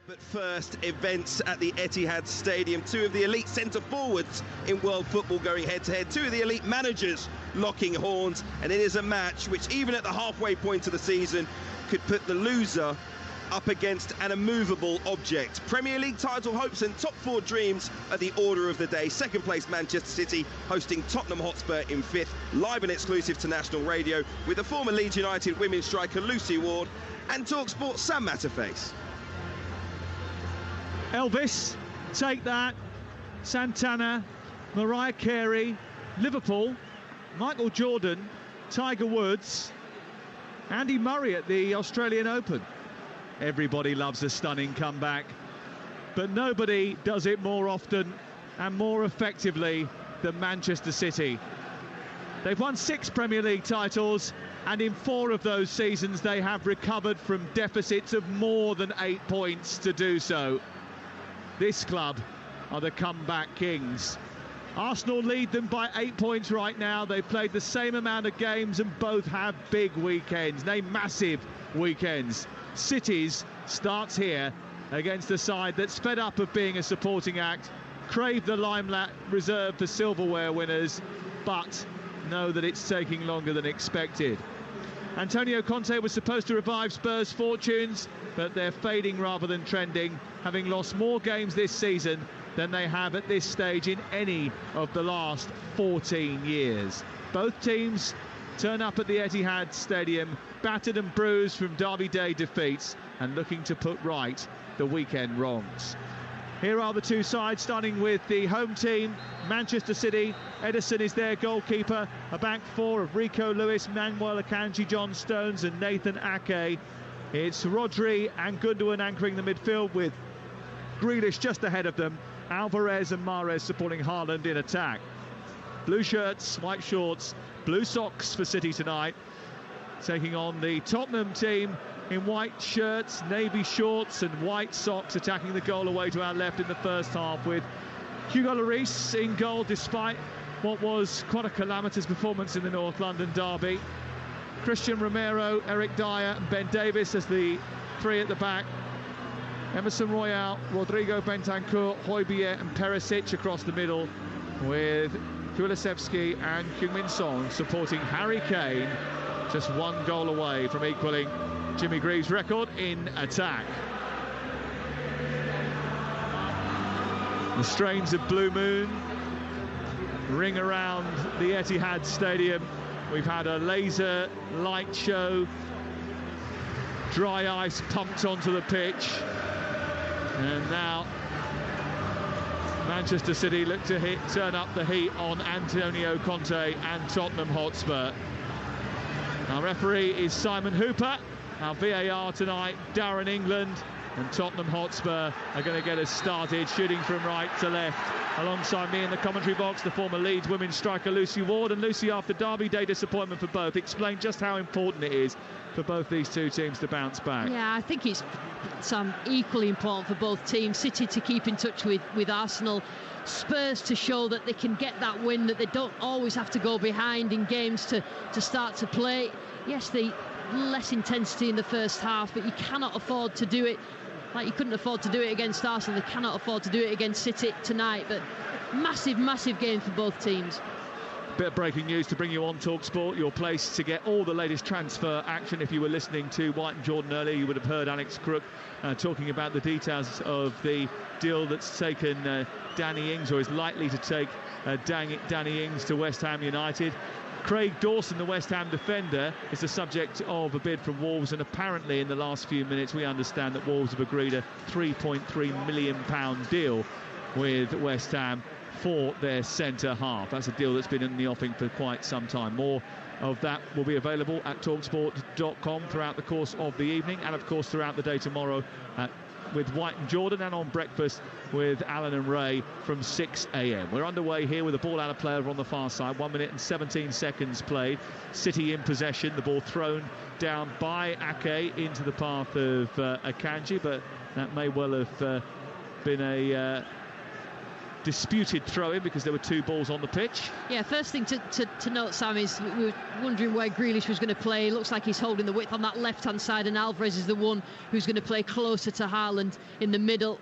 But first, events at the Etihad Stadium. Two of the elite centre-forwards in world football going head-to-head. Two of the elite managers locking horns. And it is a match which, even at the halfway point of the season, could put the loser up against an immovable object. Premier League title hopes and top four dreams are the order of the day. Second place Manchester City hosting Tottenham Hotspur in fifth. Live and exclusive to national radio with the former Leeds United women's striker Lucy Ward and Talksport Sam Matterface. Elvis, Take That, Santana, Mariah Carey, Liverpool, Michael Jordan, Tiger Woods, Andy Murray at the Australian Open. Everybody loves a stunning comeback, but nobody does it more often and more effectively than Manchester City. They've won 6 Premier League titles, and in 4 of those seasons they have recovered from deficits of more than 8 points to do so. This club are the comeback kings. Arsenal lead them by 8 points right now. They've played the same amount of games and both have big weekends, massive weekends. City's starts here against a side that's fed up of being a supporting act, crave the limelight reserved for silverware winners, but know that it's taking longer than expected. Antonio Conte was supposed to revive Spurs' fortunes, but they're fading rather than trending, having lost more games this season than they have at this stage in any of the last 14 years. Both teams turn up at the Etihad Stadium, battered and bruised from Derby Day defeats, and looking to put right the weekend wrongs. Here are the two sides, starting with the home team, Manchester City. Ederson is their goalkeeper, a back four of Rico Lewis, Manuel Akanji, John Stones and Nathan Ake. It's Rodri and Gundogan anchoring the midfield, with Grealish just ahead of them, Alvarez and Mahrez supporting Haaland in attack. Blue shirts, white shorts, blue socks for City tonight, taking on the Tottenham team in white shirts, navy shorts and white socks, attacking the goal away to our left in the first half, with Hugo Lloris in goal despite what was quite a calamitous performance in the North London derby. Christian Romero, Eric Dyer and Ben Davis as the three at the back. Emerson Royal, Rodrigo Bentancur, Højbjerg and Perisic across the middle, with Kulusevski and Heung-min Son supporting Harry Kane, just one goal away from equalling Jimmy Greaves' record in attack. The strains of Blue Moon ring around the Etihad Stadium. We've had a laser light show, dry ice pumped onto the pitch, and now Manchester City look to turn up the heat on Antonio Conte and Tottenham Hotspur. Our referee is Simon Hooper. Our VAR tonight, Darren England, and Tottenham Hotspur are going to get us started, shooting from right to left. Alongside me in the commentary box, the former Leeds women's striker Lucy Ward. And Lucy, after Derby Day disappointment for both, explain just how important it is for both these two teams to bounce back. Yeah, I think it's equally important for both teams. City to keep in touch with Arsenal, Spurs to show that they can get that win, that they don't always have to go behind in games to start to play. Yes, the less intensity in the first half, but you cannot afford to do it like you couldn't afford to do it against Arsenal. They cannot afford to do it against City tonight. But massive game for both teams. Bit of breaking news to bring you on Talksport, your place to get all the latest transfer action. If you were listening to White and Jordan earlier, you would have heard Alex Crook talking about the details of the deal that's taken Danny Ings, or is likely to take Danny Ings to West Ham United. Craig Dawson, the West Ham defender, is the subject of a bid from Wolves, and apparently in the last few minutes we understand that Wolves have agreed a £3.3 million deal with West Ham for their centre half. That's a deal that's been in the offing for quite some time. More of that will be available at talksport.com throughout the course of the evening, and of course throughout the day tomorrow with White and Jordan, and on breakfast with Alan and Ray from 6 a.m. We're underway here with the ball out of play over on the far side. 1 minute and 17 seconds played. City in possession. The ball thrown down by Ake into the path of Akanji, but that may well have been a disputed throw-in because there were 2 balls on the pitch. Yeah, first thing to note, Sam, is we were wondering where Grealish was going to play. It looks like he's holding the width on that left-hand side, and Alvarez is the one who's going to play closer to Haaland in the middle.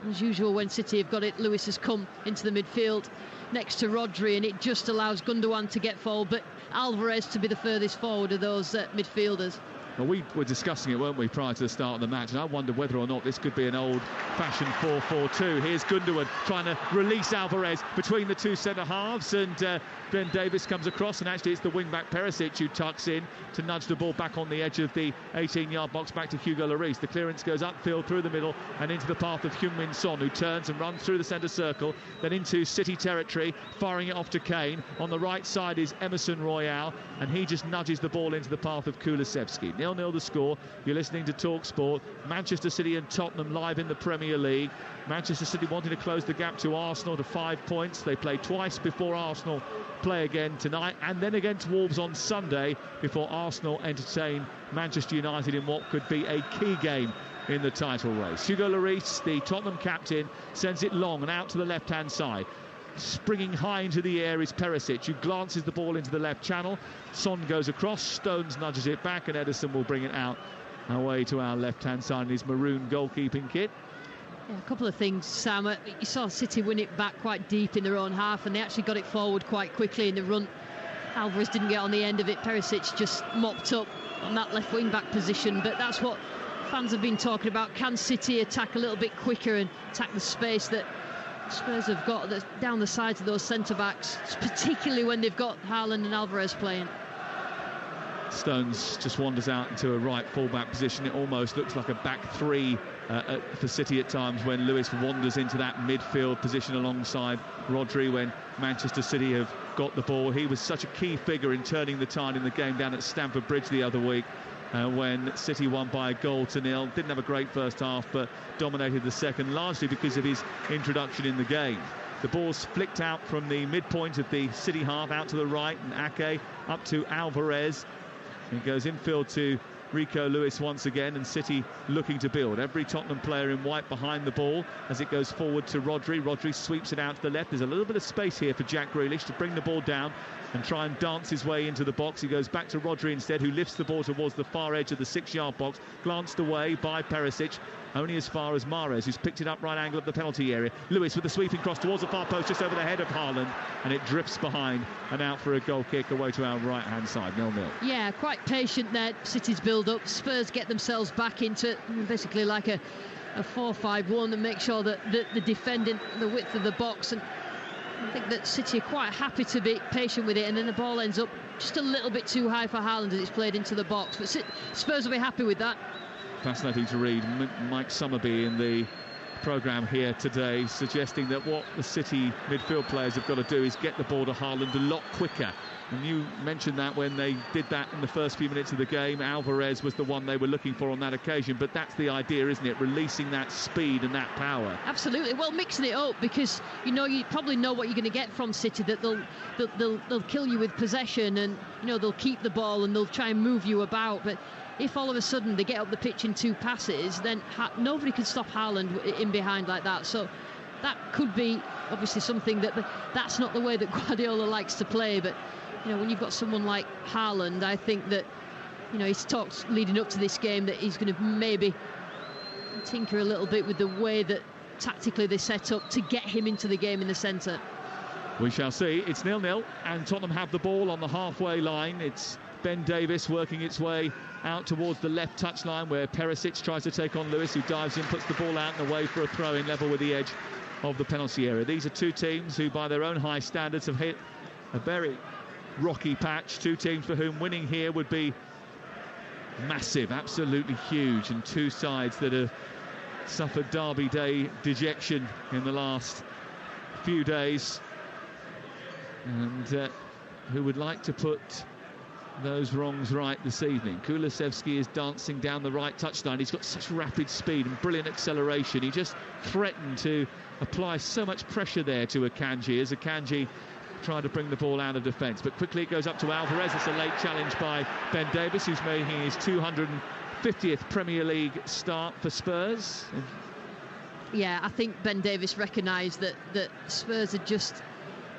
As usual, when City have got it, Lewis has come into the midfield next to Rodri, and it just allows Gundogan to get forward, but Alvarez to be the furthest forward of those midfielders. Well, we were discussing it, weren't we, prior to the start of the match, and I wondered whether or not this could be an old-fashioned 4-4-2. Here's Gundogan trying to release Alvarez between the 2 centre-halves, and Ben Davies comes across, and actually it's the wing-back Perisic who tucks in to nudge the ball back on the edge of the 18-yard box back to Hugo Lloris. The clearance goes upfield through the middle and into the path of Heung-min Son, who turns and runs through the centre circle, then into City territory, firing it off to Kane. On the right side is Emerson Royale, and he just nudges the ball into the path of Kulusevski. 0-0 the score. You're listening to Talksport. Manchester City and Tottenham live in the Premier League. Manchester City wanting to close the gap to Arsenal to 5 points. They play twice before Arsenal play again tonight, and then against Wolves on Sunday before Arsenal entertain Manchester United in what could be a key game in the title race. Hugo Lloris, the Tottenham captain, sends it long and out to the left-hand side. Springing high into the air is Perisic, who glances the ball into the left channel. Son goes across, Stones nudges it back, and Ederson will bring it out away to our left-hand side in his maroon goalkeeping kit. Yeah, a couple of things, Sam. You saw City win it back quite deep in their own half, and they actually got it forward quite quickly in the run. Alvarez didn't get on the end of it. Perisic just mopped up on that left wing-back position, but that's what fans have been talking about. Can City attack a little bit quicker and attack the space that Spurs have got down the sides of those centre-backs, particularly when they've got Haaland and Alvarez playing? Stones just wanders out into a right full-back position. It almost looks like a back 3 for City at times when Lewis wanders into that midfield position alongside Rodri when Manchester City have got the ball. He was such a key figure in turning the tide in the game down at Stamford Bridge the other week when City won by a 0-0. Didn't have a great first half, but dominated the second, largely because of his introduction in the game. The ball's flicked out from the midpoint of the City half out to the right, and Ake up to Alvarez. It goes infield to Rico Lewis once again, and City looking to build. Every Tottenham player in white behind the ball as it goes forward to Rodri. Rodri sweeps it out to the left. There's a little bit of space here for Jack Grealish to bring the ball down and try and dance his way into the box. He goes back to Rodri instead, who lifts the ball towards the far edge of the 6-yard box, glanced away by Perisic, only as far as Mahrez, who's picked it up right angle of the penalty area. Lewis with the sweeping cross towards the far post, just over the head of Haaland, and it drifts behind and out for a goal kick away to our right-hand side, 0-0. Yeah, quite patient there, City's build-up. Spurs get themselves back into basically like a 4-5-1 and make sure that the defending the width of the box, and I think that City are quite happy to be patient with it, and then the ball ends up just a little bit too high for Haaland as it's played into the box, but Spurs will be happy with that. Fascinating to read Mike Summerby in the programme here today, suggesting that what the City midfield players have got to do is get the ball to Haaland a lot quicker. And you mentioned that when they did that in the first few minutes of the game, Alvarez was the one they were looking for on that occasion. But that's the idea, isn't it? Releasing that speed and that power. Absolutely. Well, mixing it up, because you probably know what you're going to get from City, that they'll kill you with possession, and they'll keep the ball and they'll try and move you about. But if all of a sudden they get up the pitch in 2 passes, then nobody can stop Haaland in behind like that. So that could be obviously something that's not the way that Guardiola likes to play. But when you've got someone like Haaland, I think that he's talked leading up to this game that he's going to maybe tinker a little bit with the way that tactically they set up to get him into the game in the centre. We shall see. It's 0-0 and Tottenham have the ball on the halfway line. It's Ben Davies working its way out towards the left touchline where Perisic tries to take on Lewis, who dives in, puts the ball out and away for a throw-in level with the edge of the penalty area. These are 2 teams who, by their own high standards, have hit a very rocky patch. 2 teams for whom winning here would be massive, absolutely huge, and 2 sides that have suffered Derby Day dejection in the last few days, and who would like to put those wrongs right this evening. Kulusevski is dancing down the right touchline. He's got such rapid speed and brilliant acceleration. He just threatened to apply so much pressure there to Akanji as Akanji tried to bring the ball out of defence. But quickly it goes up to Alvarez. It's a late challenge by Ben Davies, who's making his 250th Premier League start for Spurs. Yeah, I think Ben Davies recognised that Spurs had just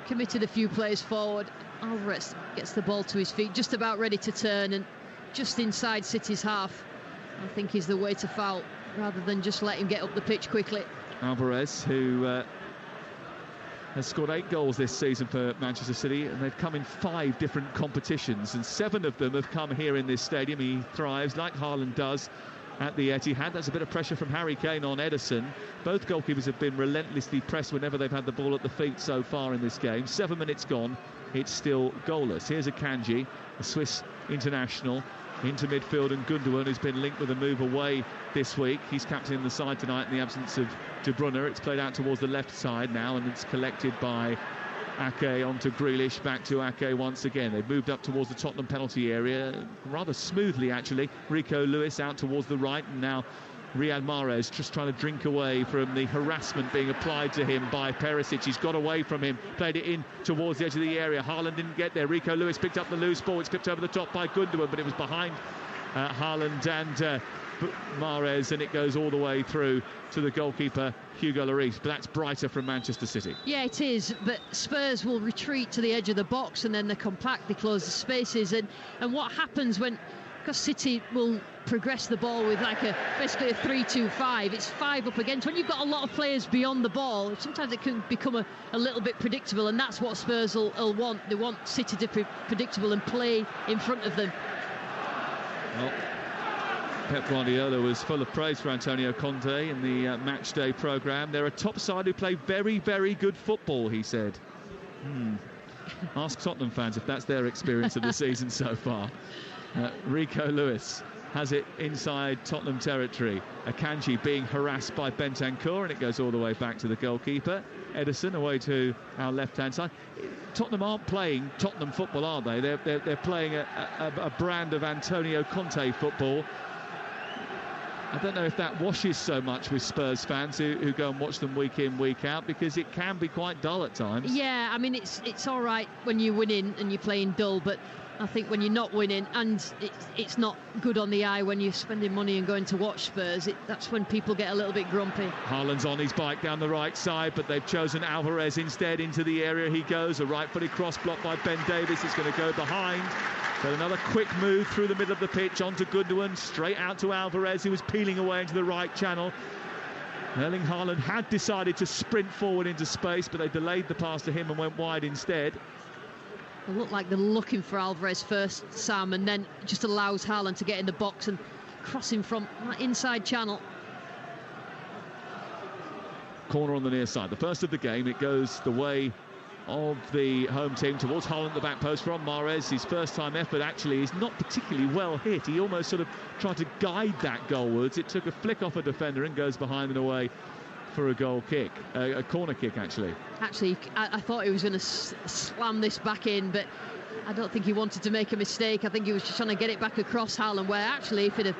committed a few plays forward. Alvarez gets the ball to his feet, just about ready to turn, and just inside City's half, I think is the way to foul, rather than just let him get up the pitch quickly. Alvarez, who has scored 8 goals this season for Manchester City, and they've come in 5 different competitions, and 7 of them have come here in this stadium. He thrives, like Haaland does, at the Etihad. That's a bit of pressure from Harry Kane on Ederson. Both goalkeepers have been relentlessly pressed whenever they've had the ball at the feet so far in this game. 7 minutes gone, it's still goalless. Here's Akanji, a Swiss international, into midfield, and Gundogan, who's been linked with a move away this week. He's captaining the side tonight in the absence of De Bruyne. It's played out towards the left side now, and it's collected by Ake onto Grealish, back to Ake once again. They've moved up towards the Tottenham penalty area, rather smoothly actually. Rico Lewis out towards the right, and now Riyad Mahrez just trying to drink away from the harassment being applied to him by Perisic. He's got away from him, played it in towards the edge of the area. Haaland didn't get there. Rico Lewis picked up the loose ball. It's clipped over the top by Gundogan, but it was behind Haaland and Mahrez, and it goes all the way through to the goalkeeper Hugo Lloris. But that's brighter from Manchester City. Yeah, it is, but Spurs will retreat to the edge of the box, and then they compact, they close the spaces, and what happens when, because City will progress the ball with like basically a 3-2-5, it's 5 up against. When you've got a lot of players beyond the ball, sometimes it can become a little bit predictable, and that's what Spurs will want. They want City to be predictable and play in front of them. Well, Pep Guardiola was full of praise for Antonio Conte in the match day programme. They're a top side who play very, very good football, he said. Ask Tottenham fans if that's their experience of the season so far. Rico Lewis has it inside Tottenham territory. Akanji being harassed by Bentancur, and it goes all the way back to the goalkeeper. Ederson away to our left-hand side. Tottenham aren't playing Tottenham football, are they? They're playing a brand of Antonio Conte football. I don't know if that washes so much with Spurs fans who go and watch them week in, week out, because it can be quite dull at times. Yeah, I mean, it's all right when you're winning and you're playing dull, but I think when you're not winning, and it's not good on the eye when you're spending money and going to watch Spurs, that's when people get a little bit grumpy. Haaland's on his bike down the right side, but they've chosen Alvarez instead. Into the area he goes, a right-footed cross blocked by Ben Davies. It's going to go behind. So another quick move through the middle of the pitch onto Gundogan, straight out to Alvarez, who was peeling away into the right channel. Erling Haaland had decided to sprint forward into space, but they delayed the pass to him and went wide instead. They look like they're looking for Alvarez first, Sam, and then just allows Haaland to get in the box and cross him from that inside channel. Corner on the near side. The first of the game, it goes the way of the home team towards Haaland, the back post from Mahrez. His first time effort actually is not particularly well hit. He almost sort of tried to guide that goalwards. It took a flick off a defender and goes behind and away for a goal kick, a corner kick actually. I thought he was going to slam this back in, but I don't think he wanted to make a mistake. I think he was just trying to get it back across Haaland, where actually if he'd have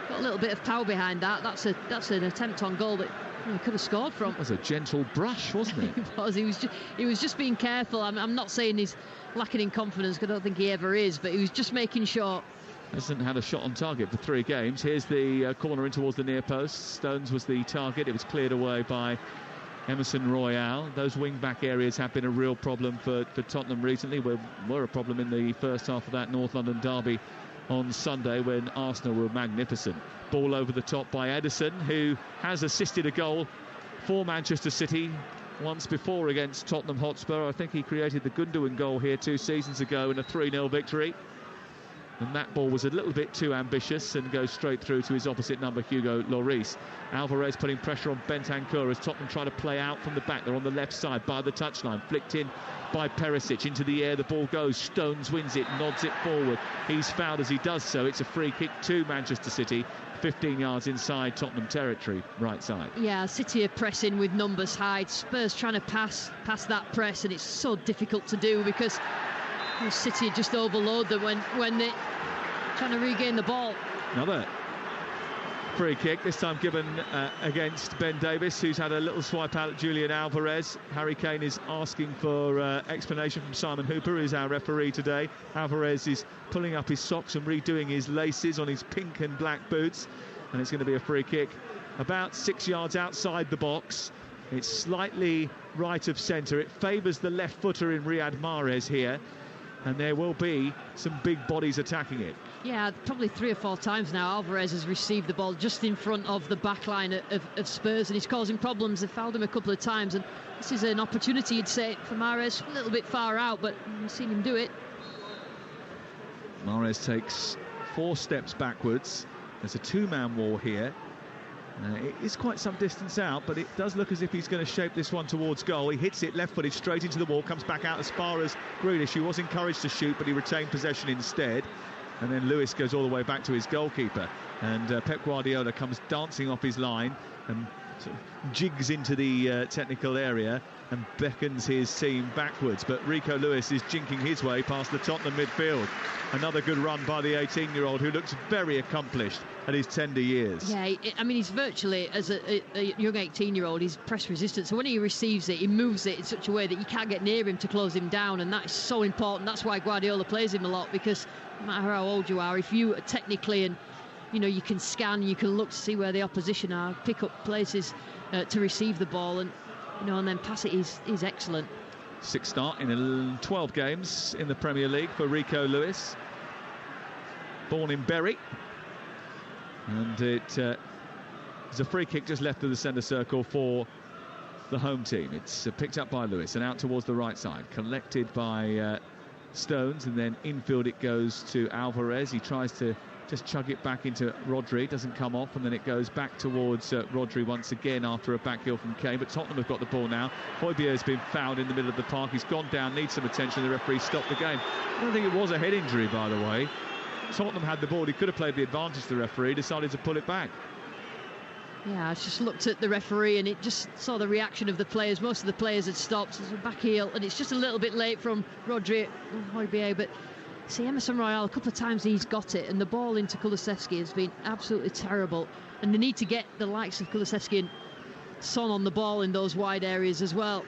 got a little bit of power behind that, that's an attempt on goal that he could have scored from. That was a gentle brush, wasn't it? It was. He was just being careful. I'm not saying he's lacking in confidence, because I don't think he ever is, but he was just making sure. Hasn't had a shot on target for 3 games. Here's the corner in towards the near post. Stones was the target. It was cleared away by Emerson Royale. Those wing-back areas have been a real problem for Tottenham recently. Were a problem in the first half of that North London derby on Sunday when Arsenal were magnificent. Ball over the top by Ederson, who has assisted a goal for Manchester City once before against Tottenham Hotspur. I think he created the Gundogan goal here 2 seasons ago in a 3-0 victory. And that ball was a little bit too ambitious and goes straight through to his opposite number, Hugo Lloris. Alvarez putting pressure on Bentancur as Tottenham try to play out from the back. They're on the left side by the touchline, flicked in by Perisic. Into the air the ball goes, Stones wins it, nods it forward. He's fouled as he does so. It's a free kick to Manchester City, 15 yards inside Tottenham territory, right side. Yeah, City are pressing with numbers high. Spurs trying to pass that press, and it's so difficult to do because City just overload them when they're trying to regain the ball. Another free kick, this time given against Ben Davies, who's had a little swipe out at Julian Alvarez. Harry Kane is asking for explanation from Simon Hooper, who's our referee today. Alvarez is pulling up his socks and redoing his laces on his pink and black boots, and it's going to be a free kick about 6 yards outside the box. It's slightly right of centre. It favours the left footer in Riyad Mahrez here, and there will be some big bodies attacking it. Yeah, probably 3 or 4 times now Alvarez has received the ball just in front of the back line of Spurs, and he's causing problems. They've fouled him a couple of times, and this is an opportunity, you'd say, for Mahrez. A little bit far out, but we've seen him do it. Mahrez takes 4 steps backwards. There's a 2-man wall here. It is quite some distance out, but it does look as if he's going to shape this one towards goal. He hits it left-footed straight into the wall, comes back out as far as Grealish, who was encouraged to shoot, but he retained possession instead. And then Lewis goes all the way back to his goalkeeper. And Pep Guardiola comes dancing off his line and sort of jigs into the technical area and beckons his team backwards. But Rico Lewis is jinking his way past the Tottenham midfield. Another good run by the 18-year-old, who looks very accomplished at his tender years. Yeah, I mean, he's virtually, as a young 18-year-old, he's press resistant. So when he receives it, he moves it in such a way that you can't get near him to close him down, and that is so important. That's why Guardiola plays him a lot, because no matter how old you are, if you are technically, and you can scan, you can look to see where the opposition are, pick up places to receive the ball, and and then pass it is excellent. 6th start in 12 games in the Premier League for Rico Lewis. Born in Bury. And it's a free kick just left of the centre circle for the home team. It's picked up by Lewis and out towards the right side. Collected by Stones, and then infield it goes to Alvarez. He tries to just chug it back into Rodri, doesn't come off, and then it goes back towards Rodri once again after a back heel from Kane. But Tottenham have got the ball now. Højbjerg has been fouled in the middle of the park. He's gone down, needs some attention. The referee stopped the game. I don't think it was a head injury, by the way. Tottenham had the ball. He could have played the advantage. The referee decided to pull it back. Yeah, I just looked at the referee and it just saw the reaction of the players. Most of the players had stopped. It's a back heel, and it's just a little bit late from Rodri Højbjerg, but see, Emerson Royal, a couple of times he's got it, and the ball into Kulusevski has been absolutely terrible, and they need to get the likes of Kulusevski and Son on the ball in those wide areas as well.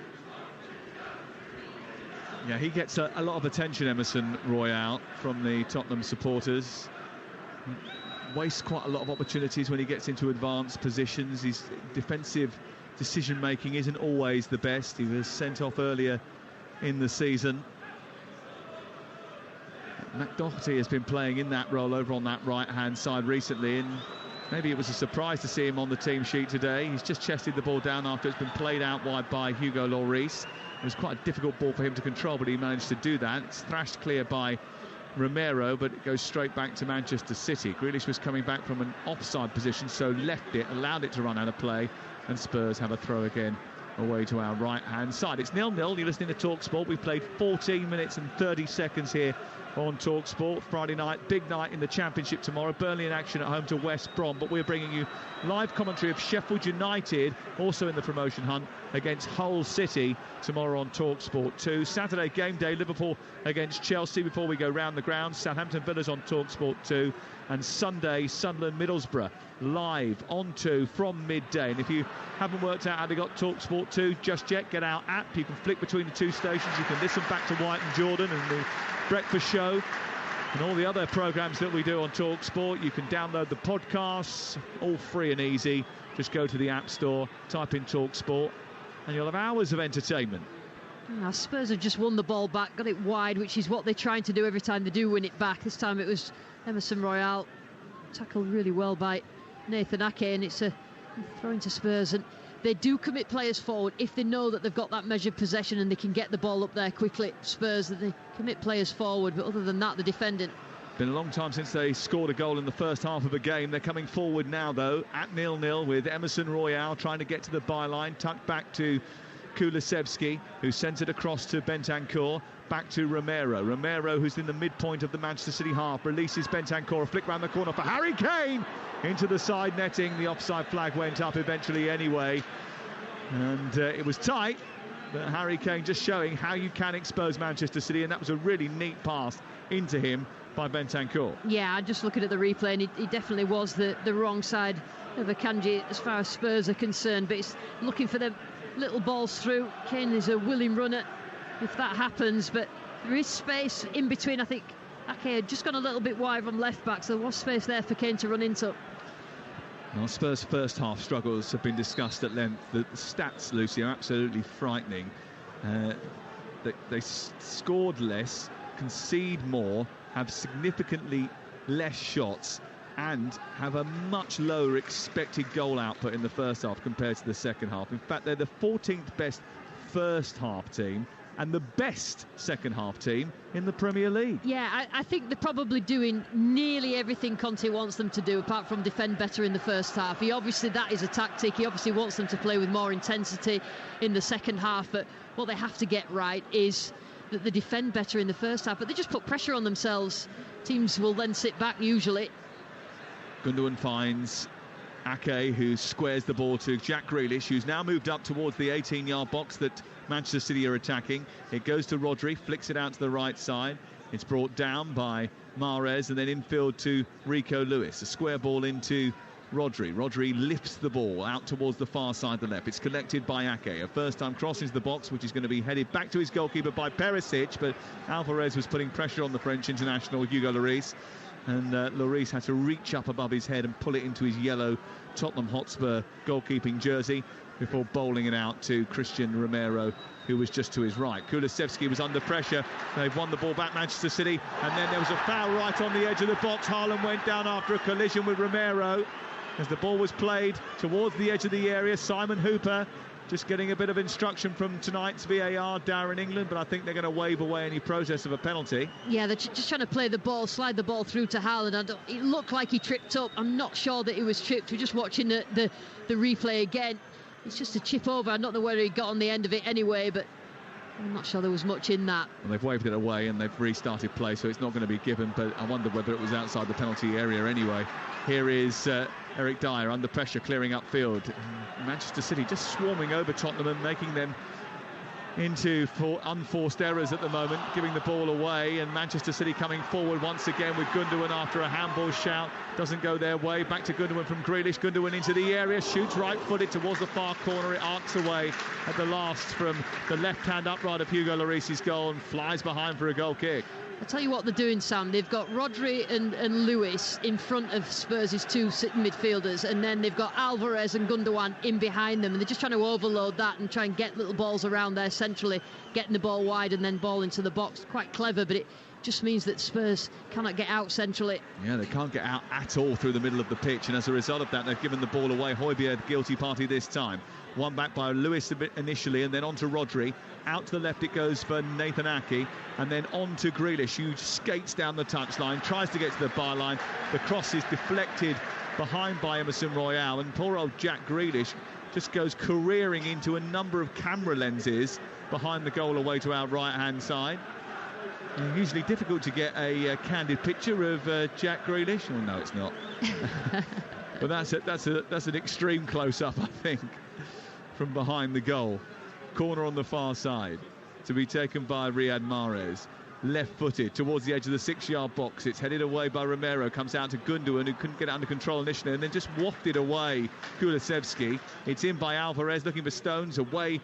Yeah, he gets a lot of attention, Emerson Royal, from the Tottenham supporters. Wastes quite a lot of opportunities when he gets into advanced positions. His defensive decision-making isn't always the best. He was sent off earlier in the season. McDoherty has been playing in that role over on that right-hand side recently, and maybe it was a surprise to see him on the team sheet today. He's just chested the ball down after it's been played out wide by Hugo Lloris. It was quite a difficult ball for him to control, but he managed to do that. It's thrashed clear by Romero, but it goes straight back to Manchester City. Grealish was coming back from an offside position, so left it, allowed it to run out of play, and Spurs have a throw again away to our right-hand side. It's 0-0. You're listening to Talksport. We've played 14 minutes and 30 seconds here on Talksport. Friday night, big night in the Championship tomorrow. Burnley in action at home to West Brom, but we're bringing you live commentary of Sheffield United, also in the promotion hunt, against Hull City tomorrow on Talksport 2. Saturday game day, Liverpool against Chelsea before we go round the ground. Southampton Villa's on Talksport 2. And Sunday, Sunderland Middlesbrough live on 2 from midday. And if you haven't worked out how they got Talksport 2 just yet, get our app. You can flick between the 2 stations. You can listen back to White and Jordan and the Breakfast Show and all the other programmes that we do on Talksport. You can download the podcasts, all free and easy. Just go to the App Store, type in Talksport, and you'll have hours of entertainment. Now, Spurs have just won the ball back, got it wide, which is what they're trying to do every time they do win it back. This time it was Emerson Royal, tackled really well by Nathan Ake, and it's a throw into Spurs. And they do commit players forward if they know that they've got that measured possession and they can get the ball up there quickly. Spurs, that they commit players forward, but other than that, the defending. Been a long time since they scored a goal in the first half of a game. They're coming forward now, though, at 0-0 with Emerson Royal trying to get to the byline, tucked back to Kulusevski, who sent it across to Bentancur, back to Romero. Romero, who's in the midpoint of the Manchester City half, releases Bentancur, a flick round the corner for Harry Kane into the side netting. The offside flag went up eventually anyway, and it was tight, but Harry Kane just showing how you can expose Manchester City, and that was a really neat pass into him by Bentancur. Yeah, just looking at the replay, and he definitely was the wrong side of Akanji as far as Spurs are concerned, but it's looking for the little balls through. Kane is a willing runner if that happens, but there is space in between. I think Ake had just gone a little bit wide from left back, so there was space there for Kane to run into. Well, Spurs' first half struggles have been discussed at length. The stats, Lucy, are absolutely frightening. They scored less, concede more, have significantly less shots, and have a much lower expected goal output in the first half compared to the second half. In fact, they're the 14th best first half team and the best second half team in the Premier League. Yeah, I think they're probably doing nearly everything Conte wants them to do, apart from defend better in the first half. That is a tactic. He obviously wants them to play with more intensity in the second half, but what they have to get right is that they defend better in the first half, but they just put pressure on themselves. Teams will then sit back usually. Gundogan finds Ake, who squares the ball to Jack Grealish, who's now moved up towards the 18-yard box that Manchester City are attacking. It goes to Rodri, flicks it out to the right side. It's brought down by Mahrez and then infield to Rico Lewis. A square ball into Rodri. Rodri lifts the ball out towards the far side of the left. It's collected by Ake. A first-time cross into the box, which is going to be headed back to his goalkeeper by Perisic, but Alvarez was putting pressure on the French international, Hugo Lloris. And Lloris had to reach up above his head and pull it into his yellow Tottenham Hotspur goalkeeping jersey before bowling it out to Christian Romero, who was just to his right. Kulusevski was under pressure. They've won the ball back, Manchester City, and then there was a foul right on the edge of the box. Haaland went down after a collision with Romero as the ball was played towards the edge of the area. Simon Hooper just getting a bit of instruction from tonight's VAR, Darren England, but I think they're going to wave away any process of a penalty. Yeah, they're just trying to play the ball, slide the ball through to Haaland. It looked like he tripped up. I'm not sure that he was tripped. We're just watching the replay again. It's just a chip over. I don't know whether he got on the end of it anyway, but I'm not sure there was much in that. Well, they've waved it away and they've restarted play, so it's not going to be given, but I wonder whether it was outside the penalty area anyway. Here is Eric Dyer under pressure, clearing upfield. Manchester City just swarming over Tottenham and making them into unforced errors at the moment, giving the ball away, and Manchester City coming forward once again with Gundogan after a handball shout. Doesn't go their way. Back to Gundogan from Grealish. Gundogan into the area, shoots right-footed towards the far corner. It arcs away at the last from the left-hand upright of Hugo Lloris's goal and flies behind for a goal kick. I'll tell you what they're doing, Sam. They've got Rodri and Lewis in front of Spurs' two sitting midfielders, and then they've got Alvarez and Gundogan in behind them, and they're just trying to overload that and try and get little balls around there centrally, getting the ball wide and then ball into the box. Quite clever, but it just means that Spurs cannot get out centrally. Yeah, they can't get out at all through the middle of the pitch, and as a result of that, they've given the ball away. Højbjerg, the guilty party this time. One back by Lewis a bit initially, and then on to Rodri. Out to the left it goes for Nathan Ake, and then on to Grealish, who skates down the touchline, tries to get to the byline. The cross is deflected behind by Emerson Royale, and poor old Jack Grealish just goes careering into a number of camera lenses behind the goal away to our right-hand side. Usually difficult to get a candid picture of Jack Grealish. Oh, no, it's not. But that's an extreme close-up, I think, from behind the goal. Corner on the far side to be taken by Riyad Mahrez. Left-footed towards the edge of the 6-yard box. It's headed away by Romero. Comes out to Gundogan, who couldn't get it under control initially, and then just wafted away Kulusevski. It's in by Alvarez, looking for Stones. Away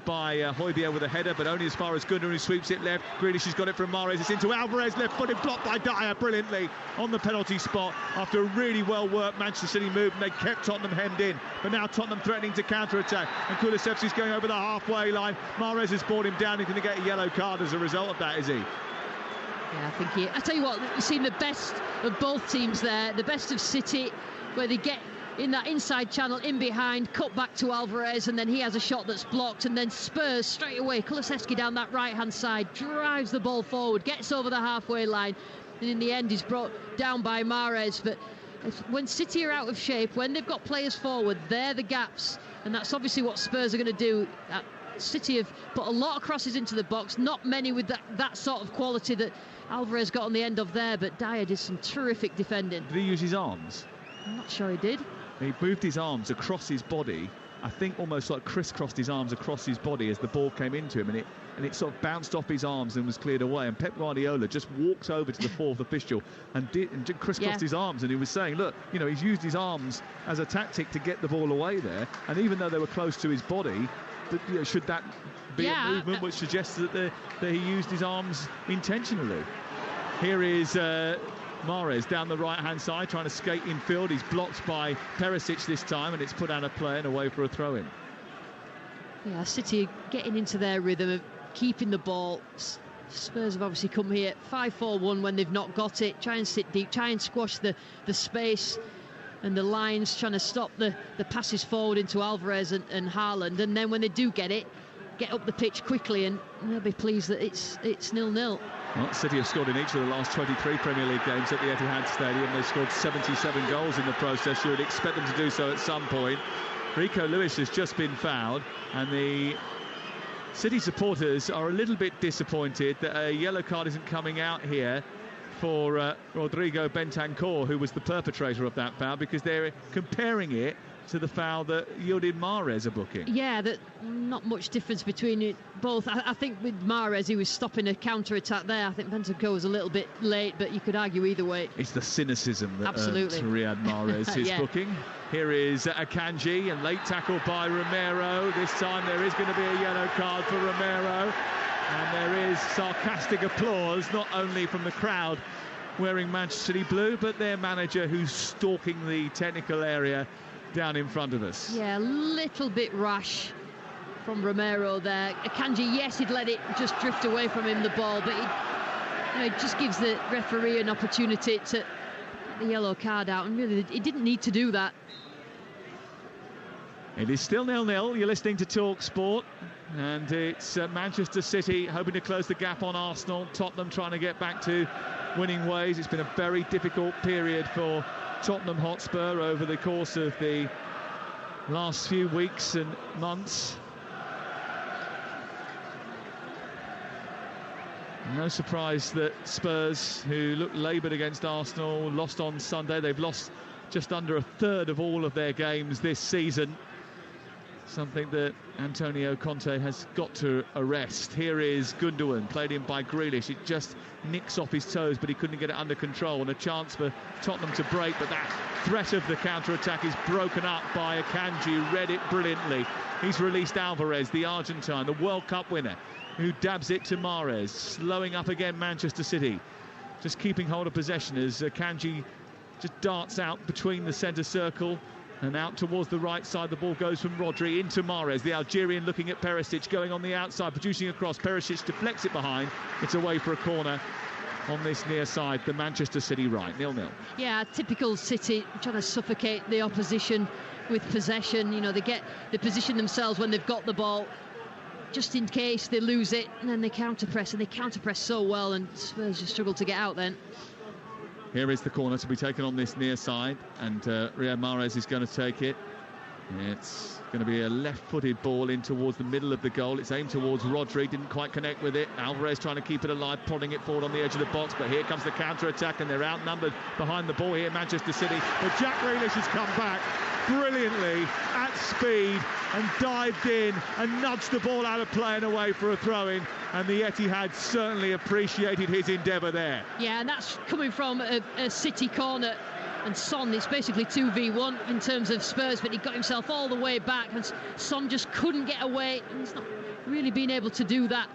by Højbjerg with a header, but only as far as Gundogan, who sweeps it left. Grealish has got it from Mahrez. It's into Alvarez, left-footed, blocked by Dyer brilliantly on the penalty spot after a really well-worked Manchester City move, and they kept Tottenham hemmed in. But now Tottenham threatening to counter-attack, and Kulusevski's going over the halfway line. Mahrez has brought him down. He's going to get a yellow card as a result of that, is he? Yeah, I think I tell you what, you've seen the best of both teams there. The best of City, where they get in that inside channel, in behind, cut back to Alvarez, and then he has a shot that's blocked, and then Spurs straight away. Kulusevski down that right-hand side, drives the ball forward, gets over the halfway line, and in the end is brought down by Mahrez. But when City are out of shape, when they've got players forward, they're the gaps, and that's obviously what Spurs are going to do. City have put a lot of crosses into the box, not many with that sort of quality that Alvarez got on the end of there, but Dyer did some terrific defending. Did he use his arms? I'm not sure he did. He moved his arms across his body, I think almost like crisscrossed his arms across his body as the ball came into him, and it sort of bounced off his arms and was cleared away, and Pep Guardiola just walked over to the fourth official and crisscrossed his arms, and he was saying, look, you know, he's used his arms as a tactic to get the ball away there, and even though they were close to his body, should that be a movement which suggests that he used his arms intentionally? Here is Mahrez down the right-hand side, trying to skate in field. He's blocked by Perisic this time, and it's put out of play and away for a throw-in. Yeah, City getting into their rhythm of keeping the ball. Spurs have obviously come here 5-4-1 when they've not got it. Try and sit deep, try and squash the space and the lines, trying to stop the passes forward into Alvarez and Haaland. And then when they do get it, get up the pitch quickly, and they'll be pleased that it's 0-0. Well, City have scored in each of the last 23 Premier League games at the Etihad Stadium. They've scored 77 goals in the process. You would expect them to do so at some point. Rico Lewis has just been fouled, and the City supporters are a little bit disappointed that a yellow card isn't coming out here for Rodrigo Bentancur, who was the perpetrator of that foul, because they're comparing it to the foul that Yildiz Mahrez are booking. Yeah, that not much difference between it both. I think with Mahrez, he was stopping a counter-attack there. I think Bentancur was a little bit late, but you could argue either way. It's the cynicism that Riyad Mahrez is yeah. booking. Here is Akanji, and late tackle by Romero. This time there is going to be a yellow card for Romero, and there is sarcastic applause, not only from the crowd wearing Manchester City blue, but their manager, who's stalking the technical area down in front of us. Yeah, a little bit rash from Romero there. Akanji, yes, he'd let it just drift away from him, the ball, but it just gives the referee an opportunity to get the yellow card out, and really he didn't need to do that. It is still 0-0. You're listening to Talksport, and it's Manchester City hoping to close the gap on Arsenal. Tottenham trying to get back to winning ways. It's been a very difficult period for Tottenham Hotspur over the course of the last few weeks and months. No surprise that Spurs, who looked laboured against Arsenal, lost on Sunday. They've lost just under a third of all of their games this season. Something that Antonio Conte has got to arrest. Here is Gundogan, played in by Grealish. It just nicks off his toes, but he couldn't get it under control. And a chance for Tottenham to break, but that threat of the counter-attack is broken up by Akanji, who read it brilliantly. He's released Alvarez, the Argentine, the World Cup winner, who dabs it to Mahrez, slowing up again Manchester City. Just keeping hold of possession as Akanji just darts out between the centre circle and out towards the right side. The ball goes from Rodri into Mahrez, the Algerian looking at Perisic, going on the outside, producing a cross. Perisic deflects it behind. It's away for a corner on this near side, the Manchester City right, 0-0. Yeah, typical City, trying to suffocate the opposition with possession. You know, they position themselves when they've got the ball, just in case they lose it, and then they counter-press, and they counter-press so well, and Spurs just struggle to get out then. Here is the corner to be taken on this near side, and Riyad Mahrez is going to take it. It's going to be a left-footed ball in towards the middle of the goal. It's aimed towards Rodri, didn't quite connect with it. Alvarez trying to keep it alive, prodding it forward on the edge of the box, but here comes the counter-attack, and they're outnumbered behind the ball here, Manchester City. But Jack Grealish has come back brilliantly at speed and dived in and nudged the ball out of play and away for a throw-in, and the Etihad certainly appreciated his endeavour there. Yeah, and that's coming from a City corner, and Son, it's basically 2v1 in terms of Spurs, but he got himself all the way back, and Son just couldn't get away, and he's not really been able to do that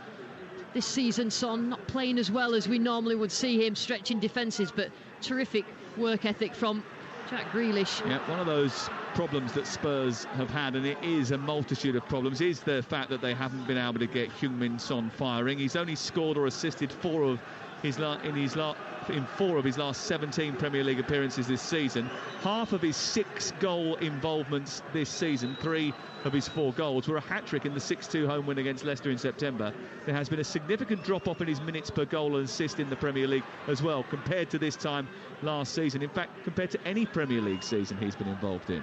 this season. Son not playing as well as we normally would see him, stretching defences, but terrific work ethic from Jack Grealish. Yeah, one of those problems that Spurs have had, and it is a multitude of problems, is the fact that they haven't been able to get Heung-min Son firing. He's only scored or assisted in 4 of his last 17 Premier League appearances this season. Half of his 6 goal involvements this season, 3 of his 4 goals, were a hat-trick in the 6-2 home win against Leicester in September. There has been a significant drop-off in his minutes per goal and assist in the Premier League as well, compared to this time last season. In fact, compared to any Premier League season he's been involved in.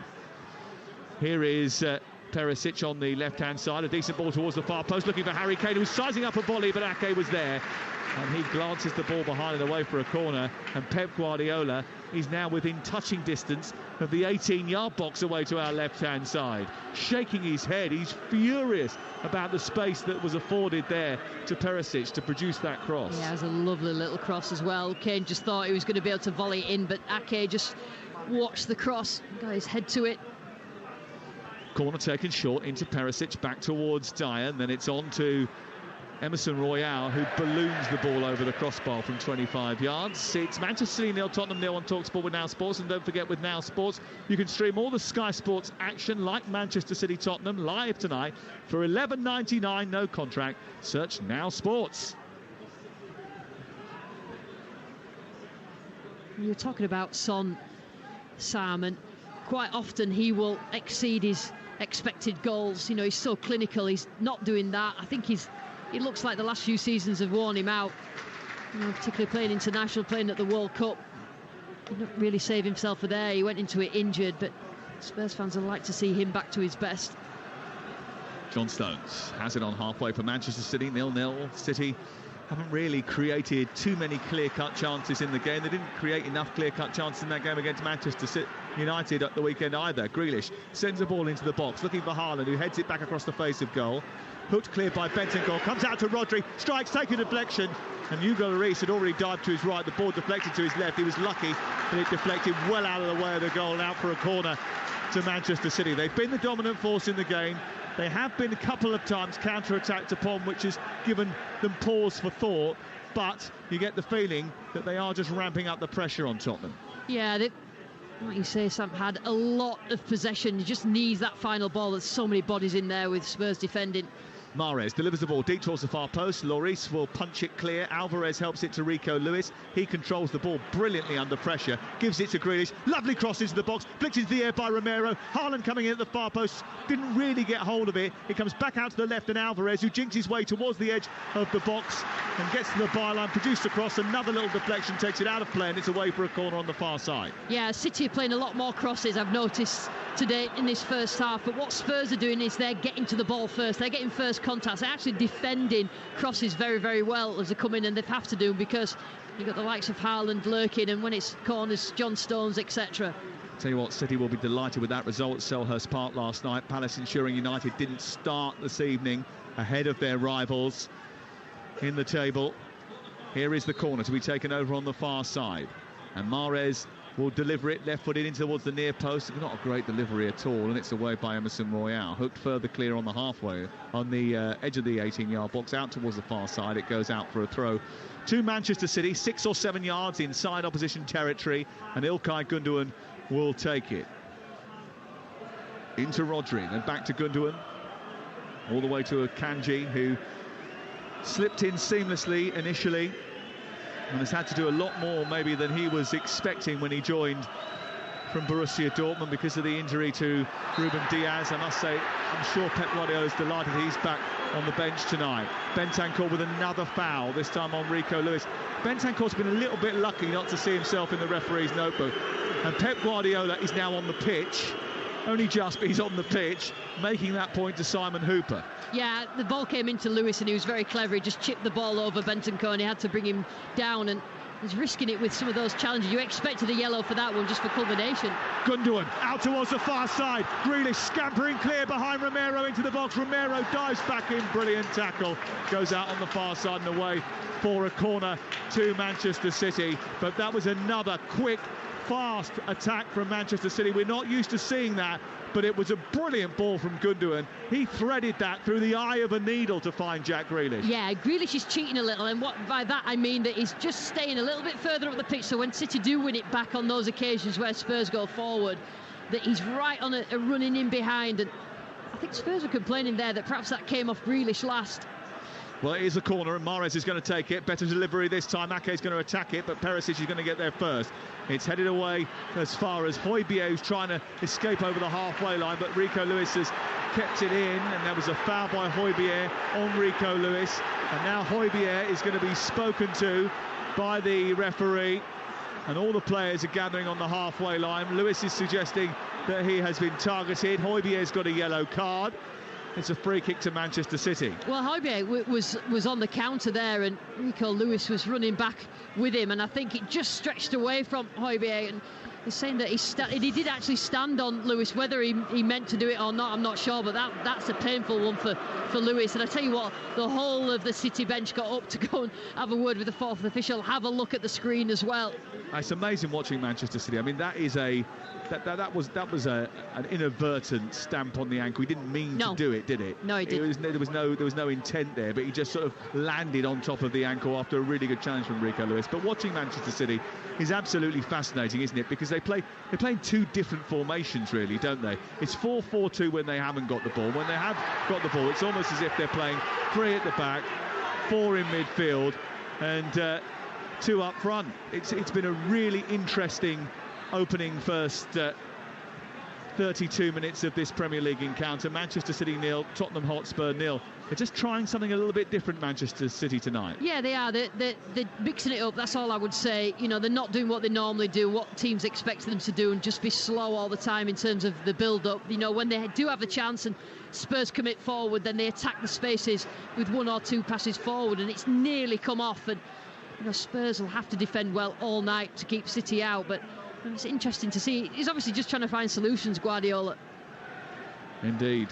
Here is Perisic on the left-hand side. A decent ball towards the far post, looking for Harry Kane, who was sizing up a volley, but Ake was there. And he glances the ball behind and away for a corner. And Pep Guardiola is now within touching distance of the 18-yard box away to our left-hand side. Shaking his head. He's furious about the space that was afforded there to Perisic to produce that cross. Yeah, it was a lovely little cross as well. Kane just thought he was going to be able to volley it in, but Ake just watched the cross, got his head to it. Corner taken short into Perisic, back towards Dyer, and then it's on to Emerson Royale, who balloons the ball over the crossbar from 25 yards. It's Manchester City 0, Tottenham 0 on Talksport with Now Sports. And don't forget, with Now Sports, you can stream all the Sky Sports action like Manchester City Tottenham live tonight for $11.99, no contract. Search Now Sports. You're talking about Son, Sam, and quite often he will exceed his expected goals. You know, he's so clinical. He's not doing that. I think it looks like the last few seasons have worn him out, you know, particularly playing international, playing at the World Cup. He didn't really save himself for there. He went into it injured, but Spurs fans would like to see him back to his best. John Stones has it on halfway for Manchester City, 0-0. City haven't really created too many clear-cut chances in the game. They didn't create enough clear-cut chances in that game against Manchester United at the weekend either. Grealish sends the ball into the box, looking for Haaland, who heads it back across the face of goal. Hooked clear by Bentancur, comes out to Rodri, strikes, taking a deflection, and Hugo Lloris had already dived to his right. The ball deflected to his left. He was lucky, but it deflected well out of the way of the goal and out for a corner to Manchester City. They've been the dominant force in the game. They have been a couple of times counter-attacked upon, which has given them pause for thought, but you get the feeling that they are just ramping up the pressure on Tottenham. Yeah, like you say, Sam, had a lot of possession. He just needs that final ball. There's so many bodies in there with Spurs defending. Mahrez delivers the ball deep towards the far post. Lloris will punch it clear. Alvarez helps it to Rico Lewis. He controls the ball brilliantly under pressure. Gives it to Grealish. Lovely cross into the box. Flicked into the air by Romero. Haaland coming in at the far post. Didn't really get hold of it. It comes back out to the left, and Alvarez, who jinks his way towards the edge of the box and gets to the byline, produced a cross. Another little deflection takes it out of play, and it's away for a corner on the far side. Yeah, City are playing a lot more crosses, I've noticed today in this first half. But what Spurs are doing is they're getting to the ball first. They're getting first contacts. They're actually defending crosses very, very well as they come in, and they have to do, because you've got the likes of Haaland lurking, and when it's corners, John Stones, etc. Tell you what, City will be delighted with that result at Selhurst Park last night. Palace ensuring United didn't start this evening ahead of their rivals in the table. Here is the corner to be taken over on the far side, and Mahrez will deliver it left-footed in towards the near post. Not a great delivery at all, and it's away by Emerson Royale. Hooked further clear on the halfway, on the edge of the 18-yard box, out towards the far side. It goes out for a throw to Manchester City, 6 or 7 yards inside opposition territory, and Ilkay Gundogan will take it. Into Rodri, and back to Gundogan. All the way to Akanji, who slipped in seamlessly initially, and has had to do a lot more maybe than he was expecting when he joined from Borussia Dortmund because of the injury to Ruben Diaz. I must say, I'm sure Pep Guardiola is delighted he's back on the bench tonight. Bentancur with another foul, this time on Rico Lewis. Bentancur's been a little bit lucky not to see himself in the referee's notebook, and Pep Guardiola is now on the pitch. Only just, but he's on the pitch, making that point to Simon Hooper. Yeah, the ball came into Lewis, and he was very clever. He just chipped the ball over Bentancur, and he had to bring him down, and he's risking it with some of those challenges. You expected a yellow for that one, just for culmination. Gundogan out towards the far side. Grealish scampering clear behind Romero into the box. Romero dives back in, brilliant tackle. Goes out on the far side and away for a corner to Manchester City. But that was another quick, fast attack from Manchester City. We're not used to seeing that, but it was a brilliant ball from Gundogan. He threaded that through the eye of a needle to find Jack Grealish. Yeah, Grealish is cheating a little, and what by that I mean that he's just staying a little bit further up the pitch, so when City do win it back on those occasions where Spurs go forward, that he's right on a running in behind. And I think Spurs were complaining there that perhaps that came off Grealish last. Well, it is a corner, and Mahrez is going to take it. Better delivery this time. Ake is going to attack it, but Perisic is going to get there first. It's headed away as far as Højbjerg, who's trying to escape over the halfway line, but Rico Lewis has kept it in, and there was a foul by Højbjerg on Rico Lewis. And now Højbjerg is going to be spoken to by the referee, and all the players are gathering on the halfway line. Lewis is suggesting that he has been targeted. Højbjerg's got a yellow card. It's a free kick to Manchester City. Well, Højbjerg was on the counter there, and Rico Lewis was running back with him, and I think it just stretched away from Højbjerg. And he's saying that he did actually stand on Lewis. Whether he meant to do it or not, I'm not sure, but that's a painful one for Lewis. And I tell you what, the whole of the City bench got up to go and have a word with the fourth official, have a look at the screen as well. It's amazing watching Manchester City. I mean, that was an inadvertent stamp on the ankle. He didn't mean to do it, did it? No, he didn't. There was no intent there, but he just sort of landed on top of the ankle after a really good challenge from Rico Lewis. But watching Manchester City is absolutely fascinating, isn't it? Because they play in two different formations, really, don't they? It's 4-4-2 when they haven't got the ball. When they have got the ball, it's almost as if they're playing 3 at the back, 4 in midfield, and 2 up front. It's been a really interesting opening first 32 minutes of this Premier League encounter. Manchester City 0, Tottenham Hotspur 0. They're just trying something a little bit different, Manchester City, tonight. Yeah, they are. They're mixing it up, that's all I would say. You know, they're not doing what they normally do, what teams expect them to do, and just be slow all the time in terms of the build-up. You know, when they do have the chance and Spurs commit forward, then they attack the spaces with 1 or 2 passes forward, and it's nearly come off. And you know, Spurs will have to defend well all night to keep City out, but it's interesting to see. He's obviously just trying to find solutions, Guardiola. Indeed.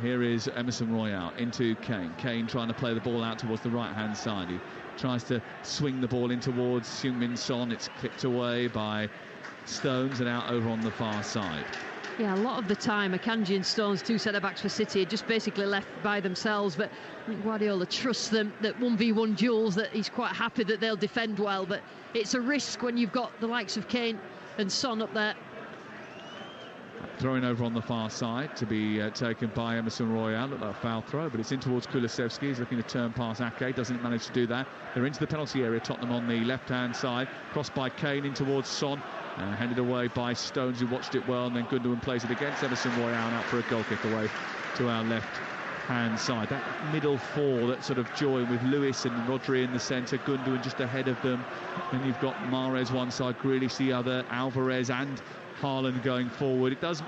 Here is Emerson Royale into Kane. Kane trying to play the ball out towards the right-hand side. He tries to swing the ball in towards Heung-min Son. It's clipped away by Stones and out over on the far side. Yeah, a lot of the time, Akanji and Stones, 2 centre-backs for City, are just basically left by themselves. But I think Guardiola trusts them, that 1v1 duels, that he's quite happy that they'll defend well. But it's a risk when you've got the likes of Kane and Son up there. Throwing over on the far side to be taken by Emerson Royale. Looked like a foul throw, but it's in towards Kulusevski. He's looking to turn past Ake, doesn't manage to do that. They're into the penalty area, Tottenham on the left-hand side. Crossed by Kane in towards Son. Handed away by Stones, who watched it well, and then Gundogan plays it against Emerson Royale, out for a goal kick away to our left-hand side. That middle 4 that sort of join with Lewis and Rodri in the centre, Gundogan just ahead of them. Then you've got Mahrez one side, Grealish the other, Alvarez and Haaland going forward. It does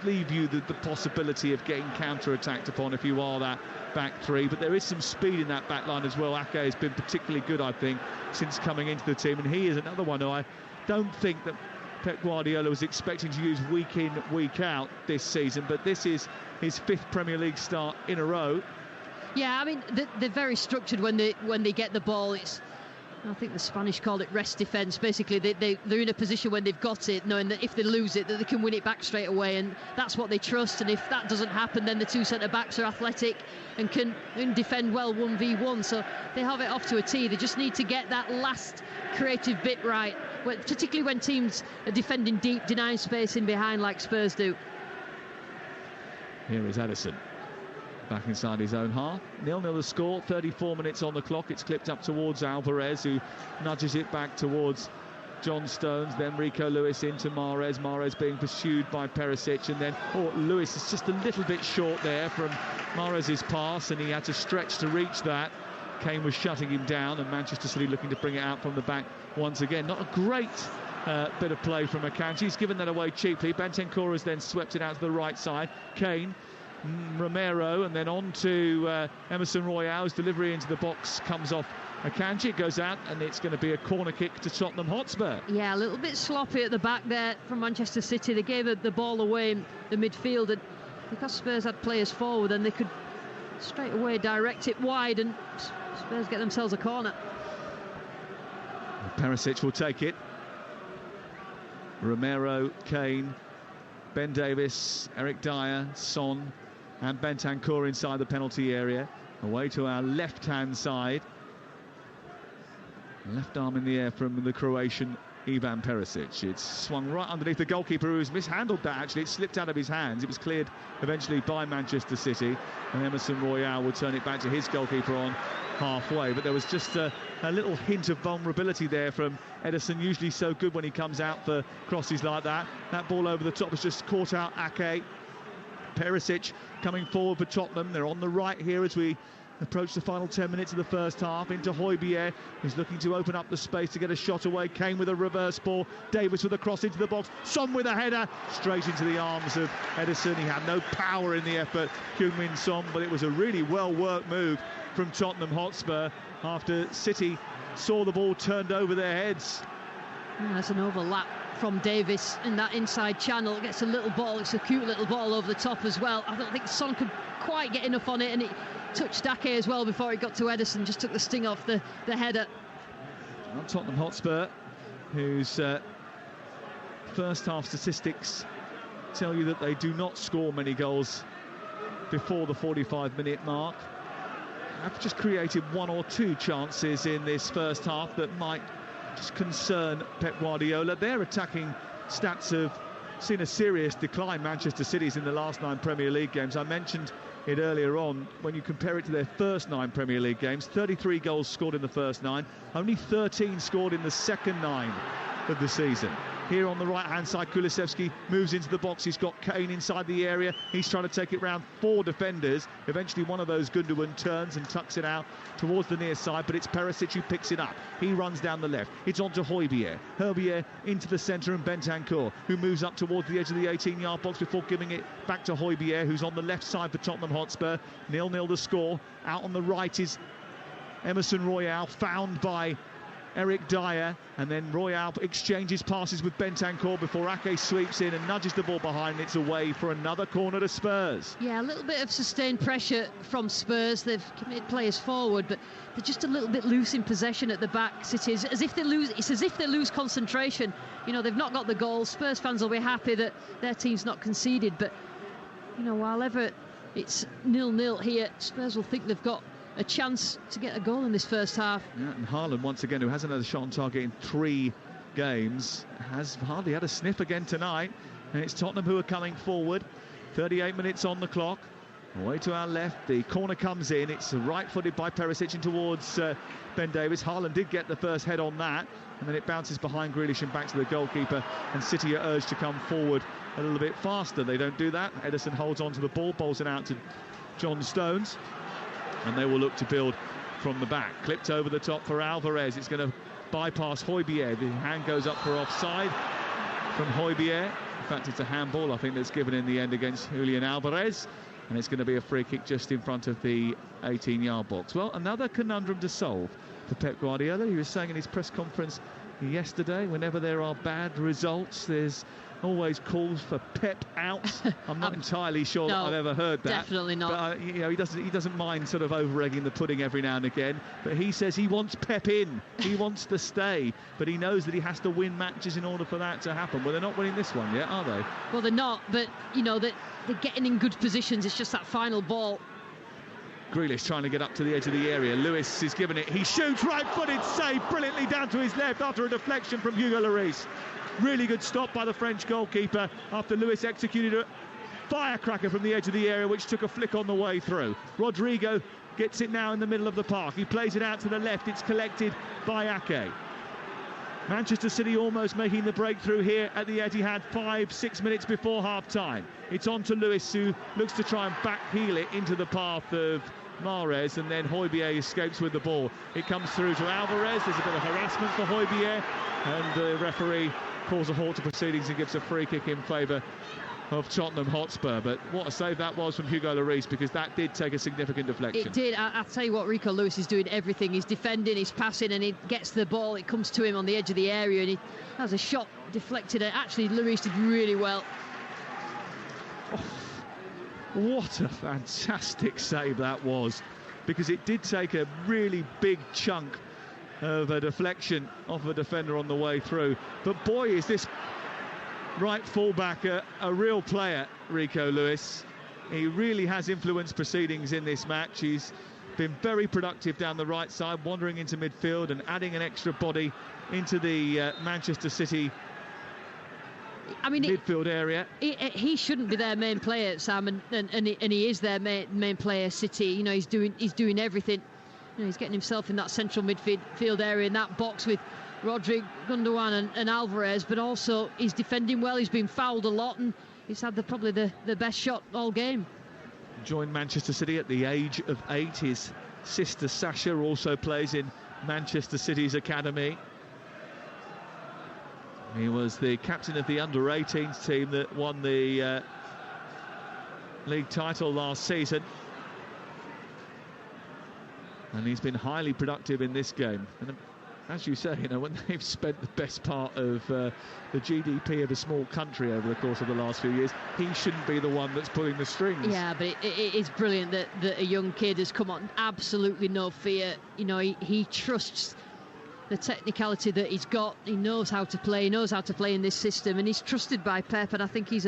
leave you the possibility of getting counter-attacked upon if you are that back 3, but there is some speed in that back line as well. Ake has been particularly good, I think, since coming into the team, and he is another one who I don't think that Pep Guardiola was expecting to use week in, week out this season, but this is his 5th Premier League start in a row. Yeah, I mean, they're very structured when they get the ball. I think the Spanish call it rest defence. Basically, they're in a position when they've got it, knowing that if they lose it, that they can win it back straight away, and that's what they trust. And if that doesn't happen, then the 2 centre-backs are athletic and can defend well 1v1. So they have it off to a T. They just need to get that last creative bit right, particularly when teams are defending deep, denying space in behind like Spurs do. Here is Edison. Back inside his own half. 0-0 the score, 34 minutes on the clock. It's clipped up towards Alvarez, who nudges it back towards John Stones. Then Rico Lewis into Mahrez. Mahrez being pursued by Perisic. And then Lewis is just a little bit short there from Mahrez's pass, and he had to stretch to reach that. Kane was shutting him down, and Manchester City looking to bring it out from the back once again. Not a great bit of play from Akanji. He's given that away cheaply. Bentancur has then swept it out to the right side. Kane, Romero, and then on to Emerson Royale's delivery into the box comes off Akanji. It goes out, and it's going to be a corner kick to Tottenham Hotspur. Yeah, a little bit sloppy at the back there from Manchester City. They gave the ball away in the midfield, and because Spurs had players forward, and they could straight away direct it wide, and Spurs get themselves a corner. Perisic will take it. Romero, Kane, Ben Davies, Eric Dyer, Son and Bentancur inside the penalty area. Away to our left-hand side. Left arm in the air from the Croatian Ivan Perisic. It's swung right underneath the goalkeeper, who's mishandled that, actually. It slipped out of his hands. It was cleared eventually by Manchester City, and Emerson Royale will turn it back to his goalkeeper on halfway. But there was just a little hint of vulnerability there from Edison, usually so good when he comes out for crosses like that. That ball over the top has just caught out Ake. Perisic coming forward for Tottenham. They're on the right here as we approach the final 10 minutes of the first half. Into Højbjerg, who's looking to open up the space to get a shot away. Kane with a reverse ball. Davis with a cross into the box. Son with a header straight into the arms of Edison. He had no power in the effort, Heung-min Son, but it was a really well-worked move from Tottenham Hotspur after City saw the ball turned over their heads. There's an overlap from Davis in that inside channel. It gets a little ball. It's a cute little ball over the top as well. I don't think Son could quite get enough on it, and it touched Ake as well before it got to Edison. Just took the sting off the header. Well, Tottenham Hotspur whose first half statistics tell you that they do not score many goals before the 45-minute mark. Have just created one or two chances in this first half that might just concern Pep Guardiola. Their attacking stats have seen a serious decline, Manchester City's, in the last 9 Premier League games. I mentioned it earlier on. When you compare it to their first 9 Premier League games, 33 goals scored in the first 9, only 13 scored in the second 9 of the season. Here on the right-hand side, Kulusevski moves into the box. He's got Kane inside the area. He's trying to take it round 4 defenders. Eventually, one of those, Gundogan, turns and tucks it out towards the near side, but it's Perisic who picks it up. He runs down the left. It's on to Hojbjerg. Hojbjerg into the centre, and Bentancur, who moves up towards the edge of the 18-yard box before giving it back to Hojbjerg, who's on the left side for Tottenham Hotspur. 0-0 the score. Out on the right is Emerson Royal, found by Eric Dyer, and then Royal exchanges passes with Bentancur before Ake sweeps in and nudges the ball behind. It's away for another corner to Spurs. Yeah, a little bit of sustained pressure from Spurs. They've committed players forward, but they're just a little bit loose in possession at the back. It's as if they lose concentration. You know, they've not got the goals. Spurs fans will be happy that their team's not conceded, but you know, while ever it's 0-0 here, Spurs will think they've got a chance to get a goal in this first half. Yeah, and Haaland, once again, who hasn't had a shot on target in 3 games, has hardly had a sniff again tonight. And it's Tottenham who are coming forward. 38 minutes on the clock. Away to our left, the corner comes in. It's right-footed by Perisic in towards Ben Davies. Haaland did get the first head on that, and then it bounces behind Grealish and back to the goalkeeper, and City are urged to come forward a little bit faster. They don't do that. Ederson holds on to the ball, bowls it out to John Stones, and they will look to build from the back. Clipped over the top for Alvarez. It's going to bypass Hojbjerg. The hand goes up for offside from Hojbjerg. In fact, it's a handball, I think, that's given in the end against Julian Alvarez. And it's going to be a free kick just in front of the 18-yard box. Well, another conundrum to solve for Pep Guardiola. He was saying in his press conference yesterday, whenever there are bad results, there's always calls for Pep out. I'm not entirely sure that I've ever heard that. Definitely not. But you know, he doesn't mind sort of over-egging the pudding every now and again. But he says he wants Pep in. He wants to stay. But he knows that he has to win matches in order for that to happen. Well, they're not winning this one yet, are they? Well, they're not. But you know that they're getting in good positions. It's just that final ball. Grealish trying to get up to the edge of the area. Lewis is giving it. He shoots, right-footed save brilliantly down to his left after a deflection from Hugo Lloris. Really good stop by the French goalkeeper after Lewis executed a firecracker from the edge of the area, which took a flick on the way through. Rodrigo gets it now in the middle of the park. He plays it out to the left. It's collected by Ake. Manchester City almost making the breakthrough here at the Etihad 5-6 minutes before half-time. It's on to Lewis, who looks to try and backheel it into the path of Mahrez, and then Hojbjerg escapes with the ball. It comes through to Alvarez. There's a bit of harassment for Hojbjerg, and the referee calls a halt to proceedings and gives a free kick in favour of Tottenham Hotspur. But what a save that was from Hugo Lloris, because that did take a significant deflection. It did. I'll tell you what, Rico Lewis is doing everything. He's defending, he's passing, and he gets the ball. It comes to him on the edge of the area, and he has a shot deflected. Actually, Lloris did really well. Oh, what a fantastic save that was, because it did take a really big chunk of a deflection off a defender on the way through. But boy, is this right fullback a real player, Rico Lewis. He really has influenced proceedings in this match. He's been very productive down the right side, wandering into midfield and adding an extra body into the Manchester City midfield area. He shouldn't be their main player, Sam, and he is their main player. City, you know, he's doing everything. You know, he's getting himself in that central midfield area, in that box with Rodri, Gundogan and Alvarez, but also he's defending well. He's been fouled a lot, and he's had probably the best shot all game. Joined Manchester City at the age of 8. His sister Sasha also plays in Manchester City's academy. He was the captain of the under-18s team that won the league title last season. And he's been highly productive in this game. And as you say, you know, when they've spent the best part of the GDP of a small country over the course of the last few years, he shouldn't be the one that's pulling the strings. Yeah, but it is brilliant that a young kid has come on, absolutely no fear. You know, he trusts the technicality that he's got. He knows how to play. He knows how to play in this system, and he's trusted by Pep. And I think he's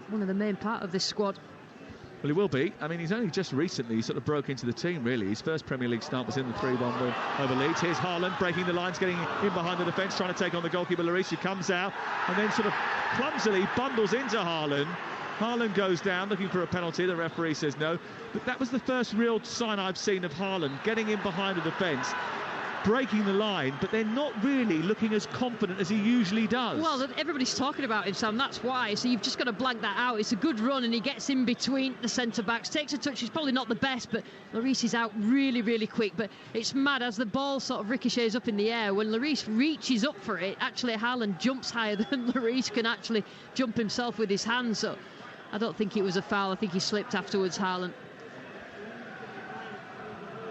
one of the main part of this squad. Well, he will be. I mean, he's only just recently sort of broke into the team, really. His first Premier League start was in the 3-1 win over Leeds. Here's Haaland breaking the lines, getting in behind the defence, trying to take on the goalkeeper, Lloris, who comes out and then sort of clumsily bundles into Haaland. Haaland goes down, looking for a penalty. The referee says no. But that was the first real sign I've seen of Haaland getting in behind the defence, breaking the line, but they're not really looking as confident as he usually does. Well, everybody's talking about him, Sam, that's why. So you've just got to blank that out. It's a good run, and he gets in between the centre-backs, takes a touch. He's probably not the best, but Lloris is out really, really quick. But it's mad, as the ball sort of ricochets up in the air, when Lloris reaches up for it, actually Haaland jumps higher than Lloris can actually jump himself with his hands. So I don't think it was a foul. I think he slipped afterwards, Haaland.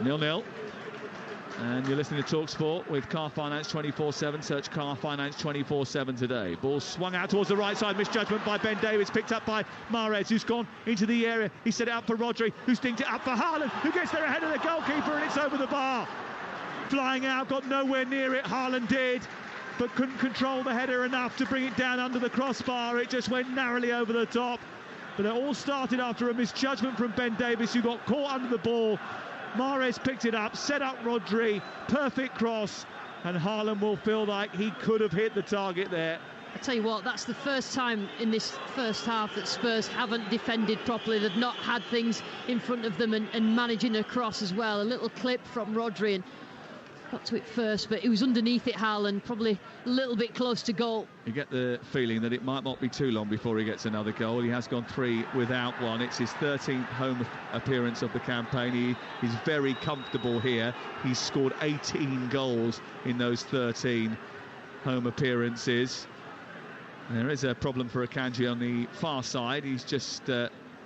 0-0. And you're listening to Talksport with Car Finance 24/7. Search Car Finance 24/7 today. Ball swung out towards the right side. Misjudgment by Ben Davies. Picked up by Mahrez, who's gone into the area. He set it out for Rodri, who stinked it up for Haaland, who gets there ahead of the goalkeeper, and it's over the bar. Flying out, got nowhere near it. Haaland did, but couldn't control the header enough to bring it down under the crossbar. It just went narrowly over the top. But it all started after a misjudgment from Ben Davies, who got caught under the ball. Mahrez picked it up, set up Rodri, perfect cross, and Haaland will feel like he could have hit the target there. I tell you what, that's the first time in this first half that Spurs haven't defended properly. They've not had things in front of them and managing a cross as well. A little clip from Rodri and got to it first, but he was underneath it, Haaland, probably a little bit close to goal. You get the feeling that it might not be too long before he gets another goal. He has gone 3 without one. It's his 13th home appearance of the campaign. He's very comfortable here. He's scored 18 goals in those 13 home appearances. There is a problem for Akanji on the far side. He's just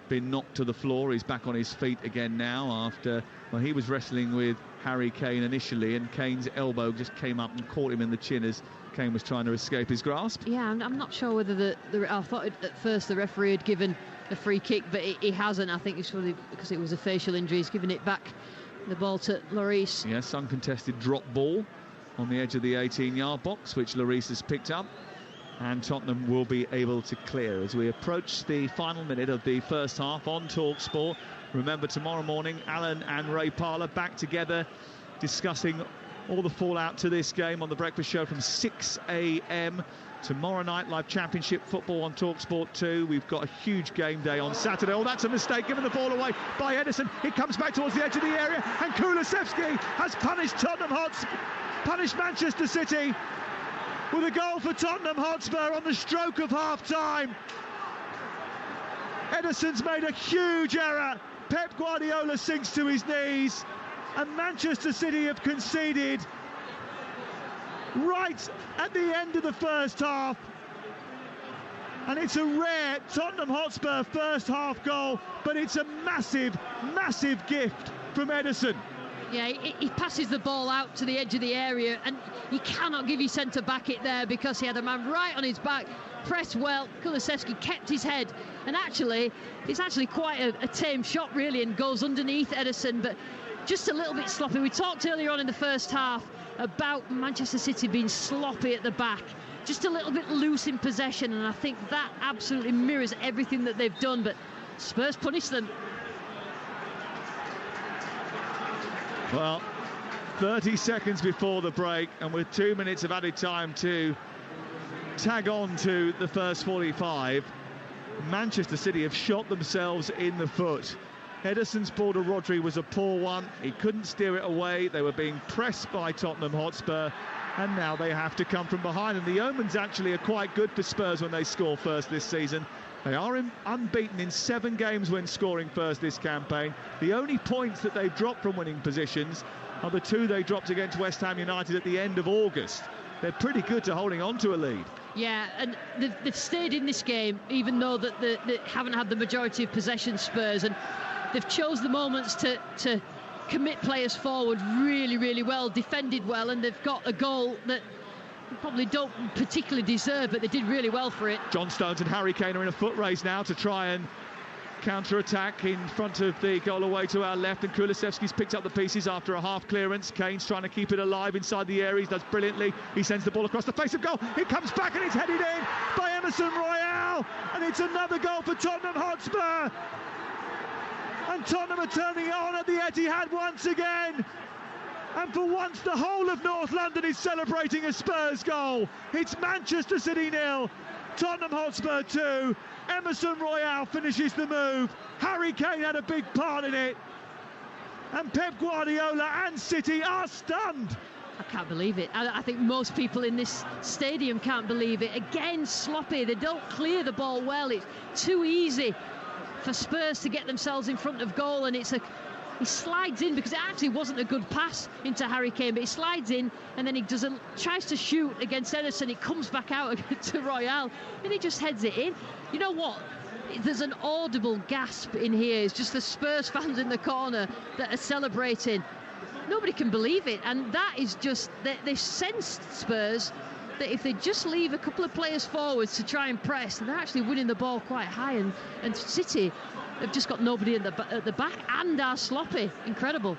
been knocked to the floor. He's back on his feet again now after, well, he was wrestling with Harry Kane initially, and Kane's elbow just came up and caught him in the chin as Kane was trying to escape his grasp. Yeah, I'm not sure whether I thought at first the referee had given a free kick, but he hasn't. I think it's probably because it was a facial injury. He's given it back, the ball to Lloris. Yes, uncontested drop ball on the edge of the 18-yard box, which Lloris has picked up, and Tottenham will be able to clear as we approach the final minute of the first half on Talksport. Remember, tomorrow morning, Alan and Ray Parlour back together discussing all the fallout to this game on the breakfast show from 6 a.m. Tomorrow night, live championship football on Talksport 2. We've got a huge game day on Saturday. Oh, that's a mistake, giving the ball away by Ederson. It comes back towards the edge of the area, and Kulusevski has punished Tottenham Hotspur, punished Manchester City with a goal for Tottenham Hotspur on the stroke of half-time. Ederson's made a huge error. Pep Guardiola sinks to his knees, and Manchester City have conceded right at the end of the first half. And it's a rare Tottenham Hotspur first half goal, but it's a massive, massive gift from Ederson. Yeah, he passes the ball out to the edge of the area, and he cannot give his centre-back it there because he had a man right on his back, pressed well. Kulusevski kept his head, and actually, it's actually quite a tame shot, really, and goes underneath Ederson, but just a little bit sloppy. We talked earlier on in the first half about Manchester City being sloppy at the back, just a little bit loose in possession, and I think that absolutely mirrors everything that they've done, but Spurs punish them. Well, 30 seconds before the break, and with 2 minutes of added time to tag on to the first 45, Manchester City have shot themselves in the foot. Ederson's ball to Rodri was a poor one. He couldn't steer it away. They were being pressed by Tottenham Hotspur, and now they have to come from behind. And the omens actually are quite good for Spurs when they score first this season. They are unbeaten in 7 games when scoring first this campaign. The only points that they've dropped from winning positions are the 2 they dropped against West Ham United at the end of August. They're pretty good to holding on to a lead. Yeah, and they've stayed in this game, even though that they haven't had the majority of possession, Spurs, and they've chose the moments to commit players forward really, really well, defended well, and they've got a goal that probably don't particularly deserve, but they did really well for it. John Stones and Harry Kane are in a foot race now to try and Counter-attack in front of the goal away to our left, and Kulusevski's picked up the pieces after a half clearance. Kane's trying to keep it alive inside the area. He does brilliantly. He sends the ball across the face of goal. It comes back and it's headed in by Emerson Royal, and it's another goal for Tottenham Hotspur. And Tottenham are turning it on at the Etihad once again. And for once, the whole of North London is celebrating a Spurs goal. It's Manchester City 0, Tottenham Hotspur 2. Emerson Royal finishes the move. Harry Kane had a big part in it. And Pep Guardiola and City are stunned. I can't believe it. I think most people in this stadium can't believe it. Again, sloppy. They don't clear the ball well. It's too easy for Spurs to get themselves in front of goal, and he slides in, because it actually wasn't a good pass into Harry Kane, but he slides in and then he tries to shoot against Ederson. It comes back out to Royal and he just heads it in. You know what? There's an audible gasp in here. It's just the Spurs fans in the corner that are celebrating. Nobody can believe it, and that is just they sensed, Spurs, that if they just leave a couple of players forwards to try and press, they're actually winning the ball quite high, and City have just got nobody at the back and are sloppy. Incredible.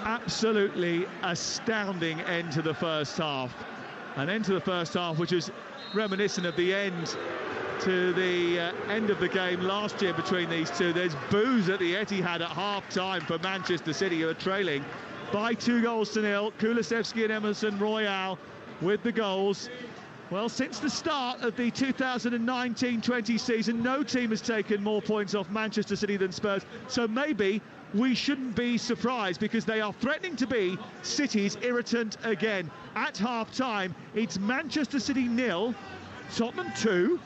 Absolutely astounding end to the first half. An end to the first half which was reminiscent of the end to the end of the game last year between these two. There's boos at the Etihad at half-time for Manchester City, who are trailing by 2-0. Kulusevski and Emerson Royal with the goals. Well, since the start of the 2019-20 season, no team has taken more points off Manchester City than Spurs. So maybe we shouldn't be surprised, because they are threatening to be City's irritant again. At half-time, it's Manchester City 0, Tottenham 2.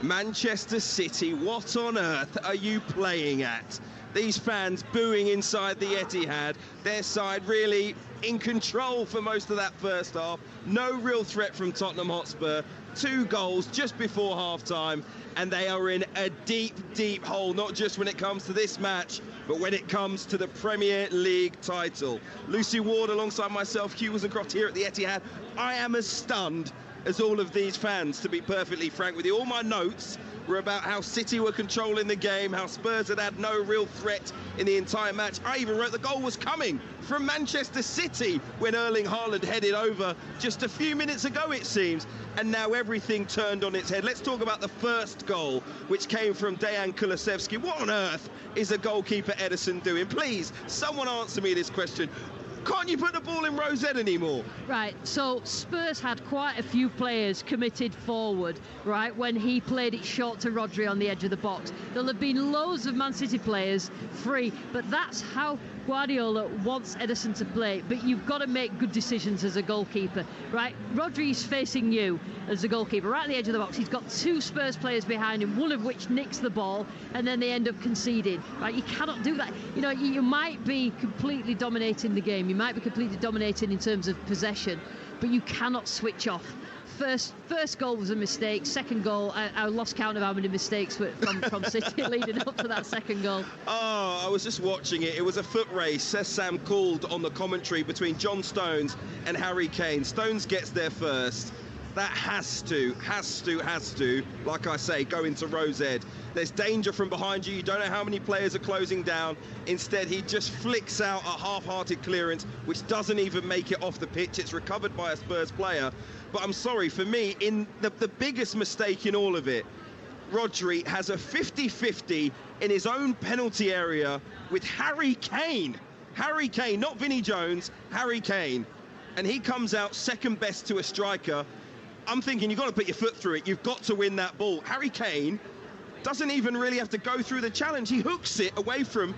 Manchester City, what on earth are you playing at? These fans booing inside the Etihad, their side really in control for most of that first half. No real threat from Tottenham Hotspur. 2 goals just before half-time, and they are in a deep, deep hole, not just when it comes to this match, but when it comes to the Premier League title. Lucy Ward alongside myself, Hugh Wozencroft here at the Etihad. I am as stunned as all of these fans, to be perfectly frank with you. All my notes were about how City were controlling the game, how Spurs had no real threat in the entire match. I even wrote the goal was coming from Manchester City when Erling Haaland headed over just a few minutes ago, it seems. And now everything turned on its head. Let's talk about the first goal, which came from Dejan Kulusevski. What on earth is a goalkeeper Ederson doing? Please, someone answer me this question. Can't you put the ball in Rosette anymore? Right, so Spurs had quite a few players committed forward, right, when he played it short to Rodri on the edge of the box. There'll have been loads of Man City players free, but that's how Guardiola wants Ederson to play. But you've got to make good decisions as a goalkeeper, right? Rodri's facing you as a goalkeeper, right at the edge of the box. He's got 2 Spurs players behind him, one of which nicks the ball, and then they end up conceding, right? You cannot do that. You know, you might be completely dominating the game. You might be completely dominating in terms of possession, but you cannot switch off. First goal was a mistake. Second goal, I lost count of how many mistakes were from City leading up to that second goal. Oh, I was just watching it. It was a foot race, says Sam called on the commentary, between John Stones and Harry Kane. Stones gets there first. That has to, like I say, go into Rosette. There's danger from behind you. You don't know how many players are closing down. Instead, he just flicks out a half-hearted clearance, which doesn't even make it off the pitch. It's recovered by a Spurs player. But I'm sorry, for me, in the biggest mistake in all of it, Rodri has a 50-50 in his own penalty area with Harry Kane. Harry Kane, not Vinnie Jones, Harry Kane. And he comes out second best to a striker. I'm thinking you've got to put your foot through it. You've got to win that ball. Harry Kane doesn't even really have to go through the challenge. He hooks it away from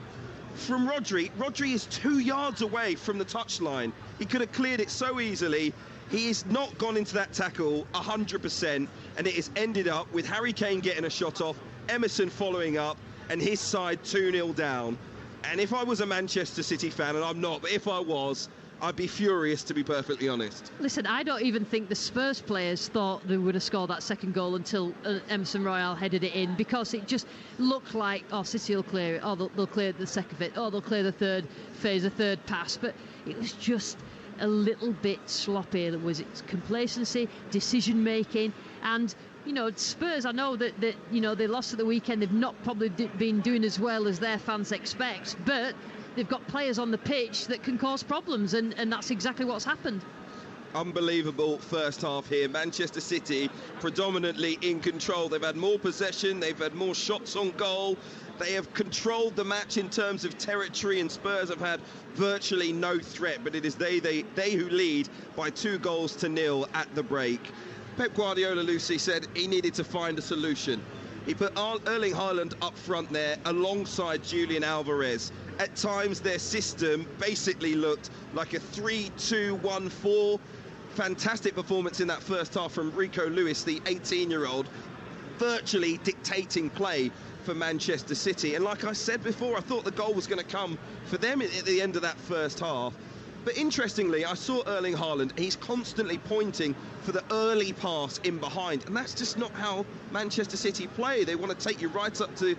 Rodri. Rodri is 2 yards away from the touchline. He could have cleared it so easily. He has not gone into that tackle 100%, and it has ended up with Harry Kane getting a shot off, Emerson following up, and his side 2-0 down. And if I was a Manchester City fan, and I'm not, but if I was, I'd be furious, to be perfectly honest. Listen, I don't even think the Spurs players thought they would have scored that second goal until Emerson Royal headed it in, because it just looked like, oh, City will clear it, oh, they'll clear the second bit, oh, they'll clear the third phase, the third pass. But it was just a little bit sloppy. There was its complacency, decision-making, and Spurs, I know that they lost at the weekend. They've not probably been doing as well as their fans expect, but they've got players on the pitch that can cause problems, and that's exactly what's happened. Unbelievable first half here. Manchester City predominantly in control. They've had more possession, they've had more shots on goal, they have controlled the match in terms of territory, and Spurs have had virtually no threat, but it is they who lead by 2-0 at the break. Pep Guardiola, Lucy, said he needed to find a solution. He put Erling Haaland up front there alongside Julian Alvarez. At times their system basically looked like a 3-2-1-4. Fantastic performance in that first half from Rico Lewis, the 18-year-old, virtually dictating play for Manchester City. And like I said before, I thought the goal was going to come for them at the end of that first half. But interestingly, I saw Erling Haaland. He's constantly pointing for the early pass in behind, and that's just not how Manchester City play. They want to take you right up to,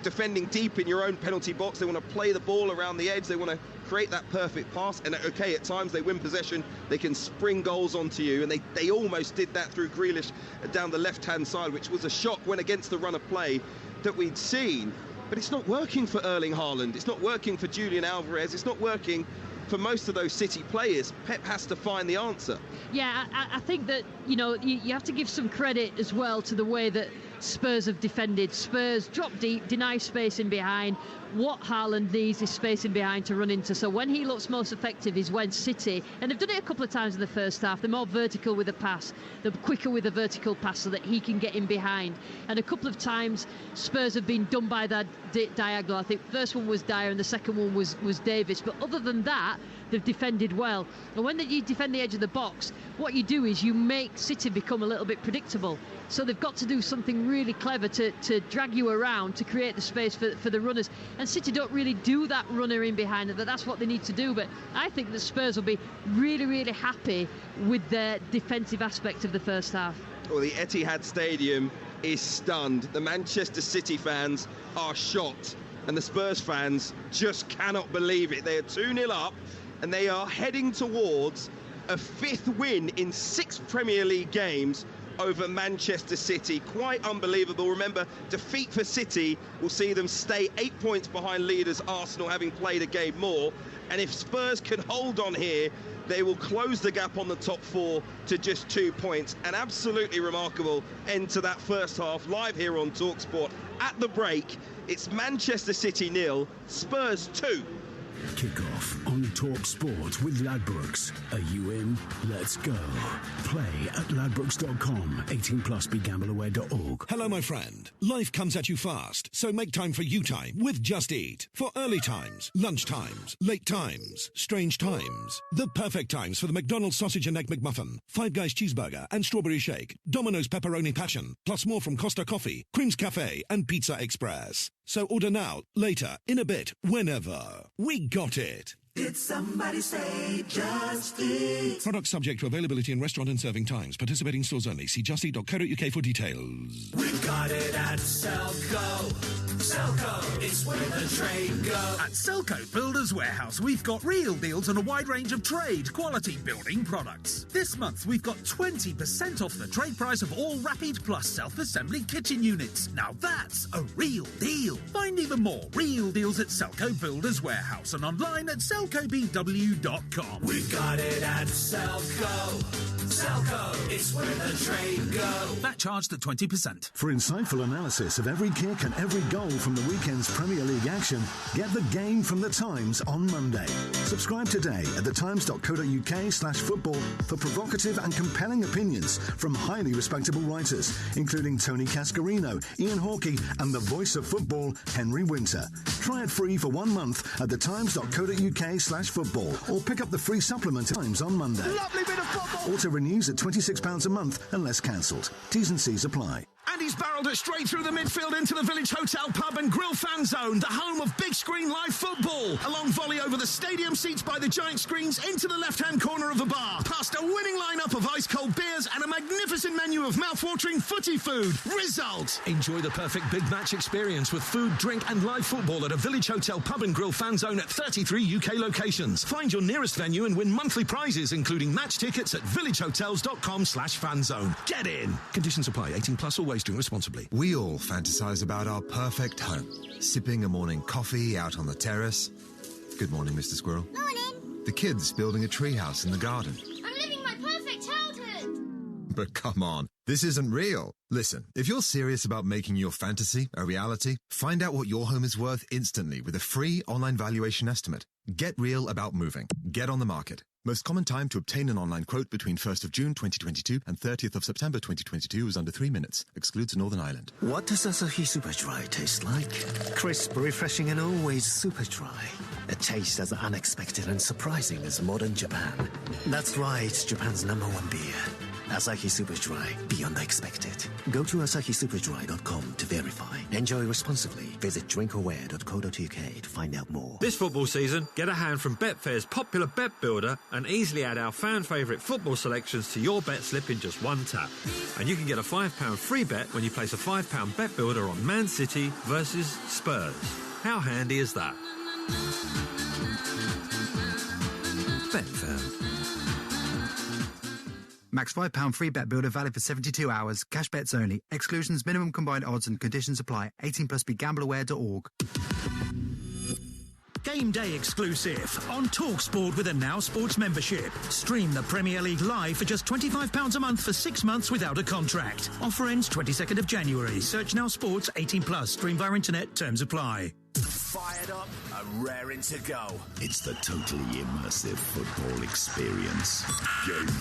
defending deep in your own penalty box. They want to play the ball around the edge. They want to create that perfect pass. And okay, at times they win possession. They can spring goals onto you, and they almost did that through Grealish down the left-hand side, which was a shock when against the run of play that we'd seen. But it's not working for Erling Haaland. It's not working for Julian Alvarez. It's not working for most of those City players. Pep has to find the answer. Yeah, I think that, you have to give some credit as well to the way that Spurs have defended. Spurs drop deep, deny space in behind. What Haaland needs is space in behind to run into. So when he looks most effective is when City, and they've done it a couple of times in the first half, they're more vertical with the pass, they're quicker with the vertical pass so that he can get in behind. And a couple of times Spurs have been done by that diagonal. I think the first one was Dyer and the second one was Davis. But other than that, they've defended well. And when you defend the edge of the box, what you do is you make City become a little bit predictable. So they've got to do something really clever to drag you around, to create the space for the runners. And City don't really do that runner in behind, but that's what they need to do. But I think the Spurs will be really, really happy with their defensive aspect of the first half. Well, the Etihad Stadium is stunned. The Manchester City fans are shocked, and the Spurs fans just cannot believe it. They are 2-0 up, and they are heading towards a 5th win in 6 Premier League games over Manchester City. Quite unbelievable. Remember, defeat for City will see them stay 8 points behind leaders Arsenal, having played a game more. And if Spurs can hold on here, they will close the gap on the top 4 to just 2 points. An absolutely remarkable end to that first half, live here on Talksport. At the break, it's Manchester City 0, Spurs 2. Kickoff on Talksport with Ladbrokes. Are you in? Let's go. Play at ladbrokes.com. 18 plus begambleaware.org. Hello, my friend. Life comes at you fast, so make time for you time with Just Eat. For early times, lunch times, late times, strange times. The perfect times for the McDonald's sausage and egg McMuffin, Five Guys cheeseburger and strawberry shake, Domino's pepperoni passion, plus more from Costa Coffee, Creams Cafe and Pizza Express. So order now, later, in a bit, whenever. We got it. Did somebody say Just Eat? Product subject to availability in restaurant and serving times. Participating stores only. See justeat.co.uk for details. We've got it at Selco. Selco, it's where the trade goes. At Selco Builders Warehouse, we've got real deals on a wide range of trade quality building products. This month, we've got 20% off the trade price of all Rapid Plus self-assembly kitchen units. Now that's a real deal. Find even more real deals at Selco Builders Warehouse and online at selcobw.com. We've got it at Selco. Selco, it's where the trade goes. That charged at 20%. For insightful analysis of every kick and every goal from the weekend's Premier League action, get the game from The Times on Monday. Subscribe today at thetimes.co.uk/football for provocative and compelling opinions from highly respectable writers, including Tony Cascarino, Ian Hawkey, and the voice of football, Henry Winter. Try it free for 1 month at thetimes.co.uk/football or pick up the free supplement at Times on Monday. Lovely bit of football. Auto renews at £26 a month unless cancelled. T's and C's apply. And he's barrelled it straight through the midfield into the Village Hotel Pub and Grill fan zone, the home of big screen live football. A long volley over the stadium seats by the giant screens into the left-hand corner of the bar, past a winning lineup of ice-cold beers and a magnificent menu of mouth-watering footy food. Result! Enjoy the perfect big match experience with food, drink and live football at a Village Hotel Pub and Grill fan zone at 33 UK locations. Find your nearest venue and win monthly prizes, including match tickets at villagehotels.com/fanzone. Get in! Conditions apply. 18 plus, always drink responsibly. We all fantasize about our perfect home. Sipping a morning coffee out on the terrace. Good morning, Mr. Squirrel. Morning. The kids building a treehouse in the garden. I'm living my perfect childhood. But come on, this isn't real. Listen, if you're serious about making your fantasy a reality, find out what your home is worth instantly with a free online valuation estimate. Get real about moving. Get on the market. Most common time to obtain an online quote between 1st of June 2022 and 30th of September 2022 is under 3 minutes. Excludes Northern Ireland. What does Asahi Super Dry taste like? Crisp, refreshing and always super dry. A taste as unexpected and surprising as modern Japan. That's right, Japan's #1 beer. Asahi Super Dry, beyond the expected. Go to asahisuperdry.com to verify. Enjoy responsibly. Visit drinkaware.co.uk to find out more. This football season, get a hand from Betfair's popular bet builder and easily add our fan favourite football selections to your bet slip in just one tap. And you can get a £5 free bet when you place a £5 bet builder on Man City versus Spurs. How handy is that? Betfair. Max £5 free bet builder valid for 72 hours. Cash bets only. Exclusions, minimum combined odds and conditions apply. 18 plus begambleaware.org. Game day exclusive on Talksport with a Now Sports membership. Stream the Premier League live for just £25 a month for 6 months without a contract. Offer ends 22nd of January. Search Now Sports 18 plus. Stream via internet. Terms apply. Fired up and raring to go. It's the totally immersive football experience. Game day.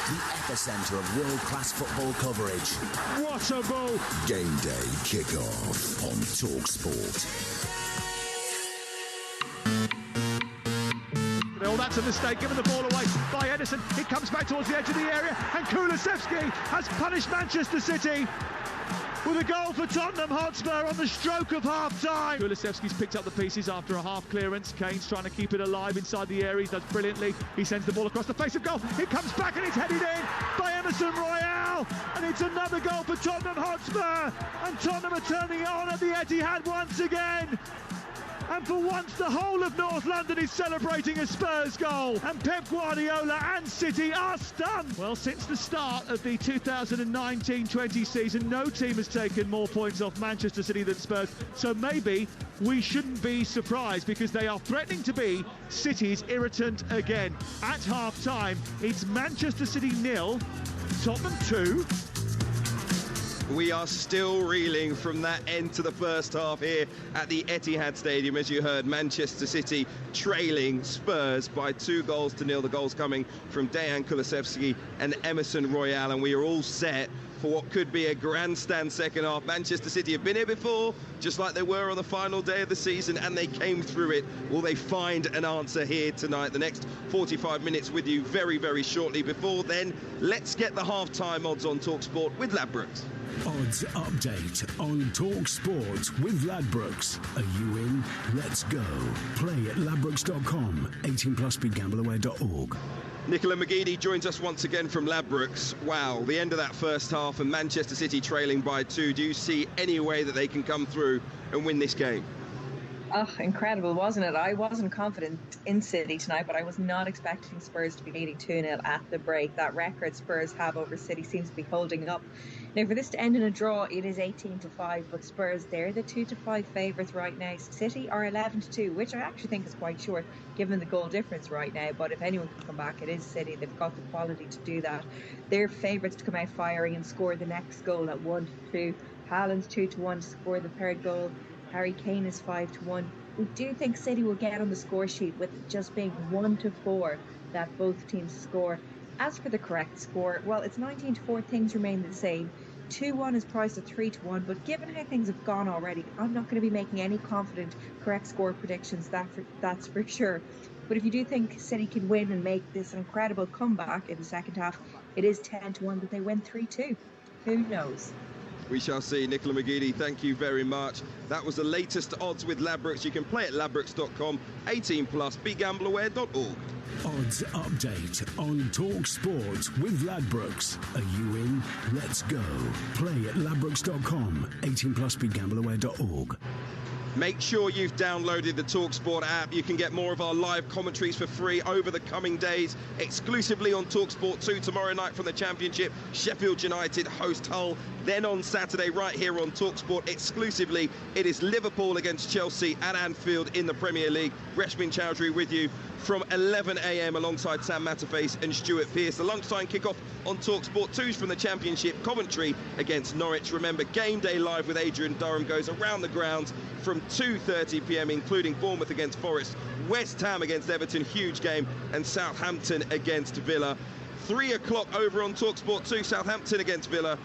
The epicentre of world-class football coverage. What a ball! Game day kick-off on Talksport. Oh, that's a mistake, giving the ball away by Edison. It comes back towards the edge of the area, and Kulusevski has punished Manchester City with a goal for Tottenham Hotspur on the stroke of half-time. Kulusevski's picked up the pieces after a half clearance. Kane's trying to keep it alive inside the area. He does brilliantly. He sends the ball across the face of goal. It comes back and it's headed in by Emerson Royale. And it's another goal for Tottenham Hotspur. And Tottenham are turning it on at the Etihad once again. And for once, the whole of North London is celebrating a Spurs goal. And Pep Guardiola and City are stunned. Well, since the start of the 2019-20 season, no team has taken more points off Manchester City than Spurs. So maybe we shouldn't be surprised, because they are threatening to be City's irritant again. At half-time, it's Manchester City 0, Tottenham 2. We are still reeling from that end to the first half here at the Etihad Stadium. As you heard, Manchester City trailing Spurs by 2-0. The goals coming from Dejan Kulusevski and Emerson Royale, and we are all set for what could be a grandstand second half. Manchester City have been here before, just like they were on the final day of the season, and they came through it. Will they find an answer here tonight? The next 45 minutes with you very, very shortly. Before then, let's get the half-time odds on Talksport with Ladbrokes. Odds update on Talksport with Ladbrokes. Are you in? Let's go. Play at ladbrokes.com. 18 plus begambleaware.org. Nicola McGeady joins us once again from Ladbrokes. Wow, the end of that first half and Manchester City trailing by 2. Do you see any way that they can come through and win this game? Oh, incredible, wasn't it? I wasn't confident in City tonight, but I was not expecting Spurs to be leading 2-0 at the break. That record Spurs have over City seems to be holding up. Now, for this to end in a draw, it is 18-5, but Spurs, they're the 2-5 favourites right now. City are 11-2, which I actually think is quite short, given the goal difference right now. But if anyone can come back, it is City. They've got the quality to do that. They're favourites to come out firing and score the next goal at 1-2. Haaland's 2-1 to score the third goal. Harry Kane is 5-1. We do think City will get on the score sheet with just being 1-4 that both teams score. As for the correct score, well, it's 19-4. Things remain the same. 2-1 is priced at 3-1, but given how things have gone already, I'm not going to be making any confident correct score predictions, that's for sure. But if you do think City can win and make this incredible comeback in the second half, it is 10-1 that they win 3-2. Who knows? We shall see. Nicola McGeady, thank you very much. That was the latest odds with Ladbrokes. You can play at ladbrokes.com. 18 plus. BeGambleAware.org. Odds update on Talksport with Ladbrokes. Are you in? Let's go. Play at ladbrokes.com. 18 plus. BeGambleAware.org. Make sure you've downloaded the Talksport app. You can get more of our live commentaries for free over the coming days, exclusively on Talksport 2 tomorrow night from the Championship. Sheffield United host Hull. Then on Saturday, right here on Talksport exclusively, it is Liverpool against Chelsea at Anfield in the Premier League. Reshmin Chowdhury with you from 11 a.m. alongside Sam Matterface and Stuart Pearce. The lunchtime kickoff on Talksport 2's from the Championship. Coventry against Norwich. Remember, Game Day Live with Adrian Durham goes around the grounds from 2:30 p.m, including Bournemouth against Forest, West Ham against Everton, huge game, and Southampton against Villa. 3 o'clock over on Talksport 2, Southampton against Villa.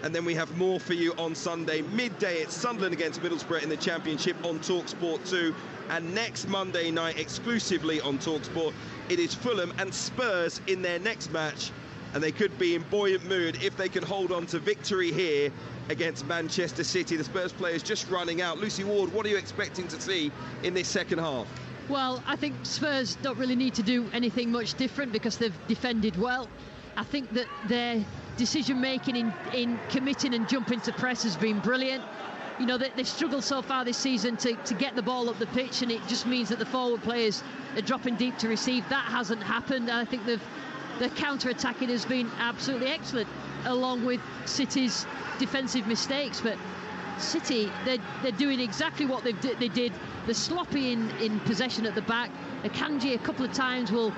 And then we have more for you on Sunday. Midday, it's Sunderland against Middlesbrough in the Championship on Talksport 2. And next Monday night, exclusively on Talksport, it is Fulham and Spurs in their next match. And they could be in buoyant mood if they can hold on to victory here against Manchester City. The Spurs players just running out. Lucy Ward, what are you expecting to see in this second half? Well, I think Spurs don't really need to do anything much different because they've defended well. I think that their decision-making in committing and jumping to press has been brilliant. You know, they've struggled so far this season to get the ball up the pitch, and it just means that the forward players are dropping deep to receive. That hasn't happened. I think the counter-attacking has been absolutely excellent, along with City's defensive mistakes. But City, they're doing exactly what they did. They're sloppy in possession at the back. Akanji a couple of times will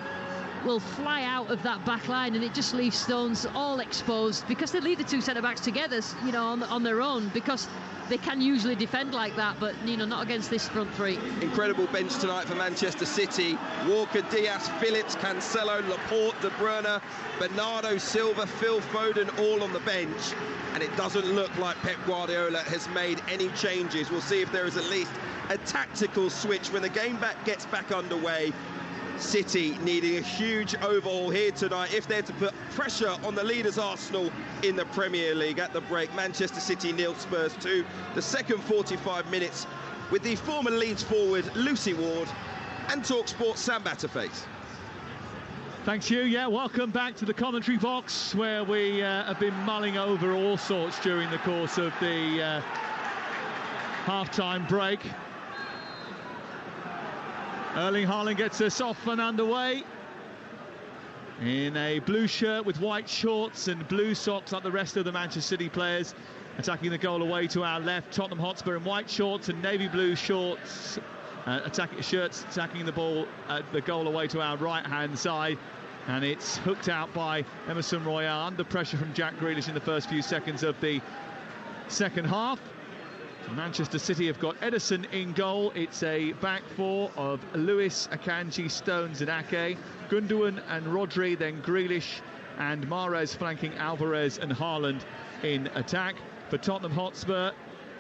fly out of that back line, and it just leaves Stones all exposed because they leave the two centre-backs together, you know, on their own, because they can usually defend like that, but, you know, not against this front three. Incredible bench tonight for Manchester City. Walker, Diaz, Phillips, Cancelo, Laporte, De Bruyne, Bernardo Silva, Phil Foden, all on the bench. And it doesn't look like Pep Guardiola has made any changes. We'll see if there is at least a tactical switch when the game gets back underway. City needing a huge overhaul here tonight if they're to put pressure on the leaders Arsenal in the Premier League. At the break, Manchester City 0, Spurs 2. The second 45 minutes with the former Leeds forward Lucy Ward and Talksport Sam Matterface. Thanks, Hugh. Yeah, welcome back to the commentary box, where we have been mulling over all sorts during the course of the half-time break. Erling Haaland gets us off and underway in a blue shirt with white shorts and blue socks like the rest of the Manchester City players, attacking the goal away to our left. Tottenham Hotspur in white shorts and navy blue shorts, attacking the ball at the goal away to our right-hand side. And it's hooked out by Emerson Royal under pressure from Jack Grealish in the first few seconds of the second half. Manchester City have got Ederson in goal. It's a back four of Lewis, Akanji, Stones and Ake, Gundogan and Rodri, then Grealish and Mahrez flanking Alvarez and Haaland in attack. For Tottenham Hotspur,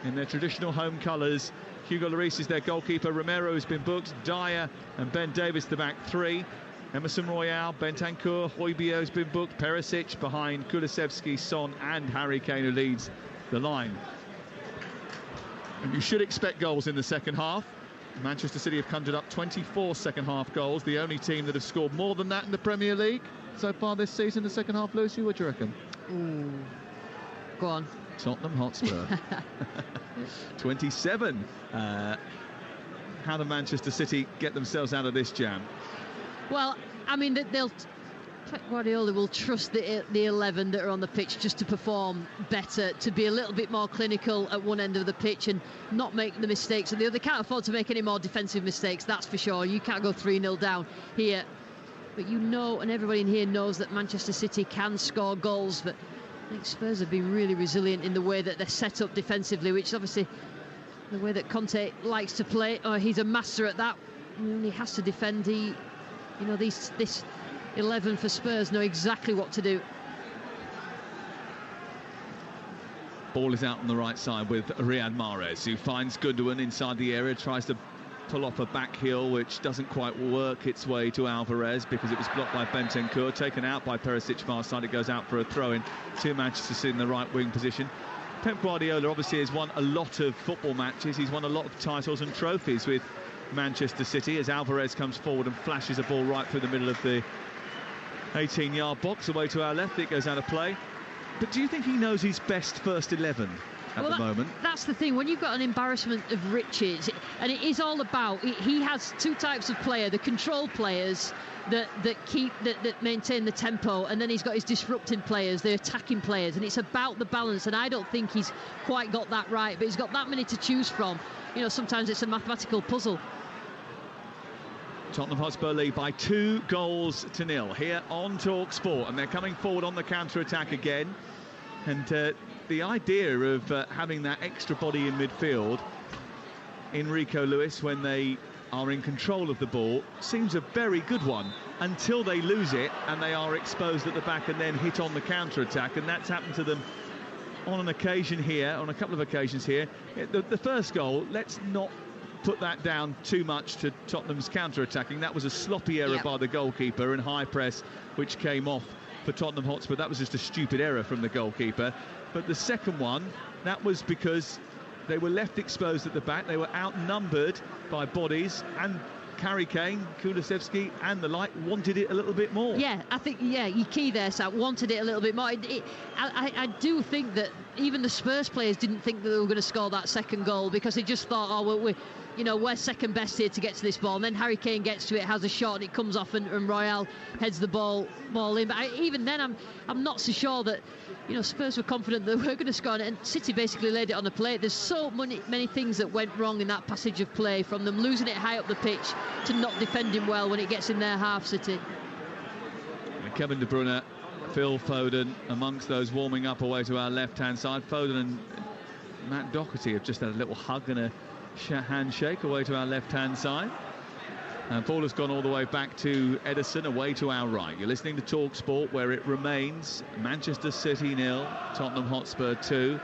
in their traditional home colours, Hugo Lloris is their goalkeeper, Romero has been booked, Dyer and Ben Davis the back three. Emerson Royal, Bentancur, Højbjerg has been booked, Perisic behind Kulusevski, Son and Harry Kane, who leads the line. And you should expect goals in the second half. Manchester City have conjured up 24 second half goals, the only team that have scored more than that in the Premier League so far this season, the second half. Lucy, what do you reckon? Ooh. Go on. Tottenham Hotspur. 27. How do Manchester City get themselves out of this jam? Well, I mean, Guardiola will trust the 11 that are on the pitch just to perform better, to be a little bit more clinical at one end of the pitch and not make the mistakes. And the other can't afford to make any more defensive mistakes, that's for sure. You can't go 3-0 down here. But you know, and everybody in here knows, that Manchester City can score goals. But I think Spurs have been really resilient in the way that they're set up defensively, which is obviously the way that Conte likes to play. He's a master at that. He has to defend. This 11 for Spurs know exactly what to do. Ball is out on the right side with Riyad Mahrez, who finds Gundogan inside the area, tries to pull off a back heel, which doesn't quite work its way to Alvarez because it was blocked by Bentancur, taken out by Perisic far side. It goes out for a throw-in to Manchester City in the right wing position. Pep Guardiola obviously has won a lot of football matches. He's won a lot of titles and trophies with Manchester City, as Alvarez comes forward and flashes a ball right through the middle of the 18-yard box away to our left. It goes out of play. But do you think he knows his best first 11 at the moment? That's the thing. When you've got an embarrassment of riches, and it is all about, he has two types of player: the control players that maintain the tempo, and then he's got his disrupting players, the attacking players, and it's about the balance. And I don't think he's quite got that right, but he's got that many to choose from. You know, sometimes it's a mathematical puzzle. Tottenham Hotspur lead by 2-0 here on Talksport, and they're coming forward on the counter-attack again. And the idea of having that extra body in midfield, Enrico Lewis, when they are in control of the ball, seems a very good one until they lose it and they are exposed at the back and then hit on the counter-attack. And that's happened to them on an occasion here, on a couple of occasions here. The first goal, let's not put that down too much to Tottenham's counter-attacking. That was a sloppy error by the goalkeeper and high press, which came off for Tottenham Hotspur. That was just a stupid error from the goalkeeper. But the second one, that was because they were left exposed at the back. They were outnumbered by bodies, and Harry Kane, Kulusevski and the like wanted it a little bit more. Yeah, I think, your key there, Sam, wanted it a little bit more. I do think that even the Spurs players didn't think that they were going to score that second goal, because they just thought, oh, well, we're second best here to get to this ball. And then Harry Kane gets to it, has a shot, and it comes off, and Royal heads the ball in. But even then, I'm not so sure that, Spurs were confident that we're going to score on it, and City basically laid it on the plate. There's so many things that went wrong in that passage of play, from them losing it high up the pitch to not defending well when it gets in their half, City. And Kevin De Bruyne, Phil Foden amongst those warming up away to our left-hand side. Foden and Matt Doherty have just had a little hug and a handshake away to our left-hand side. And ball has gone all the way back to Ederson, away to our right. You're listening to Talksport, where it remains Manchester City 0, Tottenham Hotspur 2.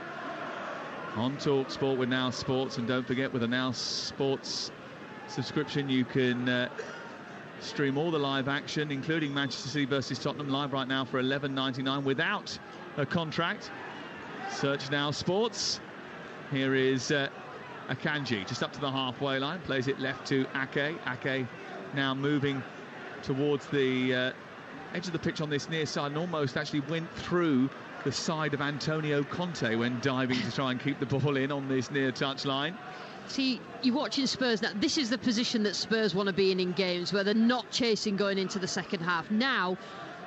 On Talksport with Now Sports, and don't forget, with a Now Sports subscription, you can stream all the live action, including Manchester City versus Tottenham, live right now for $11.99 without a contract. Search Now Sports. Here is Akanji, just up to the halfway line, plays it left to Ake. Ake now moving towards the edge of the pitch on this near side, and almost actually went through the side of Antonio Conte when diving to try and keep the ball in on this near touch line. See, you're watching Spurs now. This is the position that Spurs want to be in games, where they're not chasing going into the second half. Now,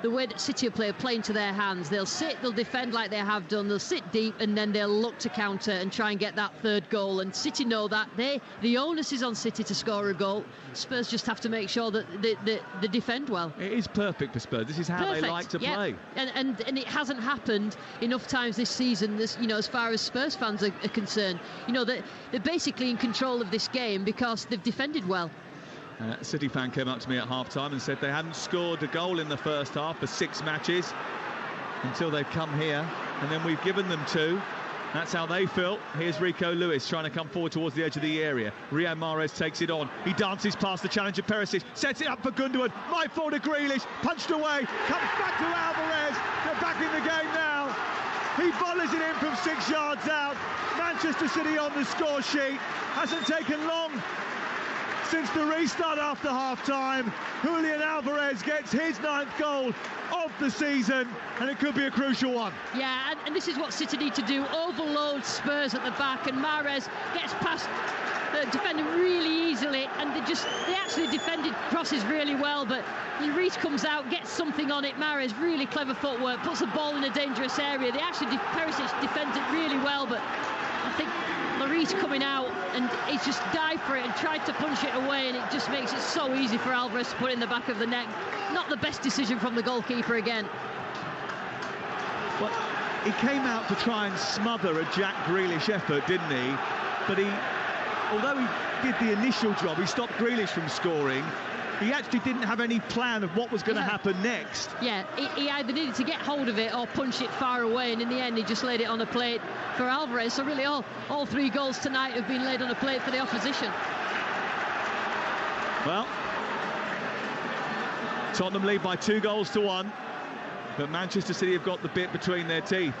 the way that City are playing to their hands, they'll sit, they'll defend like they have done, they'll sit deep, and then they'll look to counter and try and get that third goal. And City know that. The onus is on City to score a goal. Spurs just have to make sure that they defend well. It is perfect for Spurs. This is how they like to play. And it hasn't happened enough times this season, as far as Spurs fans are concerned. They're basically in control of this game because they've defended well. A City fan came up to me at half-time and said they hadn't scored a goal in the first half for 6 matches until they've come here, and then we've given them 2. That's how they feel. Here's Rico Lewis trying to come forward towards the edge of the area. Riyad Mahrez takes it on. He dances past the challenger Perisic, sets it up for Gundogan. Might fall to Grealish, punched away, comes back to Alvarez. They're back in the game now. He volleys it in from 6 yards out. Manchester City on the score sheet. Hasn't taken long since the restart after half-time. Julian Alvarez gets his 9th goal of the season, and it could be a crucial one. Yeah, and this is what City need to do: overload Spurs at the back, and Mahrez gets past the defender really easily, and they actually defended crosses really well, but Lloris comes out, gets something on it. Mahrez, really clever footwork, puts the ball in a dangerous area. Perisic defends it really well, but I think Lloris coming out, and he's just dived for it and tried to punch it away, and it just makes it so easy for Alvarez to put it in the back of the net. Not the best decision from the goalkeeper again. Well, he came out to try and smother a Jack Grealish effort, didn't he? But although he did the initial job, he stopped Grealish from scoring. He actually didn't have any plan of what was going to happen next. Yeah, he either needed to get hold of it or punch it far away, and in the end he just laid it on a plate for Alvarez. So really all 3 goals tonight have been laid on a plate for the opposition. Well, Tottenham lead by 2-1, but Manchester City have got the bit between their teeth.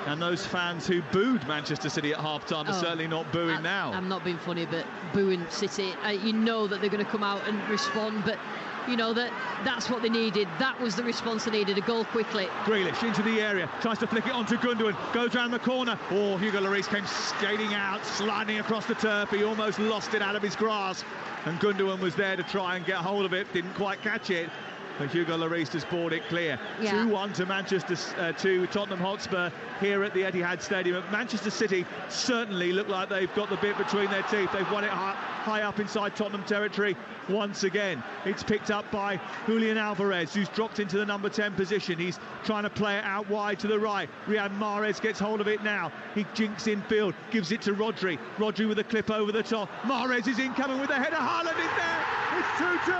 And those fans who booed Manchester City at half-time are certainly not booing now. I'm not being funny, but booing City, you know that they're going to come out and respond, but you know that's what they needed. That was the response they needed, a goal quickly. Grealish into the area, tries to flick it onto Gundogan, goes round the corner. Oh, Hugo Lloris came skating out, sliding across the turf. He almost lost it out of his grasp, and Gundogan was there to try and get hold of it, didn't quite catch it. But Hugo Lloris has brought it clear. 2-1 to Tottenham Hotspur here at the Etihad Stadium. Manchester City certainly look like they've got the bit between their teeth. They've won it high up inside Tottenham territory once again. It's picked up by Julian Alvarez, who's dropped into the number 10 position. He's trying to play it out wide to the right. Riyad Mahrez gets hold of it now. He jinks in field, gives it to Rodri. Rodri with a clip over the top. Mahrez is incoming with a header. Haaland is there. It's 2-2.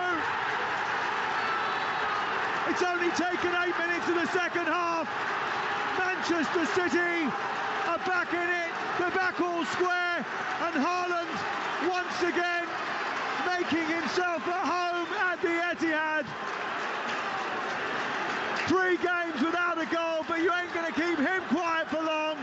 It's only taken 8 minutes of the second half. Manchester City are back in it. They're back all square. And Haaland, once again, making himself at home at the Etihad. 3 games without a goal, but you ain't going to keep him quiet for long.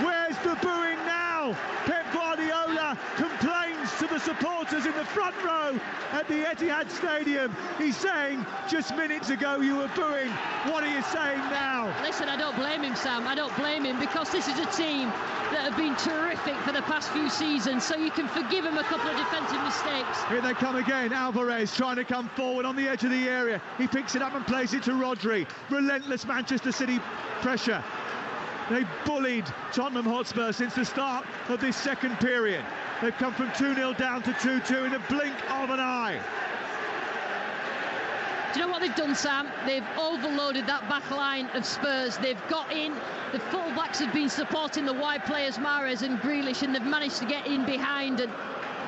Where's the booing now? Pep Guardiola complains to the supporters in the front row at the Etihad Stadium. He's saying, just minutes ago you were booing. What are you saying now? Listen, I don't blame him, Sam. I don't blame him, because this is a team that have been terrific for the past few seasons, so you can forgive him a couple of defensive mistakes. Here they come again. Alvarez trying to come forward on the edge of the area. He picks it up and plays it to Rodri. Relentless Manchester City pressure. They bullied Tottenham Hotspur since the start of this second period. They've come from 2-0 down to 2-2 in a blink of an eye. Do you know what they've done, Sam? They've overloaded that back line of Spurs. They've got in. The full-backs have been supporting the wide players, Mahrez and Grealish, and they've managed to get in behind. And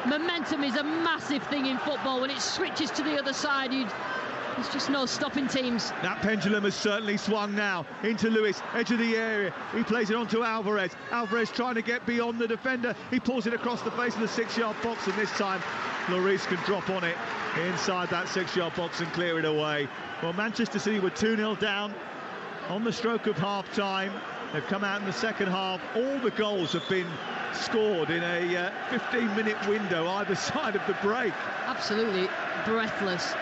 momentum is a massive thing in football. When it switches to the other side, there's just no stopping teams. That pendulum has certainly swung now into Lewis, edge of the area. He plays it on to Alvarez. Alvarez trying to get beyond the defender. He pulls it across the face of the 6-yard box, and this time Lloris can drop on it inside that 6-yard box and clear it away. Well, Manchester City were 2-0 down on the stroke of half-time. They've come out in the second half. All the goals have been scored in a 15-minute window either side of the break. Absolutely breathless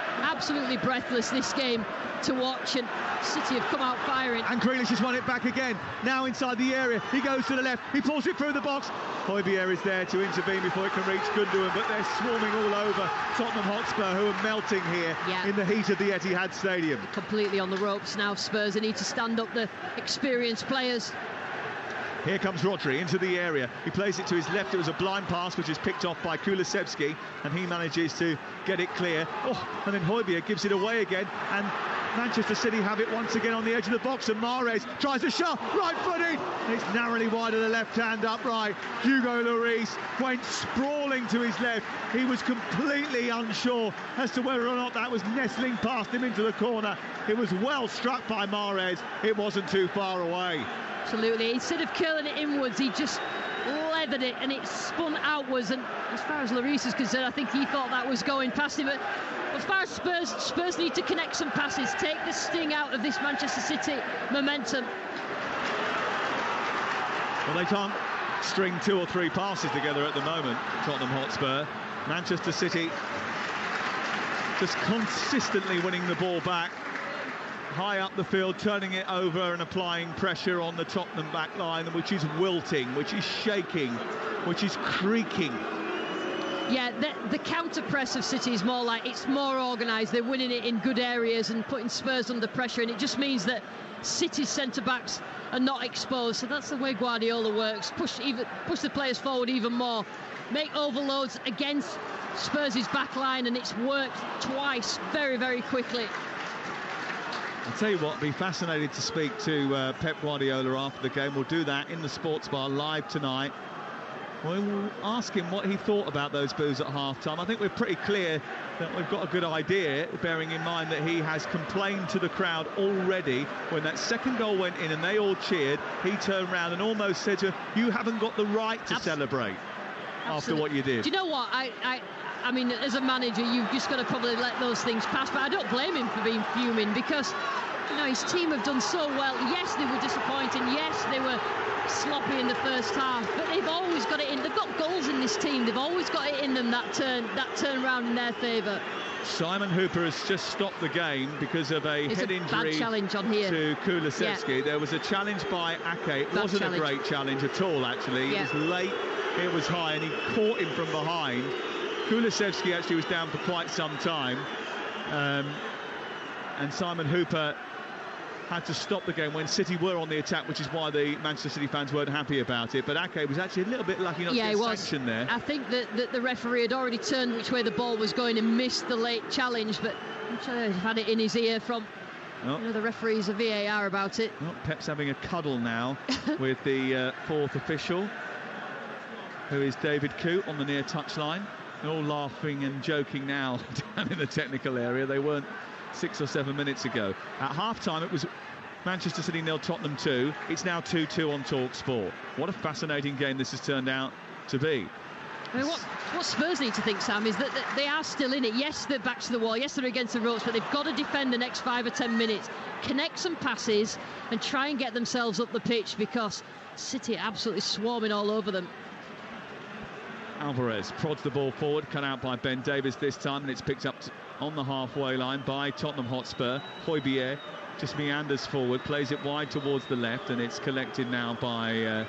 this game to watch, and City have come out firing. And Grealish has won it back again, now inside the area. He goes to the left, he pulls it through the box. Hotspur is there to intervene before it can reach Gundogan, but they're swarming all over Tottenham Hotspur, who are melting here in the heat of the Etihad Stadium. Completely on the ropes now, Spurs. They need to stand up the experienced players. Here comes Rodri into the area. He plays it to his left. It was a blind pass, which is picked off by Kulusevski, and he manages to get it clear. Oh, and then Hotspur gives it away again, and Manchester City have it once again on the edge of the box, and Mahrez tries a shot, right-footed. It's narrowly wide of the left-hand upright. Hugo Lloris went sprawling to his left. He was completely unsure as to whether or not that was nestling past him into the corner. It was well struck by Mahrez. It wasn't too far away. Absolutely. Instead of curling it inwards, he just leathered it and it spun outwards. And as far as Lloris is concerned, I think he thought that was going past him. But as far as Spurs need to connect some passes, take the sting out of this Manchester City momentum. Well, they can't string 2 or 3 passes together at the moment, Tottenham Hotspur. Manchester City just consistently winning the ball back high up the field, turning it over and applying pressure on the Tottenham back line, which is wilting, which is shaking, which is creaking. Yeah, the counter press of City is more like, it's more organised. They're winning it in good areas and putting Spurs under pressure, and it just means that City's centre-backs are not exposed. So that's the way Guardiola works. Push the players forward even more. Make overloads against Spurs' back line, and it's worked twice very, very quickly. I'll tell you what, be fascinated to speak to Pep Guardiola after the game. We'll do that in the Sports Bar live tonight. We'll ask him what he thought about those boos at half-time. I think we're pretty clear that we've got a good idea, bearing in mind that he has complained to the crowd already. When that second goal went in and they all cheered, he turned around and almost said to him, you haven't got the right to celebrate after what you did. Do you know what? I mean, as a manager, you've just got to probably let those things pass. But I don't blame him for being fuming, because You know, his team have done so well. Yes, they were disappointing. Yes, they were sloppy in the first half, but they've always got it in. They've got goals in this team. They've always got it in them, that turn round in their favour. Simon Hooper has just stopped the game because of a head injury bad challenge on here to Kulusevski. Yeah. There was a challenge by Ake. It wasn't a great challenge at all, actually. Yeah. It was late, it was high, and he caught him from behind. Kulusevski actually was down for quite some time, and Simon Hooper had to stop the game when City were on the attack, which is why the Manchester City fans weren't happy about it. But Ake was actually a little bit lucky not to get sanctioned there. I think that the referee had already turned which way the ball was going and missed the late challenge, but I'm sure he had it in his ear from the referees of VAR about it. Well, Pep's having a cuddle now with the fourth official, who is David Coote on the near touchline. They're all laughing and joking now down in the technical area. They weren't 6 or 7 minutes ago. At half-time, it was Manchester City 0, Tottenham 2. It's now 2-2 on Talksport. What a fascinating game this has turned out to be. I mean, what Spurs need to think, Sam, is that they are still in it. Yes, they're back to the wall. Yes, they're against the ropes, but they've got to defend the next 5 or 10 minutes, connect some passes and try and get themselves up the pitch, because City are absolutely swarming all over them. Alvarez prods the ball forward, cut out by Ben Davies this time, and it's picked up on the halfway line by Tottenham Hotspur. Højbjerg just meanders forward, plays it wide towards the left, and it's collected now by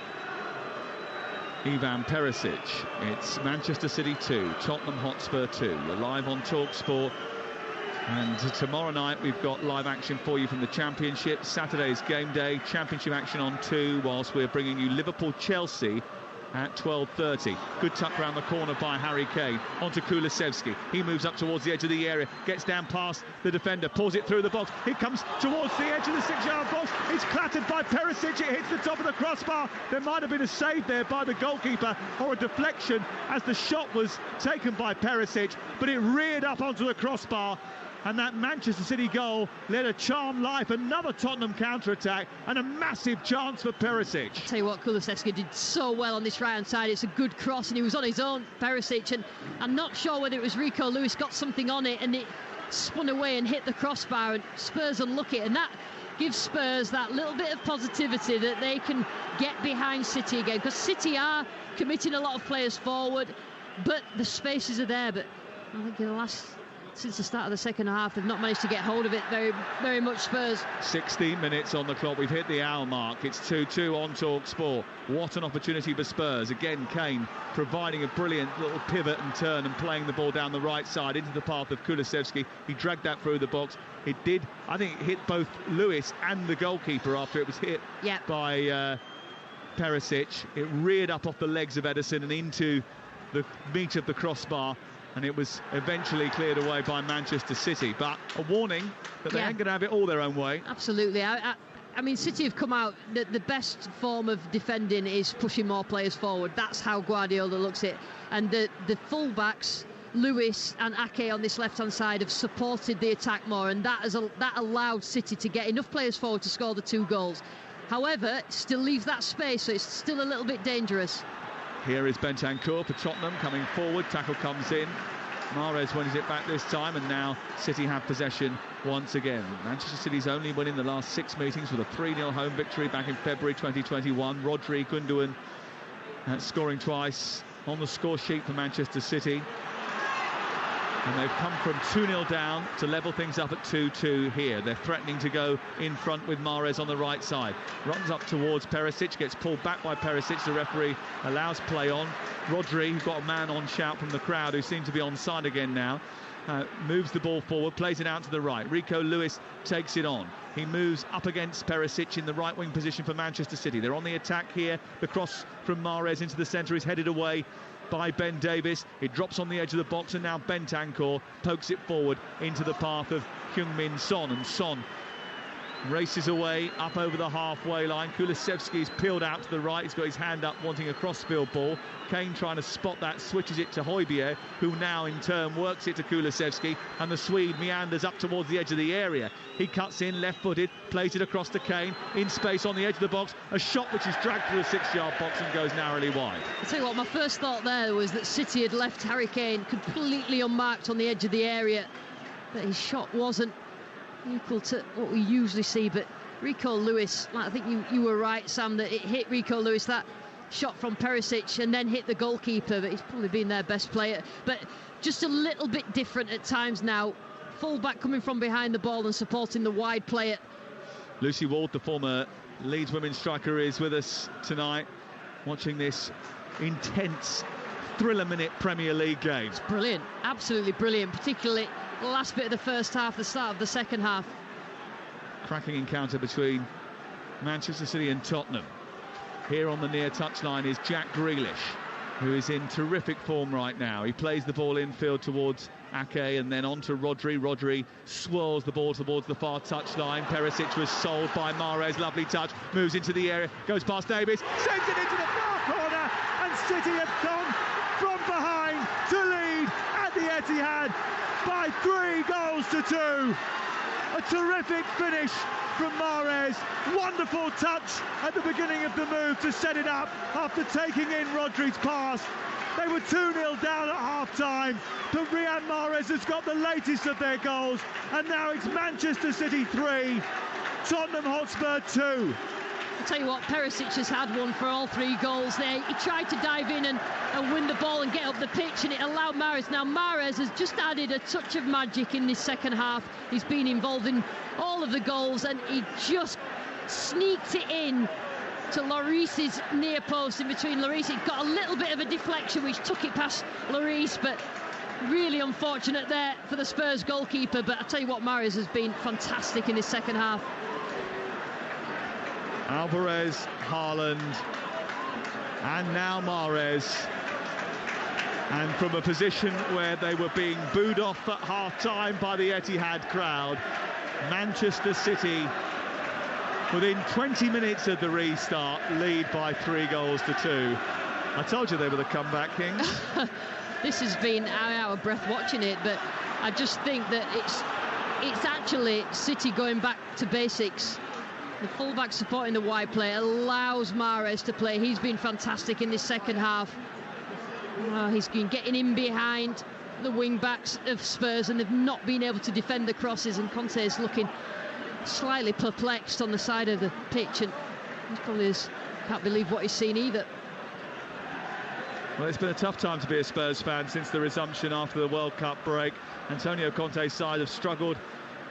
Ivan Perisic. It's Manchester City 2, Tottenham Hotspur 2. You're live on Talksport, and tomorrow night we've got live action for you from the Championship. Saturday's game day, Championship action on 2, whilst we're bringing you Liverpool-Chelsea at 12:30. Good tuck round the corner by Harry Kane onto Kulusevski. He moves up towards the edge of the area, gets down past the defender, pulls it through the box. It comes towards the edge of the 6-yard box. It's clattered by Perisic. It hits the top of the crossbar. There might have been a save there by the goalkeeper, or a deflection as the shot was taken by Perisic, but it reared up onto the crossbar. And that Manchester City goal led a charmed life. Another Tottenham counter-attack and a massive chance for Perisic. I tell you what, Kulusevski did so well on this right-hand side. It's a good cross, and he was on his own, Perisic. And I'm not sure whether it was Rico Lewis got something on it, and it spun away and hit the crossbar, and Spurs unlucky. And that gives Spurs that little bit of positivity that they can get behind City again, because City are committing a lot of players forward, but the spaces are there. But I think in the since the start of the second half, they've not managed to get hold of it very, very much, Spurs. 16 minutes on the clock. We've hit the hour mark. It's 2-2 on Talksport. What an opportunity for Spurs. Again, Kane providing a brilliant little pivot and turn and playing the ball down the right side into the path of Kulusevski. He dragged that through the box. It did, I think, it hit both Lewis and the goalkeeper after it was hit by Perisic. It reared up off the legs of Ederson and into the meat of the crossbar, and it was eventually cleared away by Manchester City. But a warning that they ain't going to have it all their own way. Absolutely. I mean, City have come out, the best form of defending is pushing more players forward. That's how Guardiola looks at it. And the full-backs, Lewis and Ake on this left-hand side, have supported the attack more, and that allowed City to get enough players forward to score the 2 goals. However, it still leaves that space, so it's still a little bit dangerous. Here is Bentancur for Tottenham coming forward. Tackle comes in. Mahrez wins it back this time, and now City have possession once again. Manchester City's only win in the last 6 meetings, with a 3-0 home victory back in February 2021. Rodri, Gundogan scoring twice on the score sheet for Manchester City. And they've come from 2-0 down to level things up at 2-2 here. They're threatening to go in front with Mahrez on the right side. Runs up towards Perisic, gets pulled back by Perisic. The referee allows play on. Rodri, who's got a man on shout from the crowd, who seems to be onside again now, moves the ball forward, plays it out to the right. Rico Lewis takes it on. He moves up against Perisic in the right wing position for Manchester City. They're on the attack here. The cross from Mahrez into the centre is headed away by Ben Davies. It drops on the edge of the box, and now Bentancur pokes it forward into the path of Heung-min Son, and Son races away up over the halfway line. Kulusevski's peeled out to the right. He's got his hand up wanting a crossfield ball. Kane trying to spot that, switches it to Højbjerg, who now in turn works it to Kulusevski, and the Swede meanders up towards the edge of the area. He cuts in left-footed, plays it across to Kane, in space on the edge of the box, a shot which is dragged through the 6-yard box and goes narrowly wide. I'll tell you what, my first thought there was that City had left Harry Kane completely unmarked on the edge of the area, but his shot wasn't equal to what we usually see, but Rico Lewis, I think you were right, Sam, that it hit Rico Lewis, that shot from Perisic, and then hit the goalkeeper, but he's probably been their best player. But just a little bit different at times now. Full-back coming from behind the ball and supporting the wide player. Lucy Ward, the former Leeds women's striker, is with us tonight, watching this intense thriller-minute Premier League game. It's brilliant, absolutely brilliant, particularly the last bit of the first half, the start of the second half. Cracking encounter between Manchester City and Tottenham. Here on the near touchline is Jack Grealish, who is in terrific form right now. He plays the ball infield towards Ake and then on to Rodri. Rodri swirls the ball towards the far touchline. Perisic was sold by Mahrez. Lovely touch. Moves into the area. Goes past Davies. Sends it into the far corner. And City have gone from behind to lead at the Etihad by 3 goals to 2. A terrific finish from Mahrez. Wonderful touch at the beginning of the move to set it up after taking in Rodri's pass. They were 2-0 down at half-time, but Riyad Mahrez has got the latest of their goals, and now it's Manchester City 3, Tottenham Hotspur 2. I'll tell you what, Perisic has had one for all 3 goals there. He tried to dive in and win the ball and get up the pitch, and it allowed Mahrez. Now Mahrez has just added a touch of magic in this second half. He's been involved in all of the goals, and he just sneaked it in to Lloris's near post in between. Lloris, it got a little bit of a deflection which took it past Lloris, but really unfortunate there for the Spurs goalkeeper. But I tell you what, Mahrez has been fantastic in his second half. Alvarez, Haaland, and now Mahrez. And from a position where they were being booed off at half-time by the Etihad crowd, Manchester City, within 20 minutes of the restart, lead by 3 goals to 2. I told you they were the comeback kings. This has been out of breath watching it, but I just think that it's actually City going back to basics. The fullback supporting the wide play allows Mahrez to play. He's been fantastic in this second half. He's been getting in behind the wing backs of Spurs, and they've not been able to defend the crosses, and Conte is looking slightly perplexed on the side of the pitch, and he probably can't believe what he's seen either. Well, it's been a tough time to be a Spurs fan since the resumption after the World Cup break. Antonio Conte's side have struggled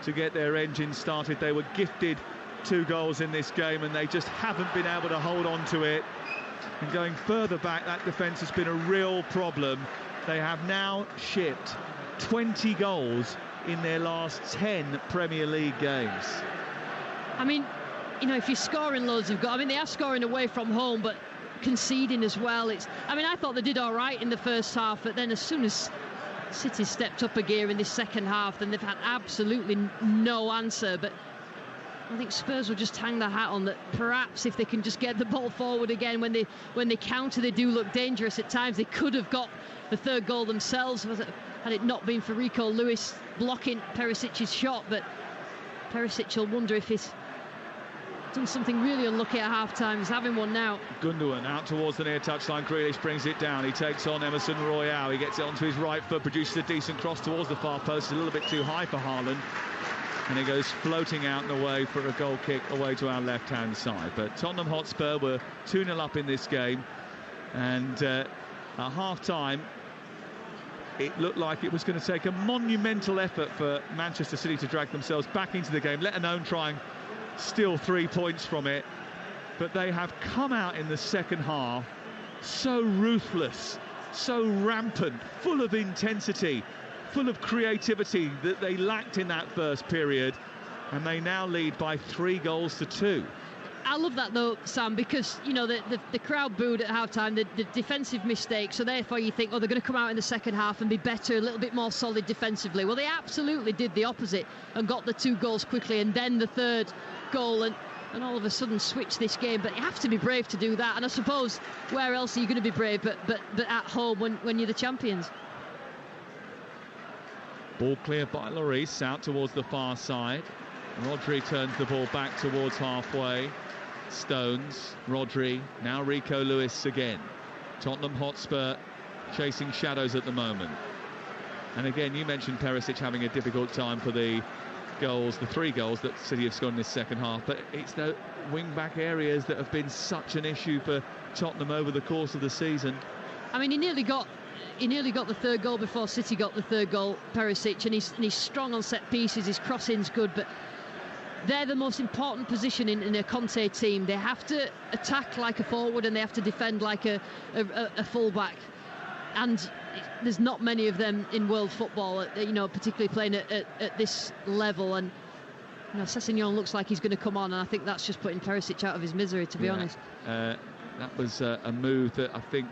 to get their engine started. They were gifted 2 goals in this game, and they just haven't been able to hold on to it. And going further back, that defence has been a real problem. They have now shipped 20 goals in their last 10 Premier League games. I mean, you know, if you're scoring loads of goals, I mean, they are scoring away from home, but conceding as well. I thought they did all right in the first half, but then as soon as City stepped up a gear in this second half, then they've had absolutely no answer. But I think Spurs will just hang their hat on that. Perhaps if they can just get the ball forward again, when they counter, they do look dangerous at times. They could have got the 3rd goal themselves had it not been for Rico Lewis blocking Perisic's shot. But Perisic will wonder if he's done something really unlucky at half-time. He's having one now. Gundogan out towards the near touchline. Grealish brings it down. He takes on Emerson Royale. He gets it onto his right foot, produces a decent cross towards the far post. A little bit too high for Haaland, and it goes floating out and away for a goal kick away to our left-hand side. But Tottenham Hotspur were 2-0 up in this game, and at half-time it looked like it was going to take a monumental effort for Manchester City to drag themselves back into the game, let alone try and steal 3 points from it. But they have come out in the second half so ruthless, so rampant, full of intensity, full of creativity that they lacked in that first period, and they now lead by 3 goals to 2. I love that though, Sam, because you know the crowd booed at half-time, the defensive mistake, so therefore you think, oh, they're going to come out in the second half and be better, a little bit more solid defensively. Well, they absolutely did the opposite and got the 2 goals quickly, and then the 3rd goal, and all of a sudden switch this game. But you have to be brave to do that, and I suppose where else are you going to be brave but at home when you're the champions. Ball cleared by Lloris out towards the far side. Rodri turns the ball back towards halfway. Stones, Rodri, now Rico Lewis again. Tottenham Hotspur chasing shadows at the moment. And again, you mentioned Perisic having a difficult time for the goals, the 3 goals that City have scored in this second half, but it's the wing-back areas that have been such an issue for Tottenham over the course of the season. I mean, he nearly got the 3rd goal before City got the 3rd goal, Perisic, and he's strong on set pieces, his crossing's good, but they're the most important position in a Conte team. They have to attack like a forward and they have to defend like a full-back. And there's not many of them in world football, particularly playing at this level. And Sessegnon looks like he's going to come on, and I think that's just putting Perisic out of his misery, to be honest. That was a move that I think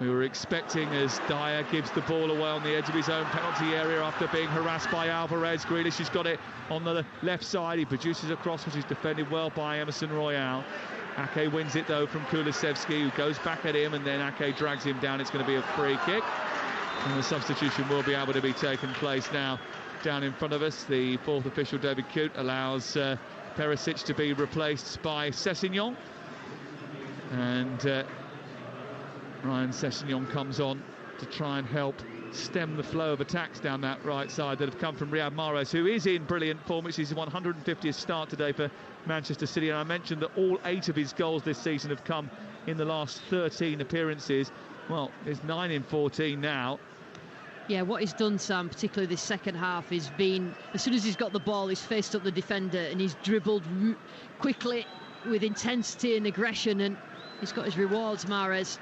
we were expecting, as Dyer gives the ball away on the edge of his own penalty area after being harassed by Alvarez. Grealish has got it on the left side. He produces a cross, which is defended well by Emerson Royale. Ake wins it though from Kulusevski, who goes back at him, and then Ake drags him down. It's going to be a free kick, and the substitution will be able to be taken place now. Down in front of us, the 4th official, David Coote, allows Perisic to be replaced by Sessegnon, and Ryan Sessegnon comes on to try and help stem the flow of attacks down that right side that have come from Riyad Mahrez, who is in brilliant form. It's his 150th start today for Manchester City, and I mentioned that all 8 of his goals this season have come in the last 13 appearances. Well, it's 9 in 14 now. Yeah, what he's done, Sam, particularly this second half, is been, as soon as he's got the ball, he's faced up the defender and he's dribbled quickly with intensity and aggression, and he's got his rewards, Mahrez.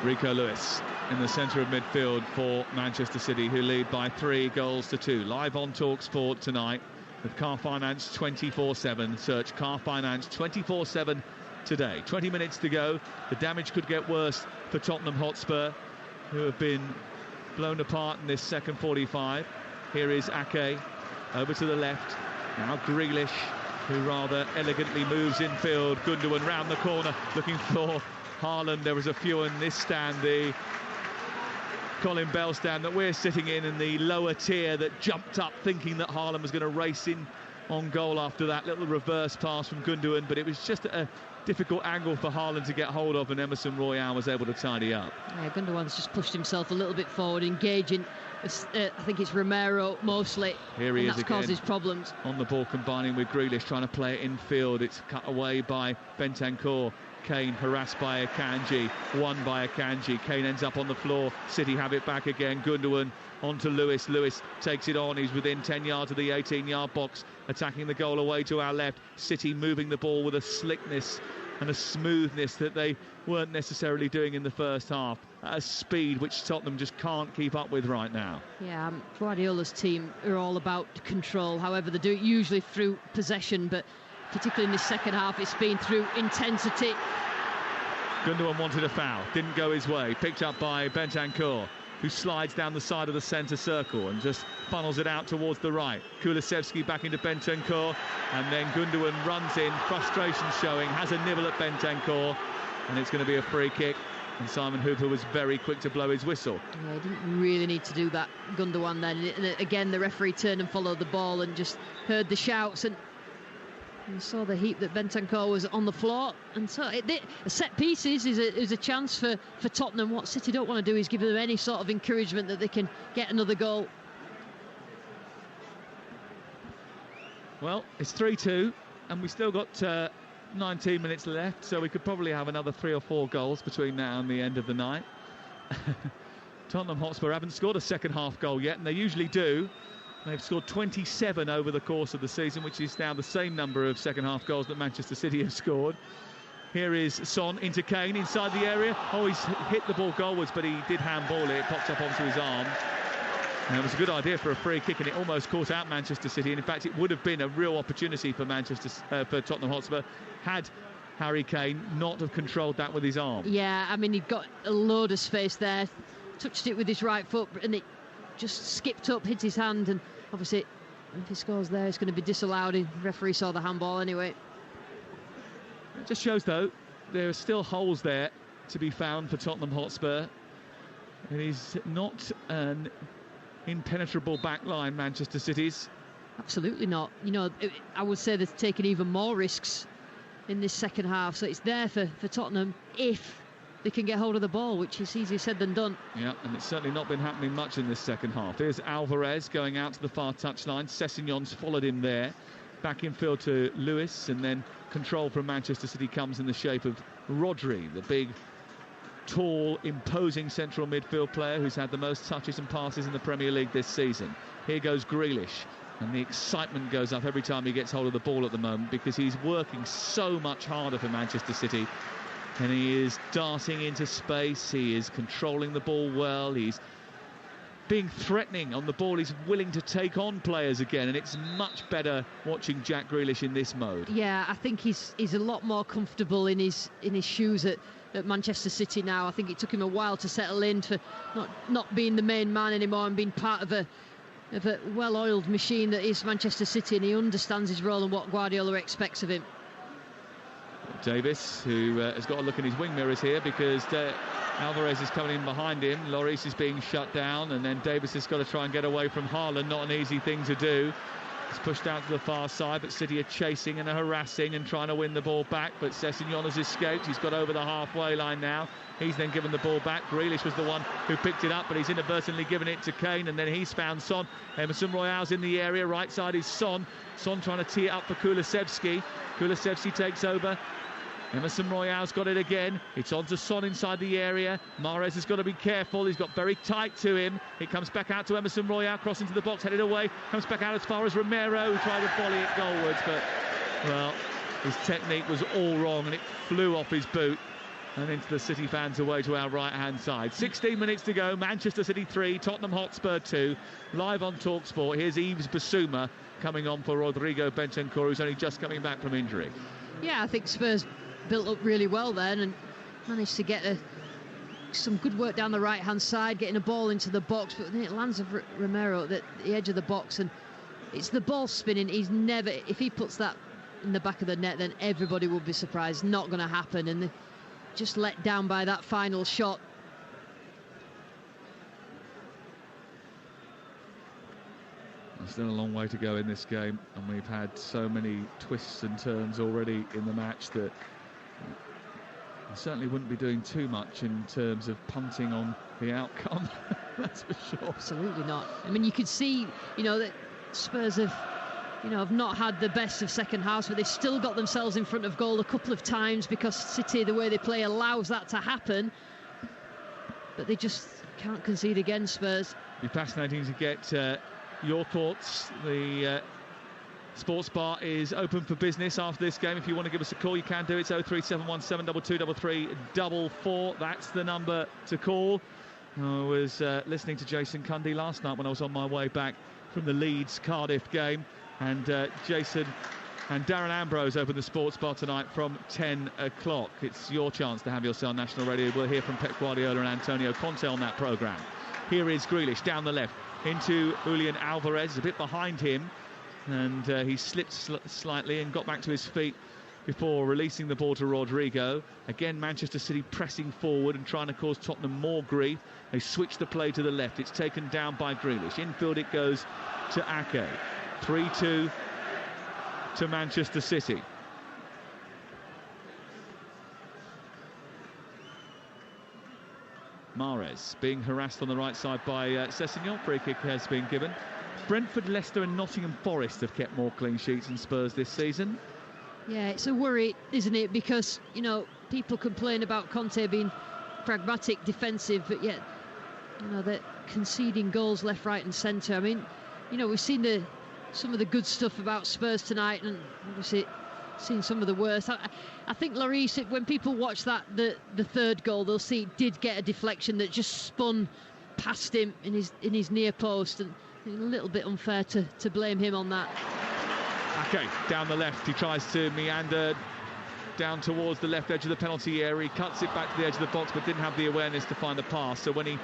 Rico Lewis in the centre of midfield for Manchester City, who lead by 3 goals to 2. Live on Talksport tonight with Car Finance 24/7. Search Car Finance 24/7 today. 20 minutes to go. The damage could get worse for Tottenham Hotspur, who have been blown apart in this second 45. Here is Ake over to the left. Now Grealish, who rather elegantly moves infield. Gundogan round the corner looking for Haaland. There was a few in this stand, the Colin Bell stand that we're sitting in the lower tier, that jumped up thinking that Haaland was going to race in on goal after that little reverse pass from Gundogan, but it was just a difficult angle for Haaland to get hold of, and Emerson Royale was able to tidy up. Yeah, Gundogan's just pushed himself a little bit forward, engaging, I think it's Romero mostly, here he and is that's again, caused his problems. On the ball, combining with Grealish, trying to play it infield. It's cut away by Bentancur. Kane harassed by Akanji, won by Akanji. Kane ends up on the floor. City have it back again. Gundogan onto Lewis. Lewis takes it on. He's within 10 yards of the 18-yard box, attacking the goal away to our left. City moving the ball with a slickness and a smoothness that they weren't necessarily doing in the first half. At a speed which Tottenham just can't keep up with right now. Yeah, Guardiola's team are all about control. However, they do it usually through possession, but particularly in this second half, it's been through intensity. Gundogan wanted a foul, didn't go his way. Picked up by Bentancur, who slides down the side of the centre circle and just funnels it out towards the right. Kulusevski back into Bentancur, and then Gundogan runs in, frustration showing, has a nibble at Bentancur, and it's going to be a free kick. And Simon Hooper was very quick to blow his whistle. Yeah, he didn't really need to do that, Gundogan, then. And again, the referee turned and followed the ball and just heard the shouts and saw the heap that Bentancur was on the floor. And so set pieces is a chance for Tottenham. What City don't want to do is give them any sort of encouragement that they can get another goal. Well, it's 3-2, and we still got 19 minutes left, so we could probably have another 3 or 4 goals between now and the end of the night. Tottenham Hotspur haven't scored a second half goal yet, and they usually do. They've scored 27 over the course of the season, which is now the same number of second half goals that Manchester City have scored. Here is Son into Kane inside the area. Oh, he's hit the ball goalwards, but he did handball it. It popped up onto his arm. And it was a good idea for a free kick, and it almost caught out Manchester City. And in fact, it would have been a real opportunity for for Tottenham Hotspur had Harry Kane not have controlled that with his arm. Yeah, I mean, he got a load of space there, touched it with his right foot, and it just skipped up, hit his hand, and obviously if he scores there, it's going to be disallowed. The referee saw the handball anyway. It just shows, though, there are still holes there to be found for Tottenham Hotspur. It is not an impenetrable back line, Manchester City's. Absolutely not. You know, I would say they've taken even more risks in this second half, so it's there for Tottenham if they can get hold of the ball, which is easier said than done. Yeah, and it's certainly not been happening much in this second half. Here's Alvarez going out to the far touchline. Sessegnon's followed him there. Back in field to Lewis, and then control from Manchester City comes in the shape of Rodri, the big, tall, imposing central midfield player who's had the most touches and passes in the Premier League this season. Here goes Grealish, and the excitement goes up every time he gets hold of the ball at the moment, because he's working so much harder for Manchester City. And he is darting into space, he is controlling the ball well, he's being threatening on the ball, he's willing to take on players again, and it's much better watching Jack Grealish in this mode. Yeah, I think he's a lot more comfortable in his shoes at Manchester City now. I think it took him a while to settle in, for not being the main man anymore and being part of a well-oiled machine that is Manchester City, and he understands his role and what Guardiola expects of him. Davis, who has got a look in his wing mirrors here, because Alvarez is coming in behind him. Lloris is being shut down, and then Davis has got to try and get away from Haaland. Not an easy thing to do. He's pushed out to the far side, but City are chasing and harassing and trying to win the ball back, but Sessegnon has escaped. He's got over the halfway line now. He's then given the ball back. Grealish was the one who picked it up, but he's inadvertently given it to Kane, and then he's found Son. Emerson Royale's in the area. Right side is Son. Son trying to tee it up for Kulusevski. Kulusevski takes over. Emerson Royale's got it again. It's on to Son inside the area. Mahrez has got to be careful. He's got very tight to him. It comes back out to Emerson Royale, cross into the box, headed away. Comes back out as far as Romero, who tried to volley it goalwards, but, well, his technique was all wrong, and it flew off his boot and into the City fans away to our right-hand side. 16 minutes to go. Manchester City 3, Tottenham Hotspur 2. Live on Talksport. Here's Yves Bissouma coming on for Rodrigo Bentancur, who's only just coming back from injury. Yeah, I think Spurs built up really well then and managed to get some good work down the right-hand side, getting a ball into the box, but then it lands of Romero at the edge of the box, and it's the ball spinning. He's never, if he puts that in the back of the net, then everybody would be surprised. Not going to happen, and just let down by that final shot. There's still a long way to go in this game, and we've had so many twists and turns already in the match that I certainly wouldn't be doing too much in terms of punting on the outcome. That's for sure. Absolutely not. I mean, you could see, that Spurs have not had the best of second halves, but they've still got themselves in front of goal a couple of times, because City, the way they play, allows that to happen. But they just can't concede again, Spurs. It'd be fascinating to get your thoughts. The Sports Bar is open for business after this game. If you want to give us a call, you can do it. It's 03717223344. That's the number to call. I was listening to Jason Cundy last night when I was on my way back from the Leeds-Cardiff game, and Jason and Darren Ambrose open the Sports Bar tonight from 10 o'clock. It's your chance to have yourself on National Radio. We'll hear from Pep Guardiola and Antonio Conte on that programme. Here is Grealish down the left into Julian Alvarez, a bit behind him, and he slipped slightly and got back to his feet before releasing the ball to Rodrigo. Again, Manchester City pressing forward and trying to cause Tottenham more grief. They switch the play to the left. It's taken down by Grealish. Infield it goes to Ake. 3-2 to Manchester City. Mahrez being harassed on the right side by Sessegnon. Free kick has been given. Brentford, Leicester and Nottingham Forest have kept more clean sheets than Spurs this season. Yeah, it's a worry, isn't it? Because, people complain about Conte being pragmatic, defensive, but yet, they're conceding goals left, right and centre. I mean, we've seen some of the good stuff about Spurs tonight, and obviously seen some of the worst. I think Lloris, when people watch that, the third goal, they'll see it did get a deflection that just spun past him in his near post, and a little bit unfair to blame him on that. Okay, down the left, he tries to meander down towards the left edge of the penalty area. He cuts it back to the edge of the box, but didn't have the awareness to find the pass. So when he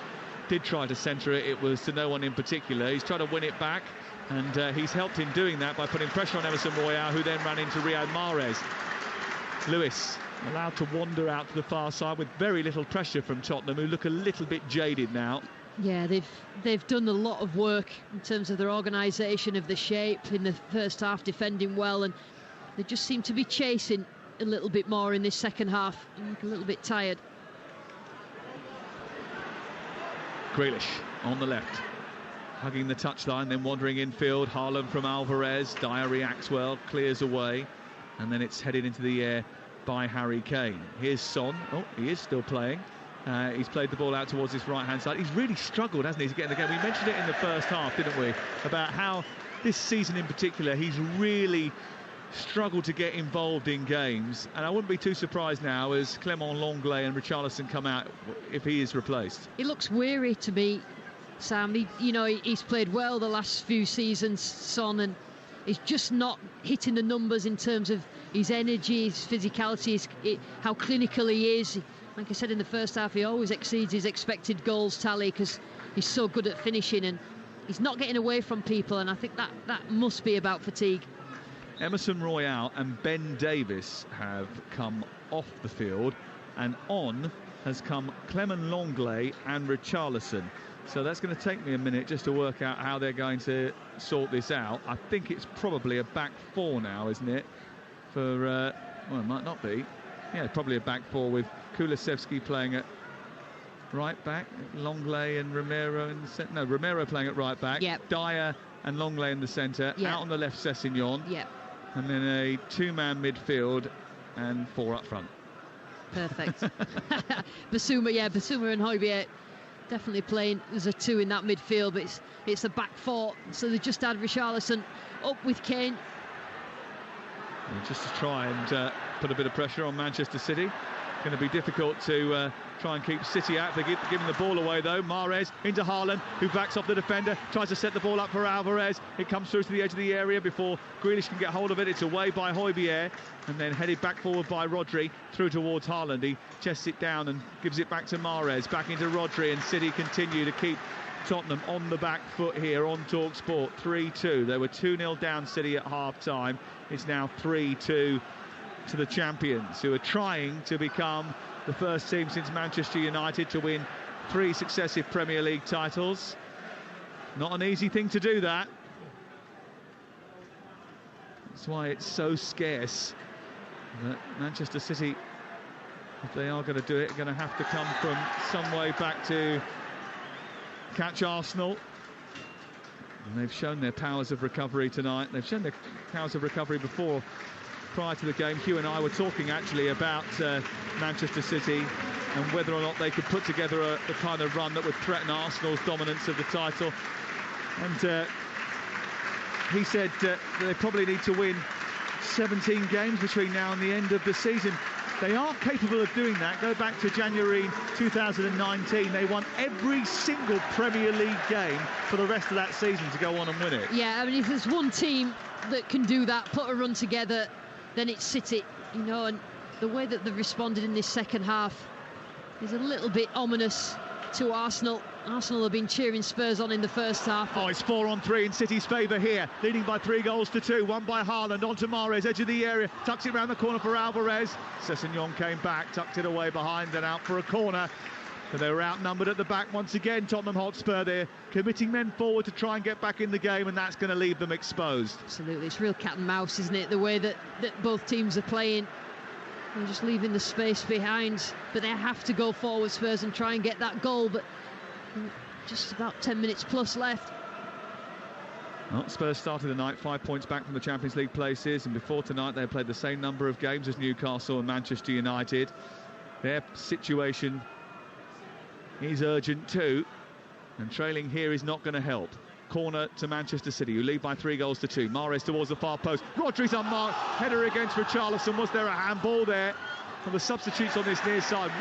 did try to centre it, it was to no one in particular. He's tried to win it back, and he's helped in doing that by putting pressure on Emerson Royale, who then ran into Riyad Mahrez. Lewis allowed to wander out to the far side with very little pressure from Tottenham, who look a little bit jaded now. Yeah, they've done a lot of work in terms of their organisation of the shape in the first half, defending well, and they just seem to be chasing a little bit more in this second half. I look a little bit tired. Grealish on the left, hugging the touchline, then wandering infield. Haaland from Alvarez. Dyer reacts well, clears away, and then it's headed into the air by Harry Kane. Here's Son. Oh, he is still playing. He's played the ball out towards his right-hand side. He's really struggled, hasn't he, to get in the game. We mentioned it in the first half, didn't we, about how this season in particular he's really struggled to get involved in games. And I wouldn't be too surprised now as Clement Lenglet and Richarlison come out if he is replaced. He looks weary to me, Sam. He's played well the last few seasons, Son, and he's just not hitting the numbers in terms of his energy, his physicality, how clinical he is. Like I said in the first half, he always exceeds his expected goals tally because he's so good at finishing, and he's not getting away from people, and I think that must be about fatigue. Emerson Royale and Ben Davis have come off the field, and on has come Clement Lenglet and Richarlison. So that's going to take me a minute just to work out how they're going to sort this out. I think it's probably a back four now, isn't it? Well, it might not be. Yeah, probably a back four with Kulusevski playing at right back, Lenglet and Romero in the centre. No, Romero playing at right back. Yep. Dyer and Lenglet in the centre. Yep. Out on the left, Sessegnon. Yep. And then a two-man midfield and four up front. Perfect. Basuma and Højbjerg definitely playing as a two in that midfield, but it's a back four. So they just had Richarlison up with Kane. And just to try and put a bit of pressure on Manchester City. Going to be difficult to try and keep City out. They're giving the ball away though. Mahrez into Haaland, who backs off the defender, tries to set the ball up for Alvarez. It comes through to the edge of the area before Grealish can get hold of it. It's away by Højbjerg and then headed back forward by Rodri through towards Haaland. He chests it down and gives it back to Mahrez, back into Rodri, and City continue to keep Tottenham on the back foot here on Talksport. 3-2. They were 2-0 down City at half-time. It's now 3-2 to the champions, who are trying to become the first team since Manchester United to win 3 successive Premier League titles. Not an easy thing to do that. That's why it's so scarce that Manchester City, if they are going to do it, are going to have to come from some way back to catch Arsenal. And they've shown their powers of recovery tonight. They've shown their powers of recovery before. Prior to the game, Hugh and I were talking actually about Manchester City and whether or not they could put together the kind of run that would threaten Arsenal's dominance of the title. And he said they probably need to win 17 games between now and the end of the season. They are capable of doing that. Go back to January 2019. They won every single Premier League game for the rest of that season to go on and win it. Yeah, I mean, if there's one team that can do that, put a run together, then it's City, and the way that they've responded in this second half is a little bit ominous to Arsenal. Arsenal have been cheering Spurs on in the first half. Oh, it's 4-on-3 in City's favour here, leading by 3-2. One by Haaland, onto Mahrez, edge of the area, tucks it round the corner for Alvarez. Sessegnon came back, tucked it away behind and out for a corner. But they were outnumbered at the back once again. Tottenham Hotspur, they're committing men forward to try and get back in the game, and that's going to leave them exposed. Absolutely, it's real cat and mouse, isn't it? The way that both teams are playing. They're just leaving the space behind, but they have to go forward, Spurs, and try and get that goal. But just about 10 minutes plus left. Well, Spurs started the night 5 points back from the Champions League places, and before tonight they played the same number of games as Newcastle and Manchester United. Their situation is urgent too, and trailing here is not going to help. Corner to Manchester City, who lead by 3-2. Mahrez towards the far post. Rodri's unmarked. Header against Richarlison. Was there a handball there? From the substitutes on this near side,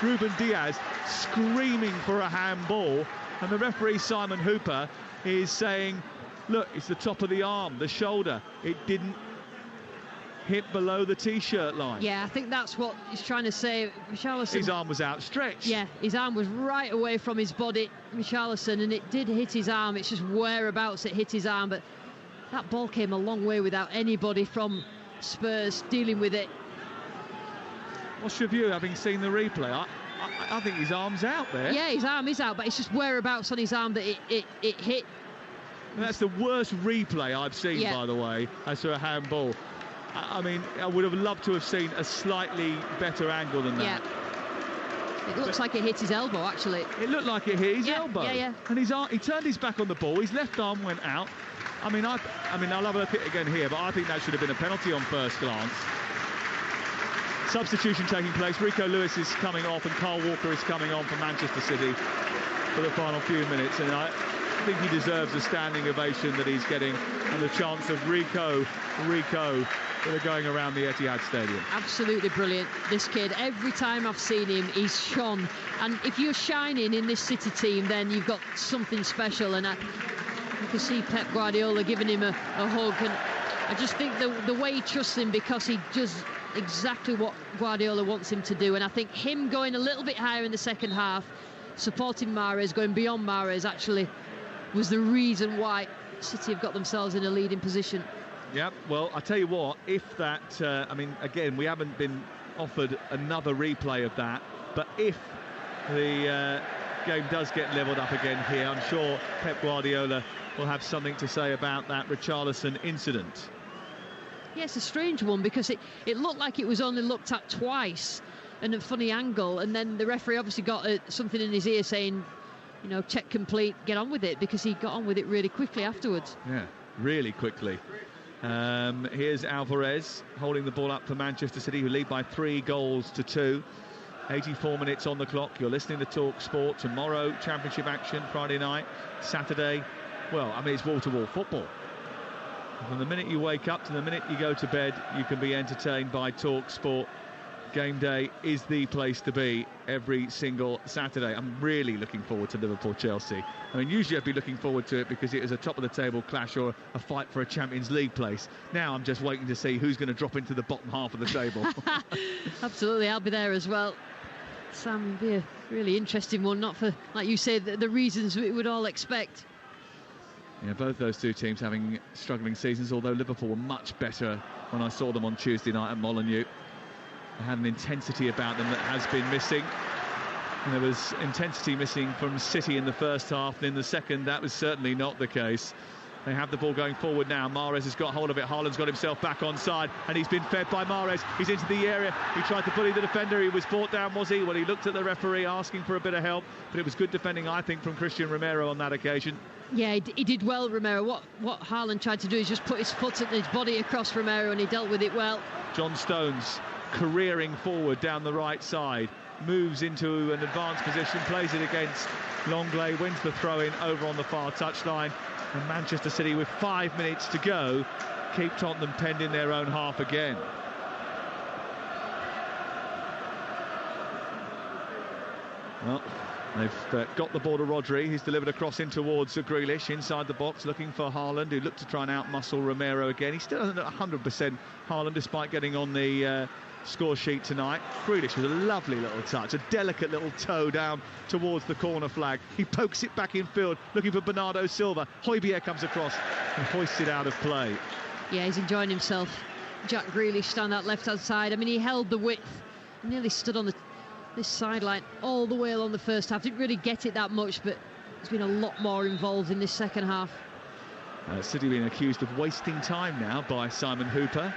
Ruben Diaz screaming for a handball, and the referee Simon Hooper is saying, look, it's the top of the arm, the shoulder. It didn't hit below the t-shirt line. Yeah, I think that's what he's trying to say. Richarlison, his arm was outstretched. Yeah, his arm was right away from his body, Richarlison, and it did hit his arm. It's just whereabouts it hit his arm, but that ball came a long way without anybody from Spurs dealing with it. What's your view, having seen the replay? I think his arm's out there. Yeah, his arm is out, but it's just whereabouts on his arm that it hit. And that's the worst replay I've seen, by the way, as to a handball. I mean, I would have loved to have seen a slightly better angle than that. It looks like it hit his elbow, actually. It looked like it hit his elbow. Yeah. And he turned his back on the ball. His left arm went out. I mean, I'll have a look at it again here, but I think that should have been a penalty on first glance. Substitution taking place. Rico Lewis is coming off and Carl Walker is coming on for Manchester City for the final few minutes. And I think he deserves a standing ovation that he's getting, and the chance of Rico that are going around the Etihad Stadium. Absolutely brilliant, this kid. Every time I've seen him, he's shone. And if you're shining in this City team, then you've got something special. And you can see Pep Guardiola giving him a hug. And I just think the way he trusts him, because he does exactly what Guardiola wants him to do. And I think him going a little bit higher in the second half, supporting Mahrez, going beyond Mahrez, actually was the reason why City have got themselves in a leading position. Yep, well, I tell you what, if that, I mean, again, we haven't been offered another replay of that, but if the game does get levelled up again here, I'm sure Pep Guardiola will have something to say about that Richarlison incident. Yeah, it's a strange one, because it looked like it was only looked at twice and a funny angle, and then the referee obviously got something in his ear saying, you know, check complete, get on with it, because he got on with it really quickly afterwards. Yeah, really quickly. Here's Alvarez holding the ball up for Manchester City, who lead by 3-2. 84 minutes on the clock. You're listening to Talksport. Tomorrow, championship action, Friday night. Saturday, well, I mean, it's wall-to-wall football. From the minute you wake up to the minute you go to bed, you can be entertained by Talksport. Game day is the place to be every single Saturday. I'm really looking forward to Liverpool-Chelsea. I mean, usually I'd be looking forward to it because it is a top-of-the-table clash or a fight for a Champions League place. Now I'm just waiting to see who's going to drop into the bottom half of the table. Absolutely, I'll be there as well. Sam, would be a really interesting one, not for, like you say, the reasons we would all expect. Yeah, both those two teams having struggling seasons, although Liverpool were much better when I saw them on Tuesday night at Molineux. They had an intensity about them that has been missing. And there was intensity missing from City in the first half, and in the second that was certainly not the case. They have the ball going forward now. Mahrez has got hold of it. Haaland's got himself back onside, and he's been fed by Mahrez. He's into the area. He tried to bully the defender. He was brought down, was he? Well, he looked at the referee asking for a bit of help, but it was good defending, I think, from Christian Romero on that occasion. Yeah, he did well, Romero. What Haaland tried to do is just put his foot and his body across Romero, and he dealt with it well. John Stones careering forward down the right side, moves into an advanced position, plays it against Longley, wins the throw-in over on the far touchline, and Manchester City, with 5 minutes to go, keep Tottenham penned in their own half again. Well, they've got the ball to Rodri. He's delivered a cross in towards Grealish inside the box, looking for Haaland, who looked to try and outmuscle Romero again. He still isn't at 100%, Haaland, despite getting on the score sheet tonight. Grealish with a lovely little touch, a delicate little toe down towards the corner flag. He pokes it back in field, looking for Bernardo Silva. Hojbjerg comes across and hoists it out of play. Yeah, he's enjoying himself. Jack Grealish down that left-hand side. I mean, he held the width, nearly stood on this sideline all the way along the first half. Didn't really get it that much, but he's been a lot more involved in this second half. City being accused of wasting time now by Simon Hooper.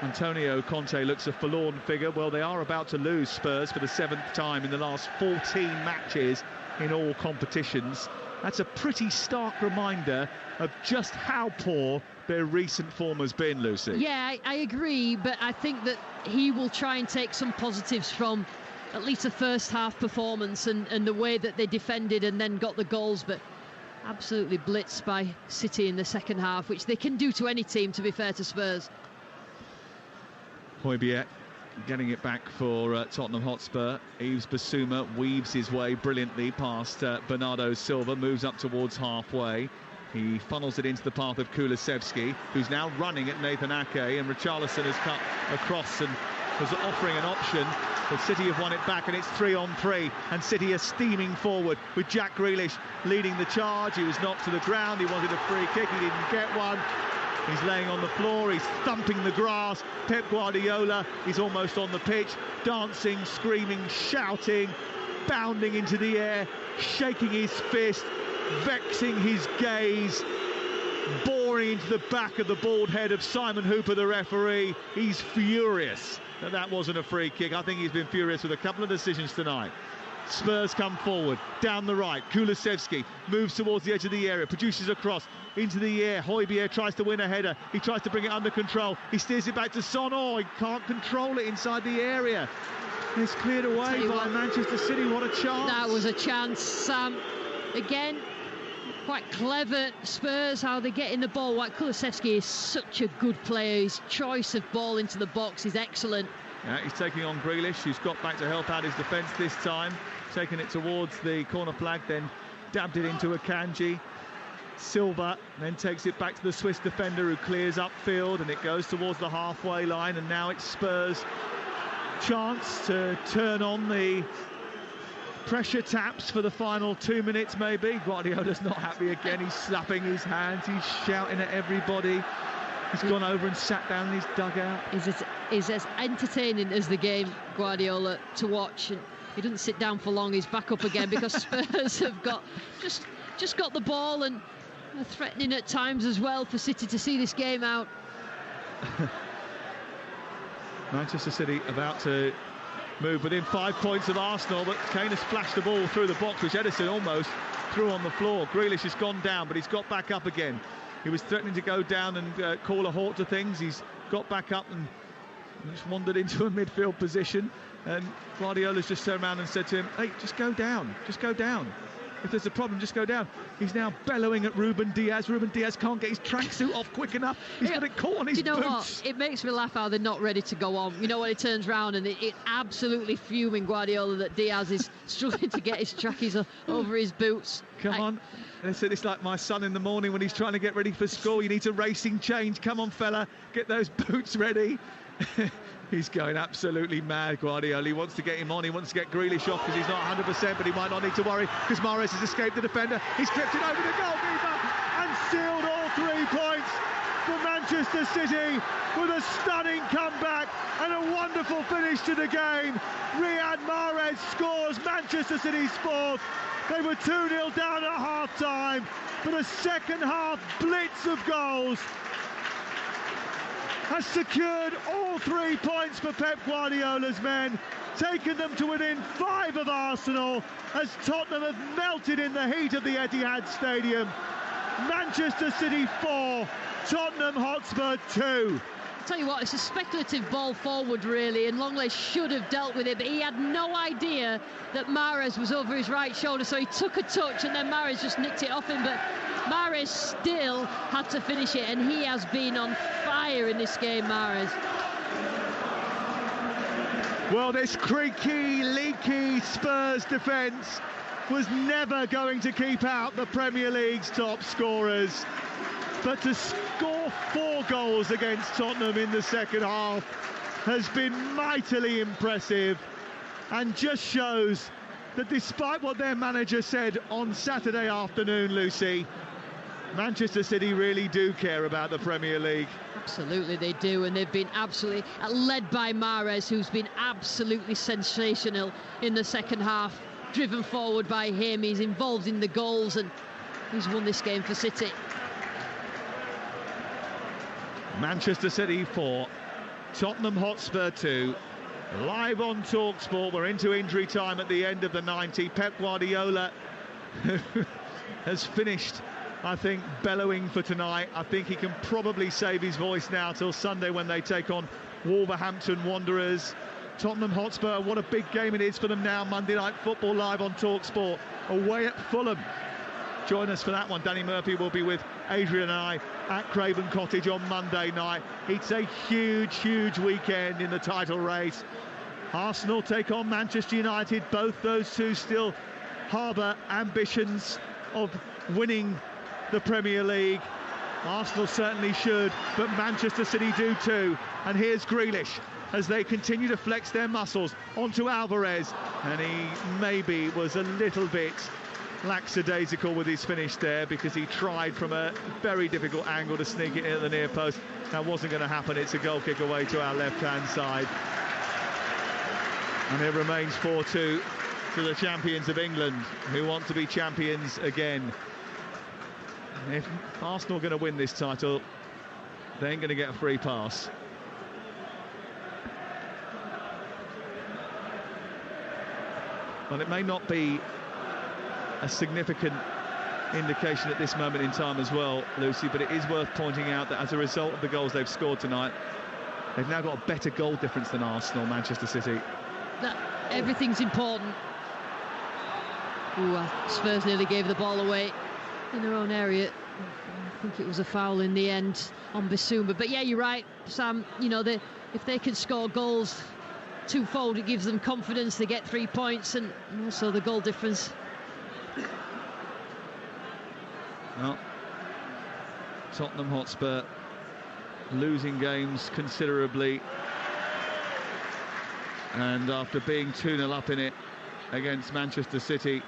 Antonio Conte looks a forlorn figure. Well, they are about to lose, Spurs, for the 7th time in the last 14 matches in all competitions. That's a pretty stark reminder of just how poor their recent form has been, Lucy. Yeah, I agree, but I think that he will try and take some positives from at least the first half performance and the way that they defended and then got the goals, but absolutely blitzed by City in the second half, which they can do to any team, to be fair to Spurs. Hojbjerg getting it back for Tottenham Hotspur. Yves Bissouma weaves his way brilliantly past Bernardo Silva, moves up towards halfway. He funnels it into the path of Kulusevski, who's now running at Nathan Ake, and Richarlison has cut across and was offering an option, but City have won it back, and it's 3-on-3, and City are steaming forward with Jack Grealish leading the charge. He was knocked to the ground. He wanted a free kick. He didn't get one. He's laying on the floor, he's thumping the grass. Pep Guardiola is almost on the pitch, dancing, screaming, shouting, bounding into the air, shaking his fist, vexing his gaze, boring into the back of the bald head of Simon Hooper, the referee. He's furious that wasn't a free kick. I think he's been furious with a couple of decisions tonight. Spurs come forward, down the right. Kulusevski moves towards the edge of the area, produces a cross into the air. Højbjerg tries to win a header. He tries to bring it under control. He steers it back to Son. Oh, he can't control it inside the area. It's cleared away by Manchester City. What a chance. That was a chance, Sam. Again, quite clever Spurs, how they get in the ball. Kulusevski is such a good player. His choice of ball into the box is excellent. Yeah, he's taking on Grealish, who's got back to help out his defence this time. Taking it towards the corner flag, then dabbed it into Akanji. Silva then takes it back to the Swiss defender, who clears upfield, and it goes towards the halfway line. And now it's Spurs' chance to turn on the pressure taps for the final 2 minutes, maybe. Guardiola's not happy again. He's slapping his hands. He's shouting at everybody. He's gone over and sat down in his dugout. Is as entertaining as the game, Guardiola, to watch. And he doesn't sit down for long. He's back up again because Spurs have got just got the ball and are threatening at times as well for City to see this game out. Manchester City about to move within 5 points of Arsenal, but Kane has splashed the ball through the box, which Ederson almost threw on the floor. Grealish has gone down, but he's got back up again. He was threatening to go down and call a halt to things. He's got back up and just wandered into a midfield position. And Guardiola's just turned around and said to him, hey, just go down, just go down. If there's a problem, just go down. He's now bellowing at Ruben Diaz. Ruben Diaz can't get his tracksuit off quick enough. He's got it caught on his boots. You know what? It makes me laugh how they're not ready to go on. You know, when he turns round and it absolutely fuming Guardiola that Diaz is struggling to get his trackies over his boots. Come on. They said it's like my son in the morning when he's trying to get ready for school. You need to racing change. Come on, fella, get those boots ready. He's going absolutely mad, Guardiola. He wants to get him on. He wants to get Grealish off because he's not 100%, but he might not need to worry because Mahrez has escaped the defender. He's clipped it over the goalkeeper and sealed all 3 points for Manchester City with a stunning comeback and a wonderful finish to the game. Riyad Mahrez scores Manchester City's fourth. They were 2-0 down at half-time, but a second-half blitz of goals has secured all 3 points for Pep Guardiola's men, taken them to within 5 of Arsenal as Tottenham have melted in the heat of the Etihad Stadium. Manchester City 4, Tottenham Hotspur 2. I'll tell you what, it's a speculative ball forward really, and Longley should have dealt with it, but he had no idea that Mahrez was over his right shoulder, so he took a touch and then Mahrez just nicked it off him, but Mahrez still had to finish it, and he has been on fire in this game, Mahrez. Well, this creaky, leaky Spurs defence was never going to keep out the Premier League's top scorers. But to score 4 goals against Tottenham in the second half has been mightily impressive and just shows that despite what their manager said on Saturday afternoon, Lucy, Manchester City really do care about the Premier League. Absolutely they do, and they've been absolutely led by Mahrez, who's been absolutely sensational in the second half, driven forward by him. He's involved in the goals and he's won this game for City. Manchester City 4, Tottenham Hotspur 2, live on Talksport. We're into injury time at the end of the 90. Pep Guardiola has finished, I think, bellowing for tonight. I think he can probably save his voice now till Sunday when they take on Wolverhampton Wanderers. Tottenham Hotspur, what a big game it is for them now. Monday Night Football live on Talksport, away at Fulham. Join us for that one. Danny Murphy will be with Adrian and I at Craven Cottage on Monday night. It's a huge, huge weekend in the title race. Arsenal take on Manchester United. Both those two still harbour ambitions of winning the Premier League. Arsenal certainly should, but Manchester City do too. And here's Grealish as they continue to flex their muscles onto Alvarez. And he maybe was a little bit lackadaisical with his finish there because he tried from a very difficult angle to sneak it in at the near post. That wasn't going to happen. It's a goal kick away to our left-hand side. And it remains 4-2 to the champions of England, who want to be champions again. If Arsenal are going to win this title, they ain't going to get a free pass. Well, it may not be a significant indication at this moment in time as well, Lucy, but it is worth pointing out that as a result of the goals they've scored tonight, they've now got a better goal difference than Arsenal, Manchester City. Everything's important. Ooh, Spurs nearly gave the ball away in their own area. I think it was a foul in the end on Bissouma. But yeah, you're right, Sam. You know, if they can score goals twofold, it gives them confidence. They get 3 points, and also the goal difference. Well, Tottenham Hotspur losing games considerably, and after being 2-0 up in it against Manchester City,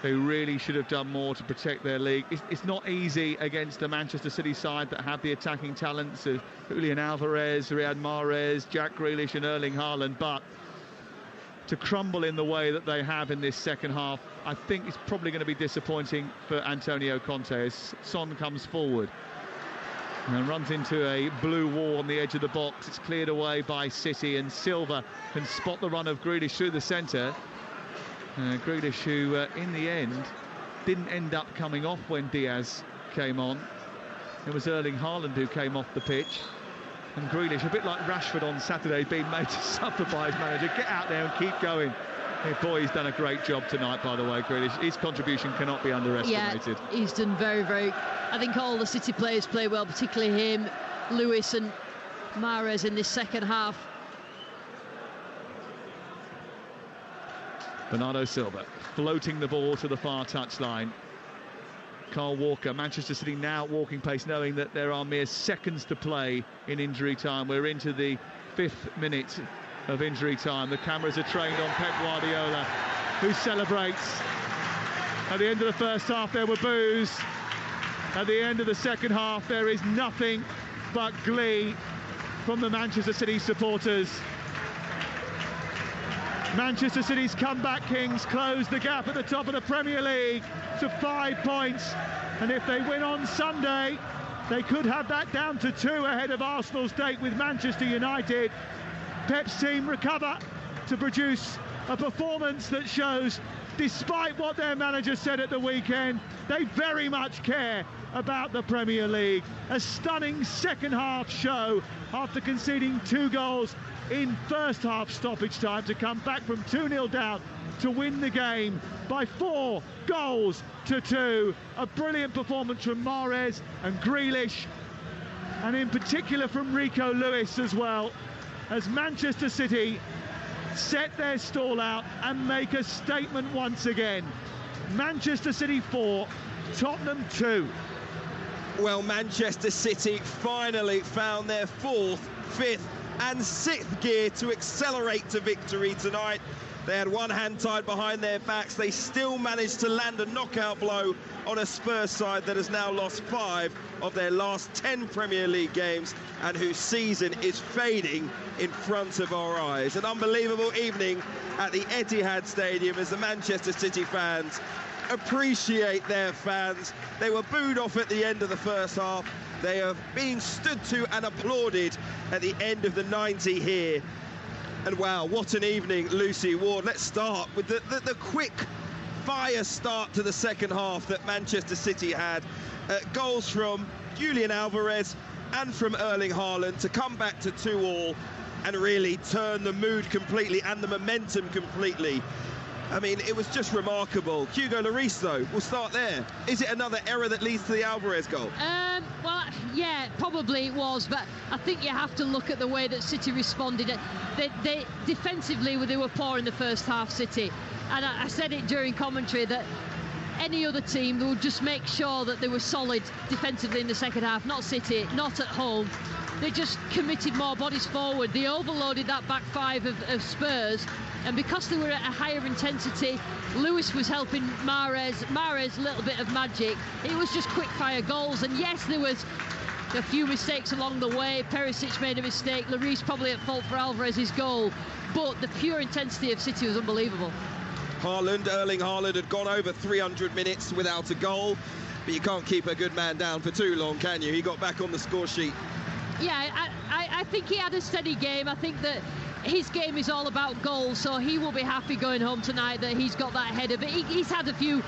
who really should have done more to protect their league. It's not easy against a Manchester City side that have the attacking talents of Julian Alvarez, Riyad Mahrez, Jack Grealish and Erling Haaland, but to crumble in the way that they have in this second half, I think it's probably going to be disappointing for Antonio Conte as Son comes forward and runs into a blue wall on the edge of the box. It's cleared away by City, and Silva can spot the run of Grealish through the centre. Grealish, who in the end didn't end up coming off when Diaz came on. It was Erling Haaland who came off the pitch, and Grealish, a bit like Rashford on Saturday, being made to suffer by his manager. Get out there and keep going. Hey, boy, he's done a great job tonight, by the way, Grealish. His contribution cannot be underestimated. Yeah, he's done very, very... I think all the City players play well, particularly him, Lewis and Mahrez in this second half. Bernardo Silva floating the ball to the far touchline. Kyle Walker, Manchester City now at walking pace, knowing that there are mere seconds to play in injury time. We're into the 5th minute of injury time. The cameras are trained on Pep Guardiola, who celebrates. At the end of the first half there were boos. At the end of the second half there is nothing but glee from the Manchester City supporters. Manchester City's comeback kings close the gap at the top of the Premier League to 5 points, and if they win on Sunday they could have that down to 2 ahead of Arsenal's date with Manchester United. Pep's team recover to produce a performance that shows, despite what their manager said at the weekend, they very much care about the Premier League. A stunning second half show after conceding 2 goals in first half stoppage time to come back from 2-0 down to win the game by 4 goals to 2. A brilliant performance from Mahrez and Grealish, and in particular from Rico Lewis as well, as Manchester City set their stall out and make a statement once again. Manchester City 4, Tottenham 2. Well, Manchester City finally found their 4th, 5th and 6th gear to accelerate to victory tonight. They had one hand tied behind their backs. They still managed to land a knockout blow on a Spurs side that has now lost 5 of their last 10 Premier League games and whose season is fading in front of our eyes. An unbelievable evening at the Etihad Stadium as the Manchester City fans appreciate their fans. They were booed off at the end of the first half. They are being stood to and applauded at the end of the 90 here. And wow, what an evening, Lucy Ward. Let's start with the quick fire start to the second half that Manchester City had. Goals from Julian Alvarez and from Erling Haaland to come back to 2-2 and really turn the mood completely and the momentum completely. I mean, it was just remarkable. Hugo Lloris, though, we'll start there. Is it another error that leads to the Alvarez goal? Well, yeah, probably it was, but I think you have to look at the way that City responded. They defensively, they were poor in the first half, City. And I said it during commentary that any other team, they would just make sure that they were solid defensively in the second half. Not City, not at home. They just committed more bodies forward. They overloaded that back 5 of Spurs. And because they were at a higher intensity, Lewis was helping Mahrez a little bit of magic. It was just quick-fire goals. And yes, there was a few mistakes along the way. Perisic made a mistake. Lloris probably at fault for Alvarez's goal. But the pure intensity of City was unbelievable. Erling Haaland had gone over 300 minutes without a goal. But you can't keep a good man down for too long, can you? He got back on the score sheet. Yeah, I think he had a steady game. I think that his game is all about goals, so he will be happy going home tonight that he's got that header. But he's had a few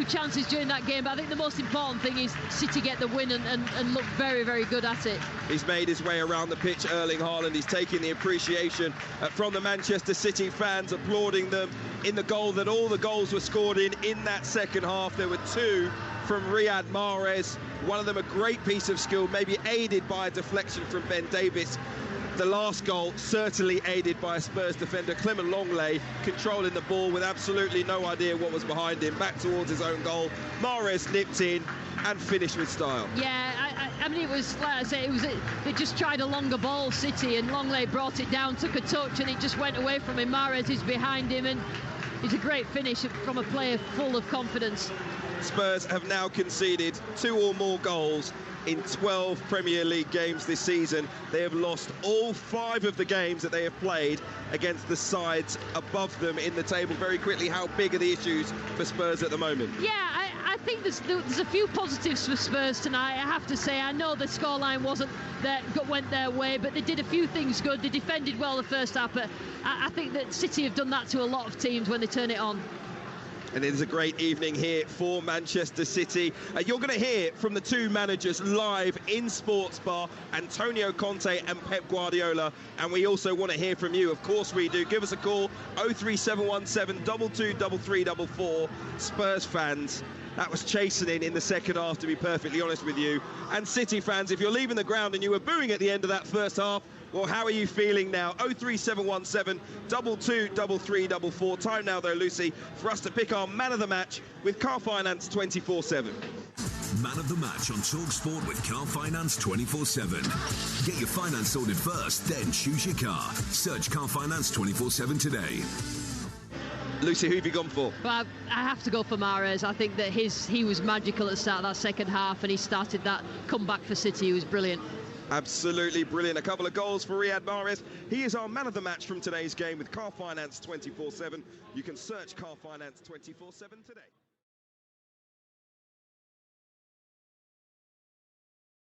chances during that game, but I think the most important thing is City get the win and look very, very good at it. He's made his way around the pitch, Erling Haaland. He's taking the appreciation from the Manchester City fans, applauding them in the goal that all the goals were scored in that second half. There were 2 from Riyad Mahrez, one of them a great piece of skill, maybe aided by a deflection from Ben Davies. The last goal certainly aided by a Spurs defender, Clement Longley, controlling the ball with absolutely no idea what was behind him, back towards his own goal. Mahrez nipped in and finished with style. Yeah, I mean, it was, like I say, they just tried a longer ball, City, and Longley brought it down, took a touch, and it just went away from him. Mahrez is behind him, and it's a great finish from a player full of confidence. Spurs have now conceded 2 or more goals in 12 Premier League games this season. They have lost all 5 of the games that they have played against the sides above them in the table. Very quickly, how big are the issues for Spurs at the moment? Yeah, I think there's a few positives for Spurs tonight, I have to say. I know the scoreline went their way, but they did a few things good. They defended well the first half, but I think that City have done that to a lot of teams when they turn it on. And it is a great evening here for Manchester City. You're going to hear from the 2 managers live in Sports Bar, Antonio Conte and Pep Guardiola. And we also want to hear from you. Of course we do. Give us a call, 03717 223344. Spurs fans, that was chastening in the second half, to be perfectly honest with you. And City fans, if you're leaving the ground and you were booing at the end of that first half, well, how are you feeling now? 03717 223344. Time now, though, Lucy, for us to pick our man of the match with Car Finance 24/7. Man of the match on Talksport with Car Finance 24/7. Get your finance sorted first, then choose your car. Search Car Finance 24/7 today. Lucy, who have you gone for? Well, I have to go for Mahrez. I think that he was magical at the start of that second half, and he started that comeback for City. He was brilliant. Absolutely brilliant. A couple of goals for Riyad Mahrez. He is our man of the match from today's game with Car Finance 24/7. You can search Car Finance 24/7 today.